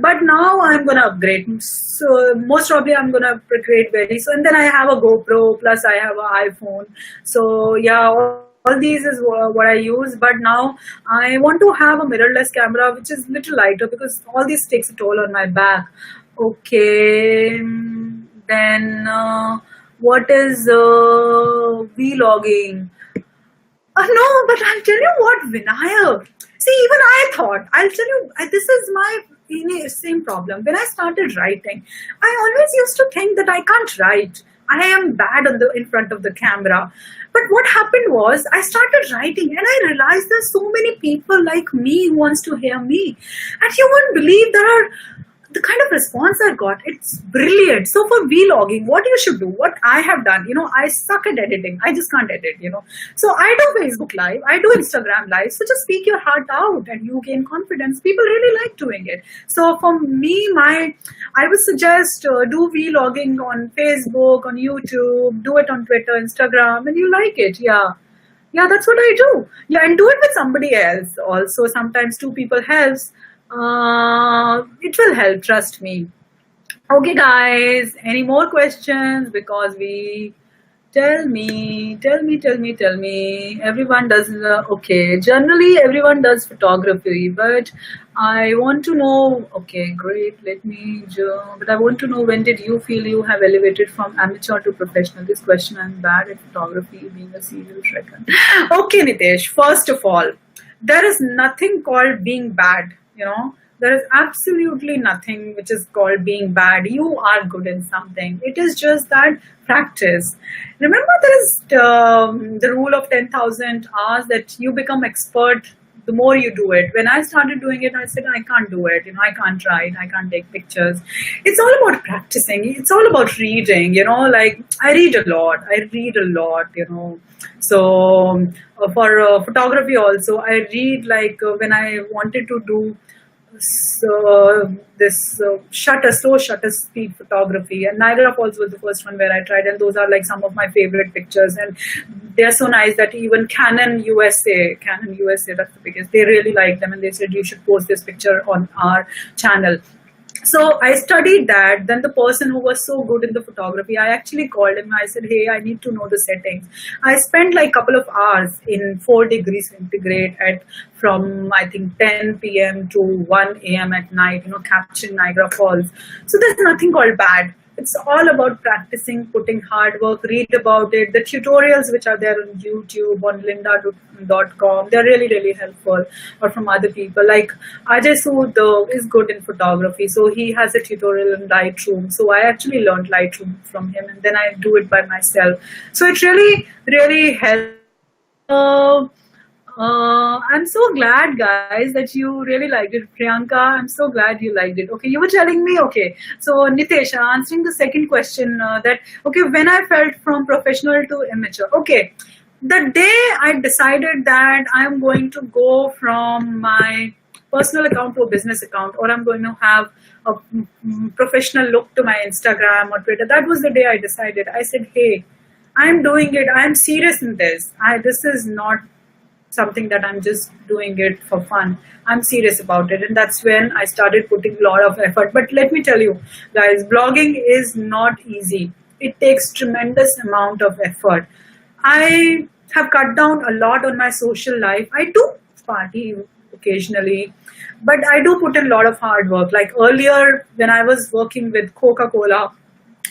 But now I'm gonna upgrade. So most probably I'm gonna upgrade very soon. And then I have a GoPro, plus I have an iPhone. So yeah, all these is what I use. But now I want to have a mirrorless camera, which is little lighter because all this takes a toll on my back. Okay, then. What is vlogging? No, but I'll tell you what, Vinayak. See, even I thought, I'll tell you, this is my same problem. When I started writing, I always used to think that I can't write. I am bad in front of the camera. But what happened was I started writing and I realized there's so many people like me who wants to hear me. And you wouldn't believe there are the kind of response I got, it's brilliant. So for vlogging, what you should do, what I have done, I suck at editing. I just can't edit. So I do Facebook Live, I do Instagram Live. So just speak your heart out and you gain confidence. People really like doing it. So for me, I would suggest do vlogging on Facebook, on YouTube, do it on Twitter, Instagram, and you like it. Yeah, that's what I do. Yeah, and do it with somebody else. Also, sometimes two people helps. It will help, trust me. Okay, guys, any more questions? Because tell me. Everyone does, okay. Generally, everyone does photography, but I want to know, okay, great, but I want to know, when did you feel you have elevated from amateur to professional? This question, I'm bad at photography, being a serial trekker. Okay, Nitesh, first of all, there is nothing called being bad. There is absolutely nothing which is called being bad. You are good in something. It is just that practice. Remember, there is the rule of 10,000 hours, that you become expert the more you do it. When I started doing it, I said, I can't do it. I can't write. I can't take pictures. It's all about practicing. It's all about reading. Like I read a lot. So for photography also, I read, like when I wanted to do this slow shutter speed photography, and Niagara Falls was the first one where I tried, and those are like some of my favorite pictures, and they're so nice that even Canon USA, that's the biggest, they really like them, and they said you should post this picture on our channel. So I studied that. Then the person who was so good in the photography, I actually called him. I said, hey, I need to know the settings. I spent like a couple of hours in 4 degrees centigrade from I think 10 p.m. to 1 a.m. at night, capturing Niagara Falls. So there's nothing called bad. It's all about practicing, putting hard work, read about it. The tutorials which are there on YouTube, on lynda.com, they're really, really helpful. Or from other people. Like Ajay Sood is good in photography. So he has a tutorial in Lightroom. So I actually learned Lightroom from him, and then I do it by myself. So it really, really helps. I'm so glad, guys, that you really liked it. Priyanka, I'm so glad you liked it. Okay, you were telling me, okay. So, Nitesh, answering the second question, okay, when I felt from professional to amateur. Okay, the day I decided that I'm going to go from my personal account to a business account, or I'm going to have a professional look to my Instagram or Twitter, that was the day I decided. I said, hey, I'm doing it. I'm serious in this. This is not something that I'm just doing it for fun. I'm serious about it, and that's when I started putting a lot of effort. But let me tell you, guys, blogging is not easy. It takes tremendous amount of effort. I have cut down a lot on my social life. I do party occasionally, but I do put in a lot of hard work. Like earlier, when I was working with Coca-Cola,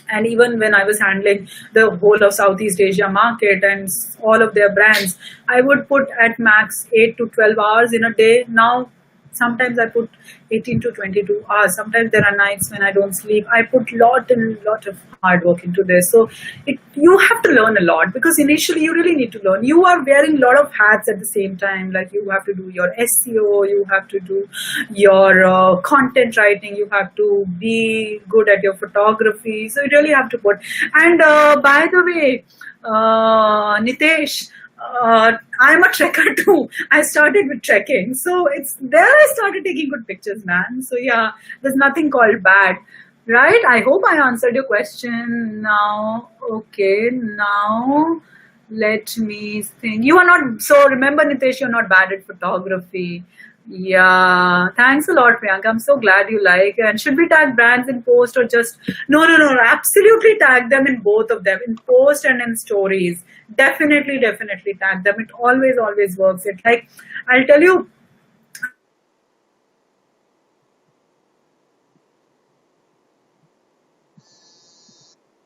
and even when I was handling the whole of Southeast Asia market and all of their brands, I would put at max 8 to 12 hours in a day. Now, sometimes I put 18 to 22 hours. Sometimes there are nights when I don't sleep. I put lot of hard work into this. So you have to learn a lot, because initially you really need to learn. You are wearing a lot of hats at the same time. Like you have to do your SEO, you have to do your content writing, you have to be good at your photography. So you really have to put. And by the way, Nitesh, I'm a trekker too. I started with trekking. So it's there I started taking good pictures, man. So yeah, there's nothing called bad. Right? I hope I answered your question now. Okay, now Let me think. You are not, so remember, Nitesh, you're not bad at photography. Yeah, thanks a lot, Priyanka. I'm so glad you like. And should we tag brands in post or just no, no, no? Absolutely tag them in both of them, in post and in stories. Definitely, definitely tag them. It always, always works. It like I'll tell you,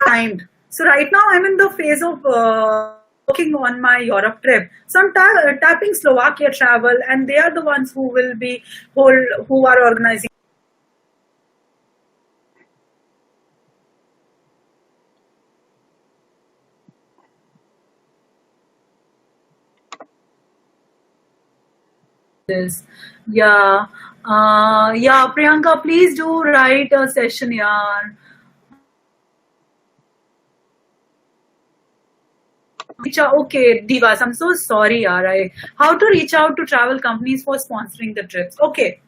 timed. So right now I'm in the phase of working on my Europe trip. So I'm tapping Slovakia travel, and they are the ones who will be who are organizing this. Yeah, yeah, Priyanka, please do write a session, yeah. Reach out, okay, Divas, I'm so sorry, yaar. How to reach out to travel companies for sponsoring the trips? Okay,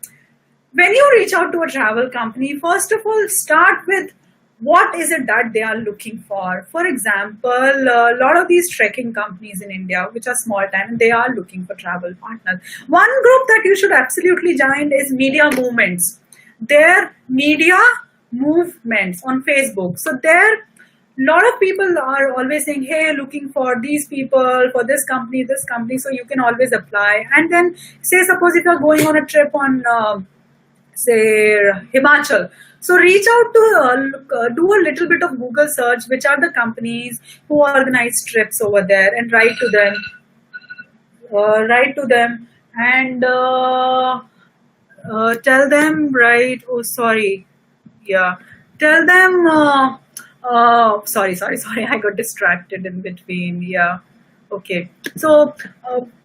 when you reach out to a travel company, first of all, start with what is it that they are looking for. For example, a lot of these trekking companies in India, which are small time, they are looking for travel partners. One group that you should absolutely join is media movements. Their media movements on Facebook. So there, lot of people are always saying, hey, looking for these people for this company, so you can always apply. And then say, suppose if you're going on a trip on say Himachal. So reach out to do a little bit of Google search, which are the companies who organize trips over there, and write to them, and tell them, right? Oh, sorry, yeah, tell them. Sorry, sorry, sorry. I got distracted in between. Yeah. Okay. So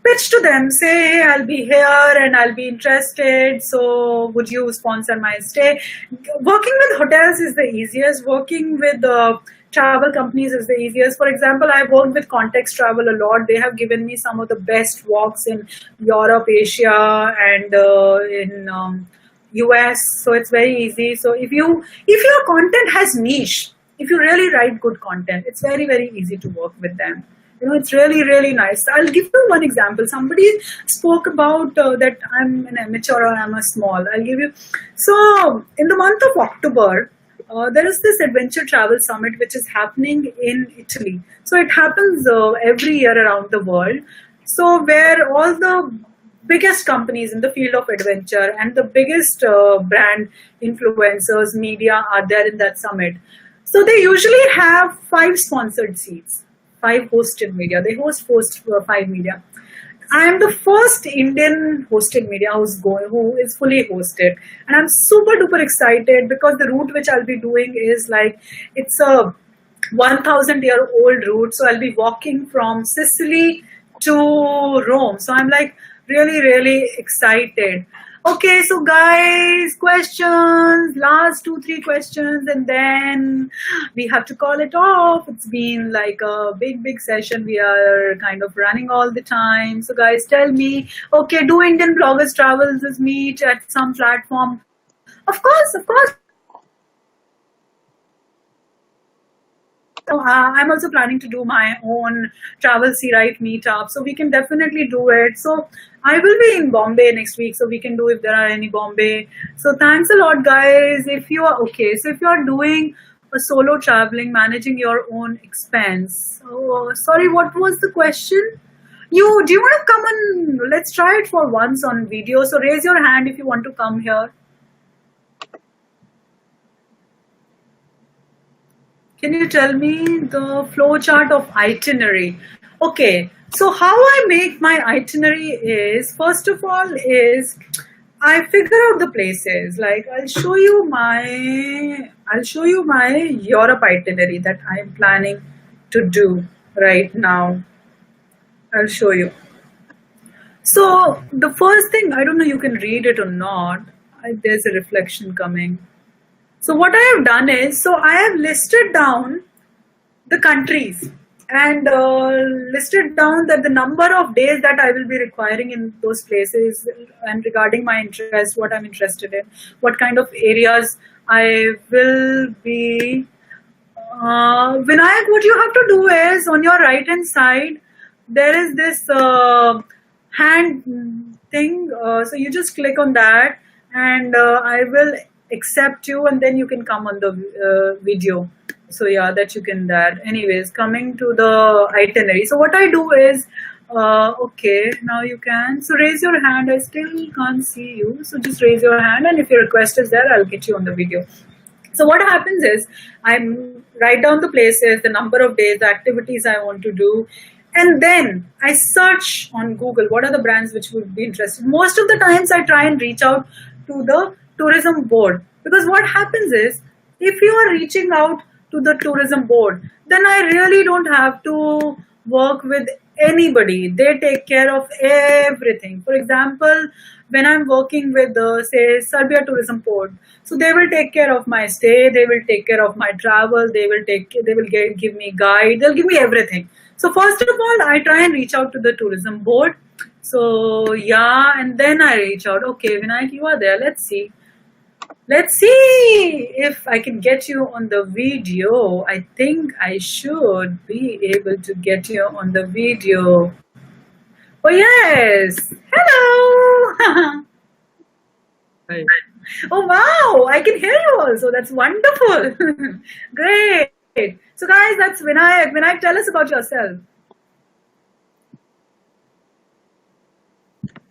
pitch to them. Say, hey, I'll be here and I'll be interested. So would you sponsor my stay? Working with hotels is the easiest. Working with travel companies is the easiest. For example, I've worked with Context Travel a lot. They have given me some of the best walks in Europe, Asia, and in US. So it's very easy. So if your content has niche, if you really write good content, it's very, very easy to work with them. It's really, really nice. I'll give you one example. Somebody spoke about that I'm an amateur or I'm a small. I'll give you. So in the month of October, there is this adventure travel summit which is happening in Italy. So it happens every year around the world. So where all the biggest companies in the field of adventure and the biggest brand influencers, media are there in that summit. So they usually have 5 sponsored seats, 5 hosted media. They host 5 media. I am the first Indian hosted media who is fully hosted, and I'm super duper excited because the route which I'll be doing is like it's a 1,000-year-old route. So I'll be walking from Sicily to Rome. So I'm like really, really excited. Okay, so guys, questions, last 2, 3 questions, and then we have to call it off. It's been like a big, big session. We are kind of running all the time. So guys, tell me, okay, do Indian bloggers travel this meet at some platform? Of course. I'm also planning to do my own travel sea right meetup, so we can definitely do it. So I will be in Bombay next week, so we can do if there are any Bombay. So thanks a lot, guys. If you are okay, so if you are doing a solo traveling, managing your own expense. Oh, sorry, what was the question? Do you want to come on? Let's try it for once on video. So raise your hand if you want to come here. Can you tell me the flow chart of itinerary? Okay, so how I make my itinerary is, first of all, is I figure out the places. Like I'll show you my Europe itinerary that I'm planning to do right now. I'll show you. So the first thing, I don't know you can read it or not. There's a reflection coming. So what I have done is, so I have listed down the countries and listed down that the number of days that I will be requiring in those places, and regarding my interest, what I'm interested in, what kind of areas I will be Vinayak, what you have to do is on your right hand side, there is this hand thing. So you just click on that, and I will accept you, and then you can come on the video. So yeah, that you can that. Anyways, coming to the itinerary. So what I do is, okay, now you can. So raise your hand. I still can't see you. So just raise your hand, and if your request is there, I'll get you on the video. So what happens is I write down the places, the number of days, the activities I want to do, and then I search on Google what are the brands which would be interested. Most of the times I try and reach out to the tourism board, because what happens is if you are reaching out to the tourism board, then I really don't have to work with anybody. They take care of everything. For example, when I'm working with the say Serbia tourism board, so they will take care of my stay, they will take care of my travel, they will give me guide, they'll give me everything. So first of all, I try and reach out to the tourism board. So yeah, and then I reach out. Okay, Vinayak, you are there. Let's see. Let's see if I can get you on the video. I think I should be able to get you on the video. Oh yes. Hello. Hi. Oh wow, I can hear you also. That's wonderful. Great. So guys, that's Vinayak. Vinayak, tell us about yourself.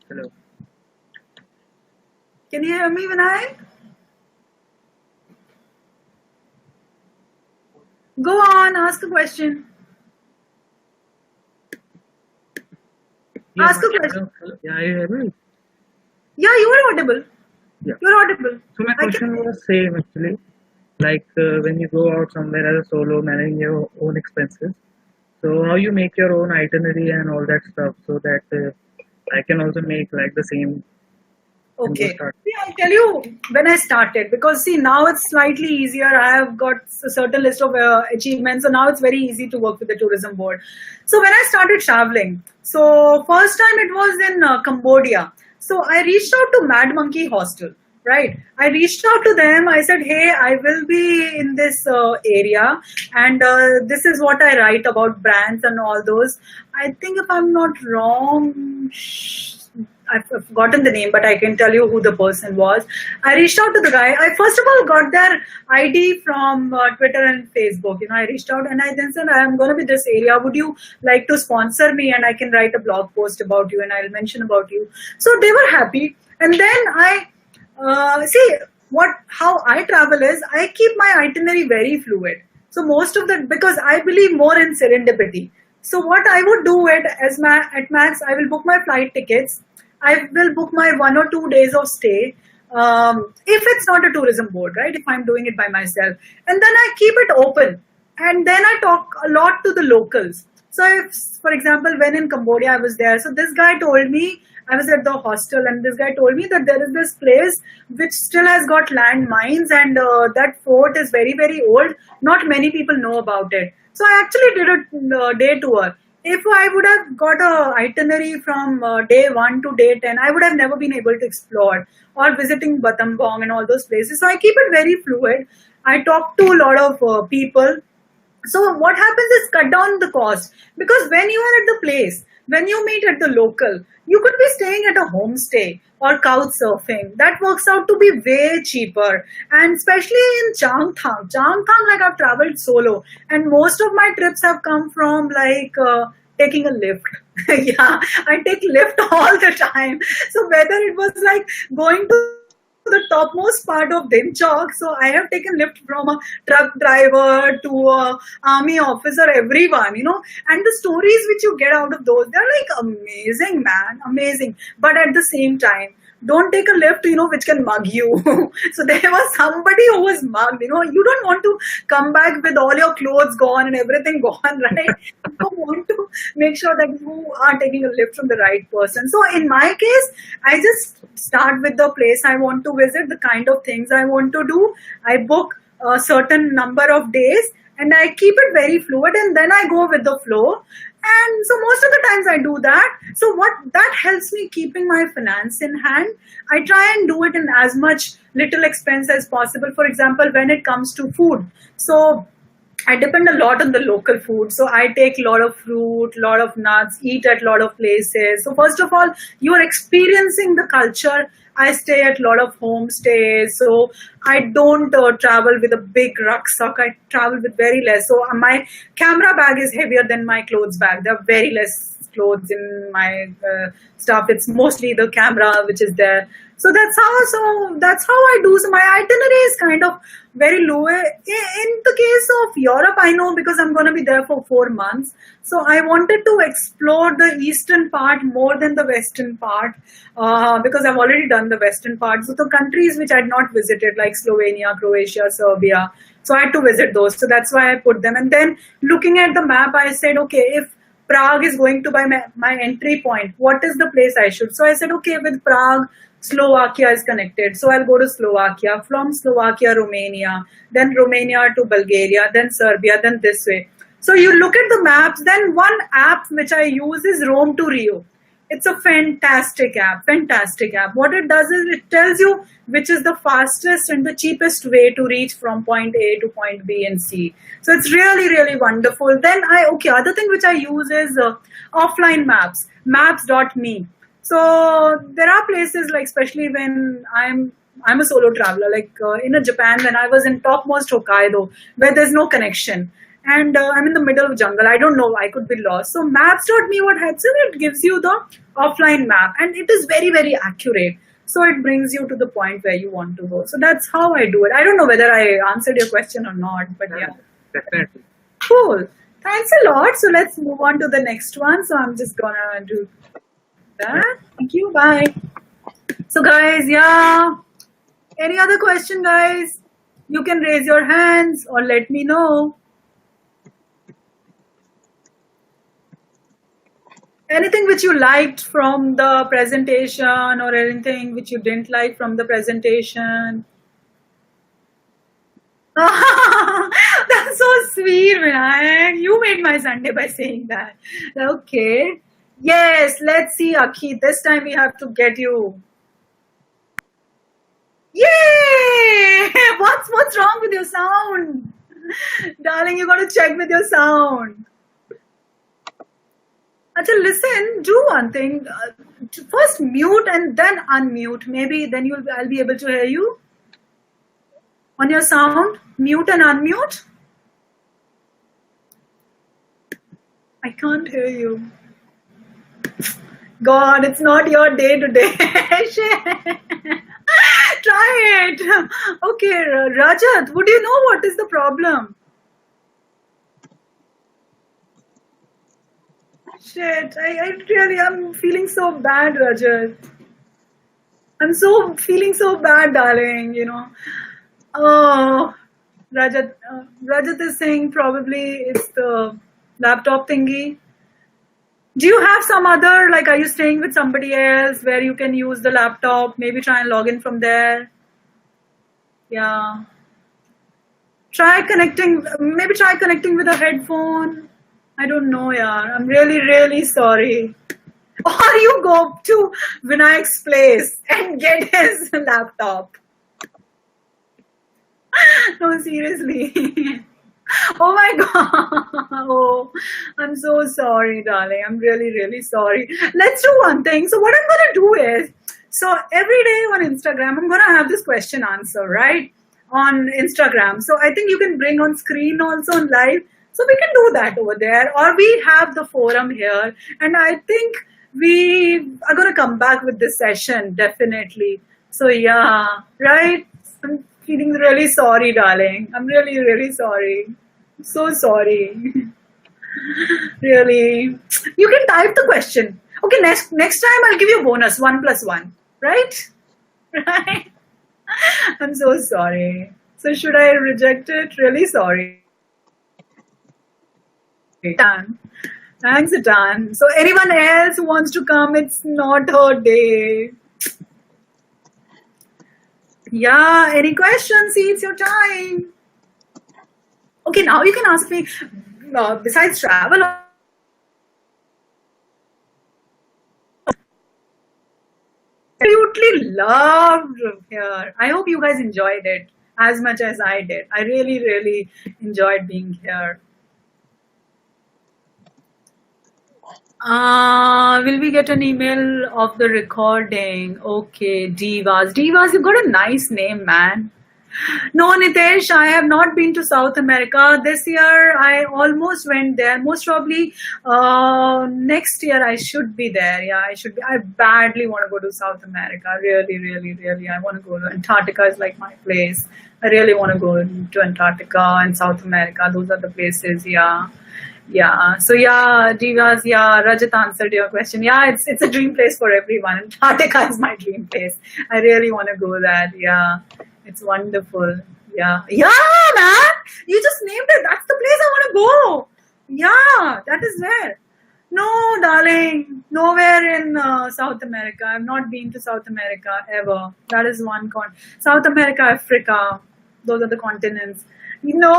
Hello. Can you hear me, Vinayak? Go on, ask a question. Yeah, Ask a question. yeah, you hear me? Yeah, you are audible. Yeah. You're audible. So my I can. question was same actually. Like when you go out somewhere as a solo, managing your own expenses. So how you make your own itinerary and all that stuff, so that I can also make like the same and go Okay. start. See, I'll tell you when I started, because see, now it's slightly easier. I have got a certain list of achievements, so now it's very easy to work with the tourism board. So when I started traveling, so first time it was in Cambodia. So I reached out to Mad Monkey Hostel, right? I reached out to them. I said, hey, I will be in this area, and this is what I write about brands and all those. I think if I'm not wrong, I've forgotten the name, but I can tell you who the person was. I reached out to the guy. I first of all got their ID from Twitter and Facebook. You know, I reached out and I then said, I'm going to be this area. Would you like to sponsor me? And I can write a blog post about you and I'll mention about you. So they were happy. And then I see how I travel is I keep my itinerary very fluid. So most of that, because I believe more in serendipity. So what I would do at max, I will book my flight tickets. I will book my 1 or 2 days of stay. If it's not a tourism board, right? If I'm doing it by myself, and then I keep it open, and then I talk a lot to the locals. So if, for example, when in Cambodia I was there, so this guy told me, I was at the hostel, and this guy told me that there is this place which still has got landmines, and that fort is very, very old. Not many people know about it. So I actually did a day tour. If I would have got a itinerary from day 1 to day 10, I would have never been able to explore, or visiting Battambang and all those places. So I keep it very fluid. I talk to a lot of people. So what happens is cut down the cost, because when you are at the place, when you meet at the local, you could be staying at a homestay or couch surfing. That works out to be way cheaper. And especially in Changthang, like I've traveled solo, and most of my trips have come from like taking a lift. Yeah, I take lift all the time. So whether it was like going to the topmost part of Dimchok, so I have taken lift from a truck driver to a army officer, everyone, and the stories which you get out of those, they're like amazing, man, amazing. But at the same time, don't take a lift, which can mug you. So there was somebody who was mugged, you don't want to come back with all your clothes gone and everything gone, right? You want to make sure that you are taking a lift from the right person. So in my case, I just start with the place I want to visit, the kind of things I want to do. I book a certain number of days and I keep it very fluid, and then I go with the flow. And so most of the times I do that. So what that helps me keeping my finance in hand. I try and do it in as much little expense as possible. For example, when it comes to food. So I depend a lot on the local food. So I take a lot of fruit, lot of nuts, eat at a lot of places. So first of all, you are experiencing the culture. I stay at a lot of homestays. So I don't travel with a big rucksack. I travel with very less. So my camera bag is heavier than my clothes bag. There are very less clothes in my stuff. It's mostly the camera which is there. So that's how I do. So my itinerary is kind of very low. In the case of Europe, I know because I'm going to be there for 4 months. So I wanted to explore the eastern part more than the western part because I've already done the western part. So the countries which I'd not visited, like Slovenia, Croatia, Serbia. So I had to visit those. So that's why I put them. And then looking at the map, I said, okay, if Prague is going to be my entry point, what is the place I should? So I said, okay, with Prague, Slovakia is connected. So I'll go to Slovakia, from Slovakia, Romania, then Romania to Bulgaria, then Serbia, then this way. So you look at the maps, then one app which I use is Rome to Rio. It's a fantastic app, fantastic app. What it does is it tells you which is the fastest and the cheapest way to reach from point A to point B and C. So it's really, really wonderful. Then other thing which I use is offline maps, maps.me. So there are places like, especially when I'm a solo traveler, like in Japan, when I was in topmost Hokkaido, where there's no connection. And I'm in the middle of jungle. I don't know. I could be lost. So maps.me, what helps is it gives you the offline map, and it is very, very accurate. So it brings you to the point where you want to go. So that's how I do it. I don't know whether I answered your question or not, but yeah. Definitely. Cool. Thanks a lot. So let's move on to the next one. So I'm just gonna do that. Thank you. Bye. So guys, yeah. Any other question, guys? You can raise your hands or let me know. Anything which you liked from the presentation or anything which you didn't like from the presentation? That's so sweet, man. You made my Sunday by saying that. Okay. Yes, let's see, Akhi. This time we have to get you. Yay! What's wrong with your sound? Darling, you got to check with your sound. Acha, listen, do one thing. First mute and then unmute. Maybe then I'll be able to hear you. On your sound, mute and unmute. I can't hear you. God, it's not your day today. Try it. Okay, Rajat, would you know what is the problem? Shit, I'm feeling so bad, Rajat. I'm feeling so bad, darling, you know. Oh, Rajat is saying probably it's the laptop thingy. Do you have some other, like, are you staying with somebody else where you can use the laptop? Maybe try and log in from there. Yeah. Maybe try connecting with a headphone. I don't know, yaar. I'm really, really sorry. Or you go to Vinayak's place and get his laptop. No, seriously. Oh my God. Oh, I'm so sorry, darling. I'm really, really sorry. Let's do one thing. So what I'm going to do is, so every day on Instagram, I'm going to have this question answer, right? On Instagram. So I think you can bring on screen also on live. So we can do that over there. Or we have the forum here. And I think we are going to come back with this session, definitely. So yeah, right? I'm feeling really sorry, darling. I'm really, really sorry. I'm so sorry. Really. You can type the question. Okay, next time I'll give you a bonus, 1 plus 1. Right? Right? I'm so sorry. So should I reject it? Really sorry. Done. Thanks, Atan. So anyone else who wants to come, it's not her day. Yeah, any questions? See, it's your time. Okay, now you can ask me, besides travel, absolutely loved here. I hope you guys enjoyed it. as much as I did. I really, really enjoyed being here. Will we get an email of the recording? Okay, Divas. Divas, you've got a nice name, man. No, Nitesh, I have not been to South America. This year, I almost went there. Most probably next year, I should be there. Yeah, I should be. I badly want to go to South America. Really, really, really. I want to go to Antarctica, is like my place. I really want to go to Antarctica and South America. Those are the places. Yeah. Yeah. So yeah, Divas, yeah, Rajat answered your question. Yeah, it's a dream place for everyone. Antarctica is my dream place. I really want to go there. Yeah. It's wonderful. Yeah. Yeah, man. You just named it. That's the place I want to go. Yeah, that is where. No, darling. Nowhere in South America. I've not been to South America ever. That is one South America, Africa. Those are the continents. No,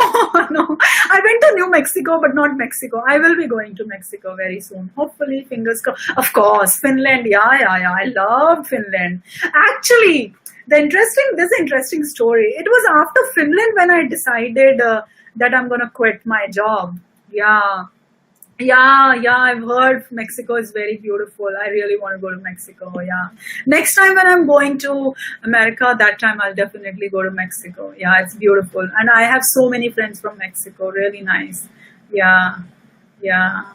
no. I went to New Mexico, but not Mexico. I will be going to Mexico very soon. Hopefully, fingers crossed. Of course, Finland. Yeah, yeah, yeah. I loved Finland. Actually, this interesting story. It was after Finland when I decided that I'm gonna quit my job. Yeah. Yeah, yeah, I've heard Mexico is very beautiful. I really want to go to Mexico. Yeah. Next time when I'm going to America, that time I'll definitely go to Mexico. Yeah, it's beautiful. And I have so many friends from Mexico. Really nice. Yeah. Yeah.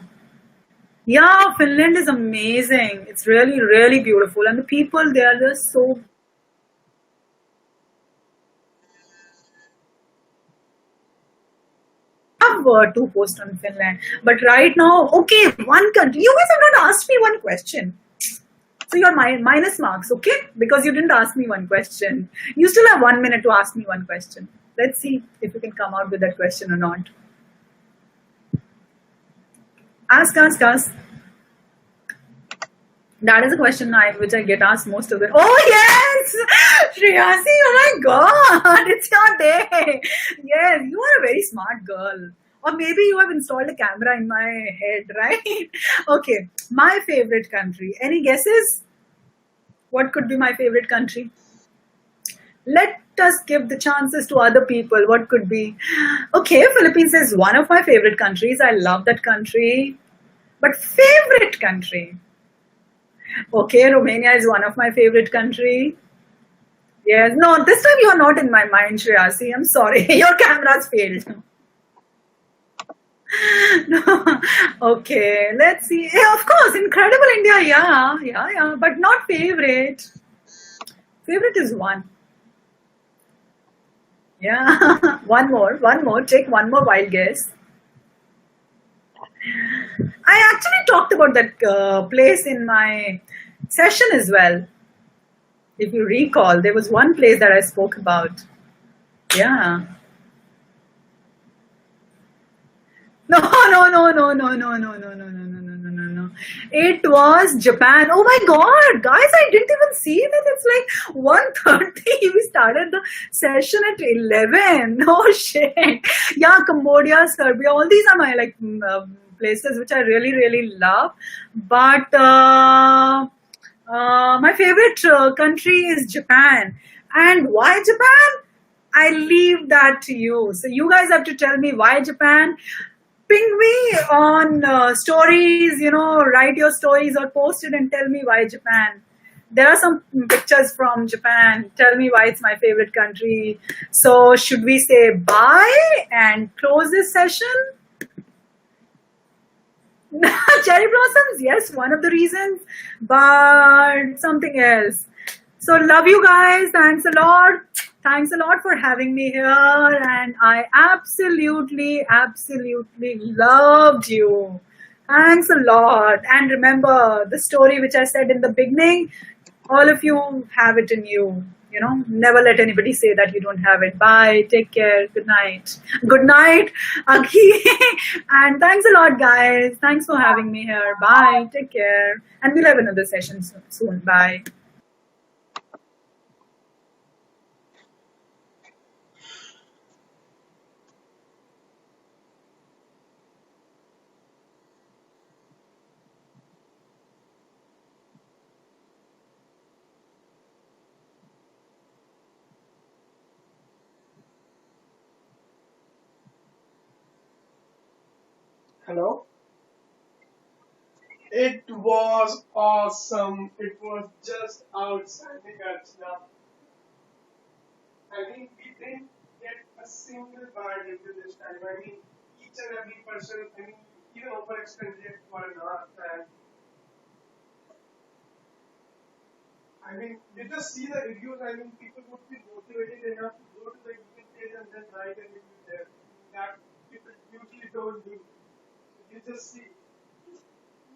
Yeah, Finland is amazing. It's really, really beautiful. And the people, they are just so have two posts on Finland. But right now, okay, one country. You guys have not asked me one question. So you're minus marks, okay? Because you didn't ask me one question. You still have 1 minute to ask me one question. Let's see if you can come out with that question or not. Ask, ask, ask. That is a question which I get asked most of the. Oh yes, Shriyasi! Oh my God, it's your day. Yes, you are a very smart girl. Or maybe you have installed a camera in my head, right? Okay, my favorite country. Any guesses? What could be my favorite country? Let us give the chances to other people. What could be? Okay, Philippines is one of my favorite countries. I love that country. But favorite country? Okay, Romania is one of my favorite country. Yes, no, this time you are not in my mind, Shreyasi. I'm sorry, your camera's failed. No. Okay, let's see. Yeah, of course, incredible India. Yeah, yeah, yeah, but not favorite. Favorite is one. Yeah, one more. Take one more wild guess. I actually talked about that place in my session as well. If you recall, there was one place that I spoke about. Yeah. No, no, no, no, no, no, no, no, no, no, no, no, no, no, no. It was Japan. Oh my God, guys! I didn't even see that. It's like 1:30. We started the session at 11. Oh shit! Yeah, Cambodia, Serbia. All these are my like places which I really, really love. But my favorite country is Japan. And why Japan? I leave that to you. So you guys have to tell me why Japan. Ping me on stories, write your stories or post it and tell me why Japan. There are some pictures from Japan. Tell me why it's my favorite country. So should we say bye and close this session? Cherry blossoms, yes, one of the reasons, but something else. So love you guys. Thanks a lot. Thanks a lot for having me here. And I absolutely, absolutely loved you. Thanks a lot. And remember the story which I said in the beginning, all of you have it in you. Never let anybody say that you don't have it. Bye. Take care. Good night. Good night, Aki. And thanks a lot, guys. Thanks for having me here. Bye. Take care. And we'll have another session soon. Bye. Hello? It was awesome. It was just outstanding, Archana. I mean, we didn't get a single bad review this time. I mean, each and every person, I mean, even overextended for an hour. And I mean, you just see the reviews. I mean, people would be motivated enough to go to the event page and then write a review there. That people usually don't do. You just see.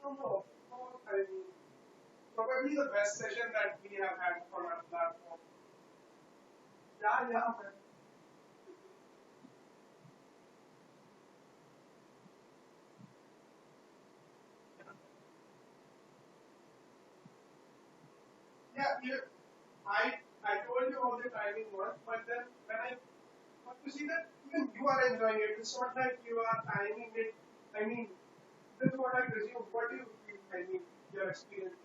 No, no, no. I mean, probably the best session that we have had on our platform. Yeah, yeah, man. Yeah, you, I told you all the timing was, but then when I got to see that even you are enjoying it, it's not like you are timing it. I mean, this is what I presume. What do you feel? I mean, your experience.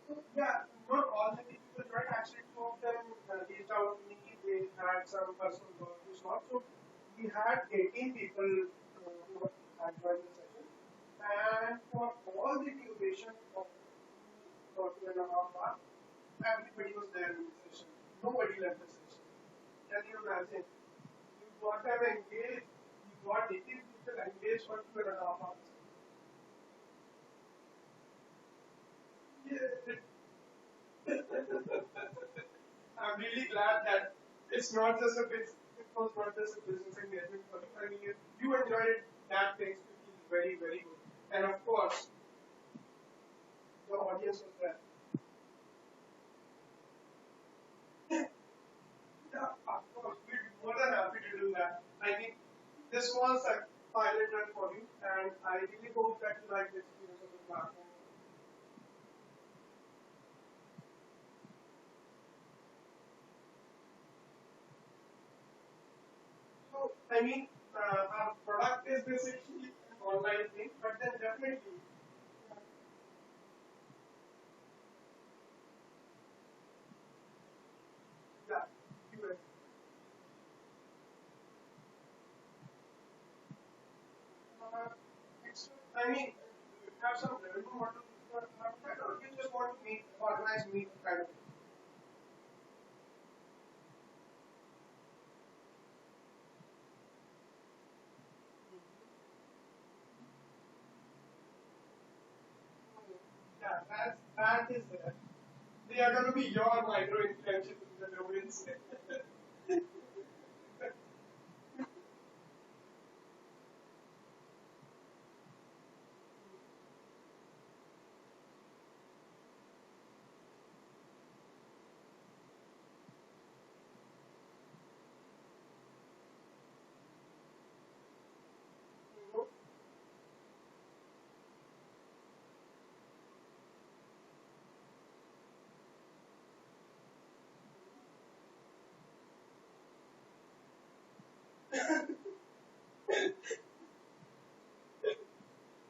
So, yeah, not all the people joined. Actually, two of them reached out to me. They had some personal work to sort. So we had 18 people who had joined the session. And for all the duration of 2.5 hours, everybody was there in the session. Nobody left the session. Can you imagine? You got them engaged, you got 18 people engaged for 2.5 hours. Yeah, I'm really glad that it's not just a business, it was not just a business engagement for you. I mean, if you enjoyed it, that makes me feel very, very good. And of course, the audience was there. Yeah, of course, we'd be more than happy to do that. I think this was a pilot run for you, and I really hope that you like the experience of the platform. So, I mean, our product is basically an online thing, but then definitely, yeah, you will. Uh, I mean, you have some revenue model for that, or you just want to meet, organize meet kind of thing. Yeah, that is there. They are going to be your micro influential in the domains.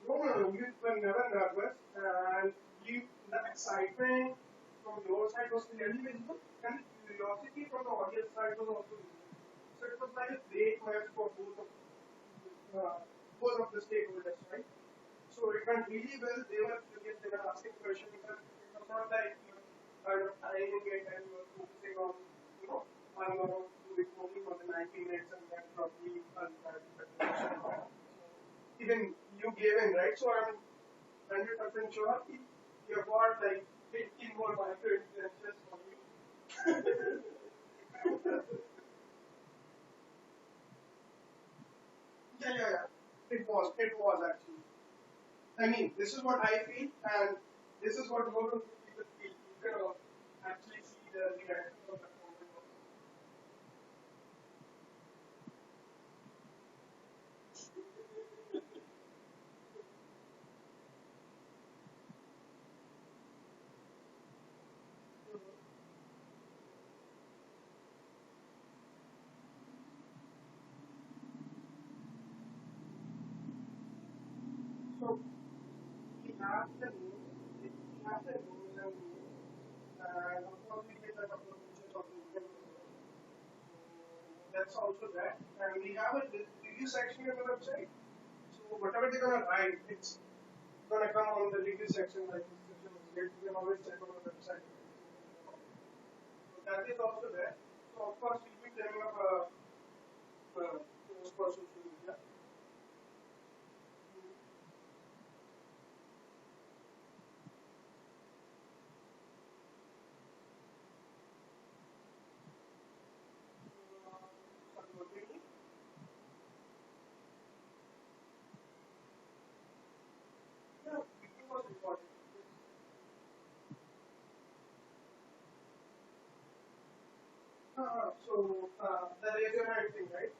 No, no, no, you were never nervous, and you, the excitement from your side was clearly visible, and the curiosity from the audience side was also visible. So it was like a great match for uh, both of the stakeholders, right? So it went really well. They were curious, they were asking questions, but it was not like you were kind of timing it and you were focusing on, you know, I'm going to do it only for the 90 minutes and then probably presentation. Even you gave in, right? So I'm 100% sure you got like 15 more micro influencers for you. Yeah, yeah, yeah. It was actually. I mean, this is what I feel, and this is what most of the people feel. You can actually see the reaction of the comment. So we have the news, we have the news and news, and of course we get a couple of pictures of the event. That's also that. And we have a review section in the website. So whatever they're gonna write, it's gonna come on the review section like this section is great. You can always check on the website. So that is also there. So of course we'll be setting up a post for social media. Sorry, what do you mean? Yeah, video was recorded. So the raise your hand thing, right?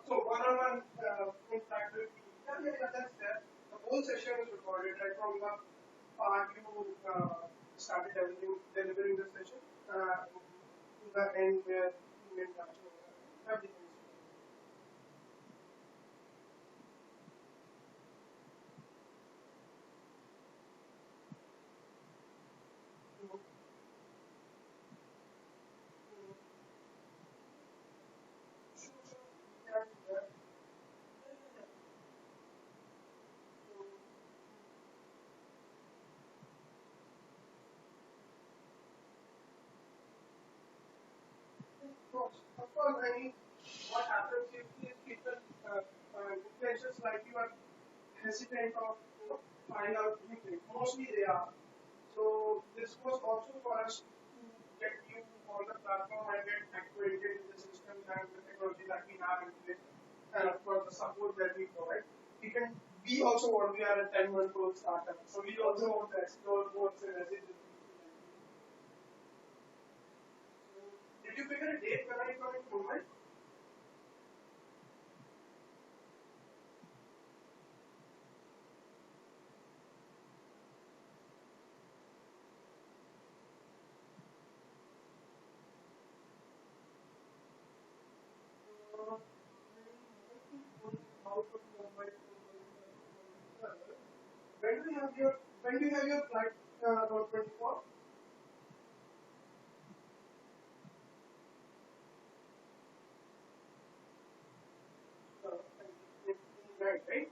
So one-on-one interact with people. Yeah, that's there. The whole session is recorded right from the part you started delivering the session to the end where you interact with everything. So, sure. Yeah, yeah. So, of course, I mean, what happens if people, influencers like you are hesitant of find out new things. Mostly they are. So this was also for us to get you on the platform and get acquainted with the systems and the technology that we have in place, and of course the support that we provide. We also want, we are a 10-month-old startup, so we also want to explore what's the message. So, did you figure a date when I come in Mumbai? Uh, out of Mumbai. When do you have your flight? About 24. Uh, right, right?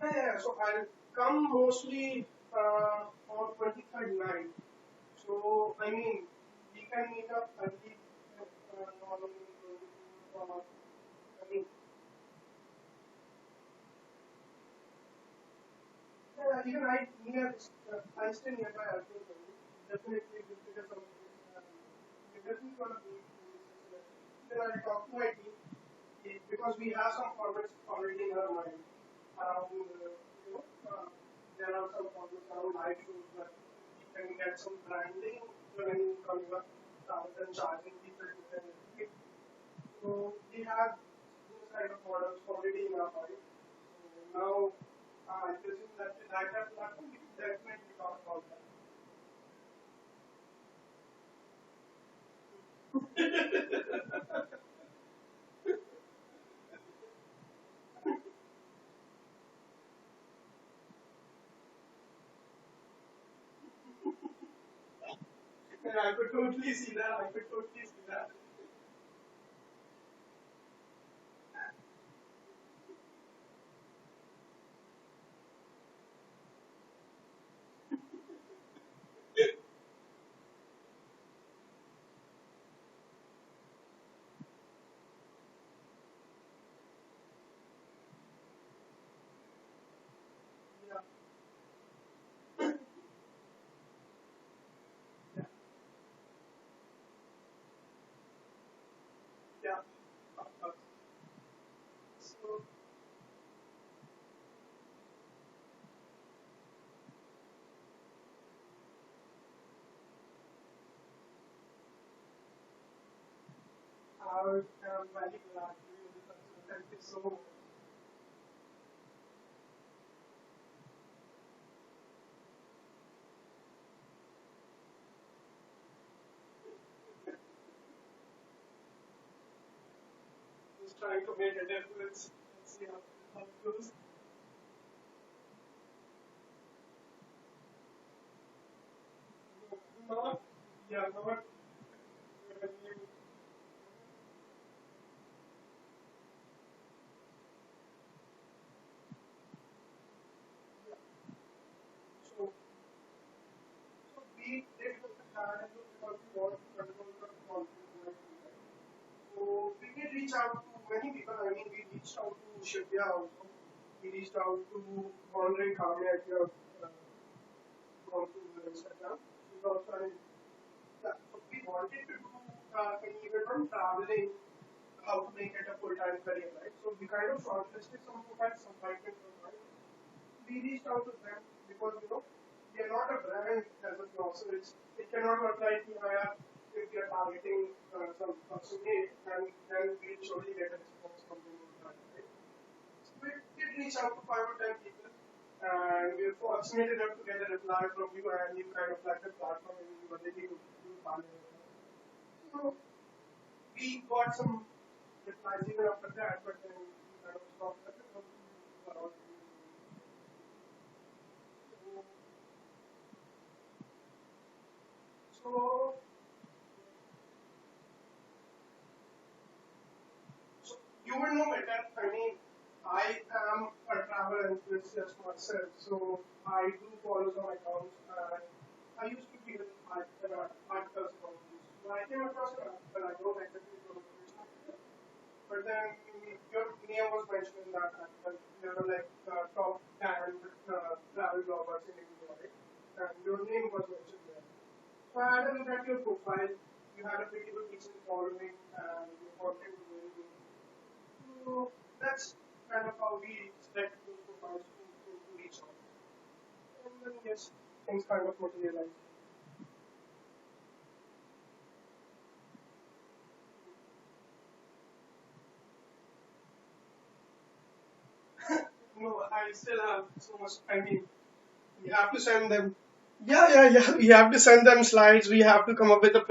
Yeah. So I'll come mostly on 23rd night. So I mean, we can meet up early. I mean, yeah, even I stay nearby. I think definitely will figure something. We're definitely gonna meet. Then I'll talk to my team because we have some formats already in our mind around, there are some formats around live shows that we can get some branding revenue coming up rather than charging people to send it. So we have those kind of models already in our mind. So now, I presume that with that platform, we can definitely talk about that. And I could totally see that. I could totally see that. Yeah. Yeah. Yeah. Of course. So, I am very glad to hear this answer. Thank you so much. trying to make a difference. Let's see how it goes. Not, yeah, not revenue. Yeah. So, so we did look at that and because we want to control the conflict. So we did reach out to many people. I mean, we reached out to Shivya also. We reached out to Andre Kame at your gone to Instagram. She's also an yeah. So we wanted to do an event on traveling, how to make it a full-time career, right? So we kind of shortlisted some who had some writing profile. We reached out to them because we are not a brand as of now, so it cannot work like we hire if we are targeting some person A, and then we'll surely get a response from them on that, right? So we did reach out to 5 or 10 people, and we were fortunate enough to get a reply from you, and you kind of like the platform and you were ready to do partner. So we got some replies even after that, but then we kind of stopped at it. So, so you will know better. I mean, I am a travel enthusiast myself, so I do follow some accounts. And I used to be with articles about this. So I came across an article. I don't exactly know which article, but then your name was mentioned in that article. There were like top 10 travel bloggers in India, right? And your name was mentioned there. So I had a look at your profile. You had a pretty good decent following and your content was very good. So that's kind of how we select those profiles to reach out. And then yes, things kind of materialize. No, I still have so much. I mean, we have to send them. Yeah, yeah, yeah. We have to send them slides. We have to come up with a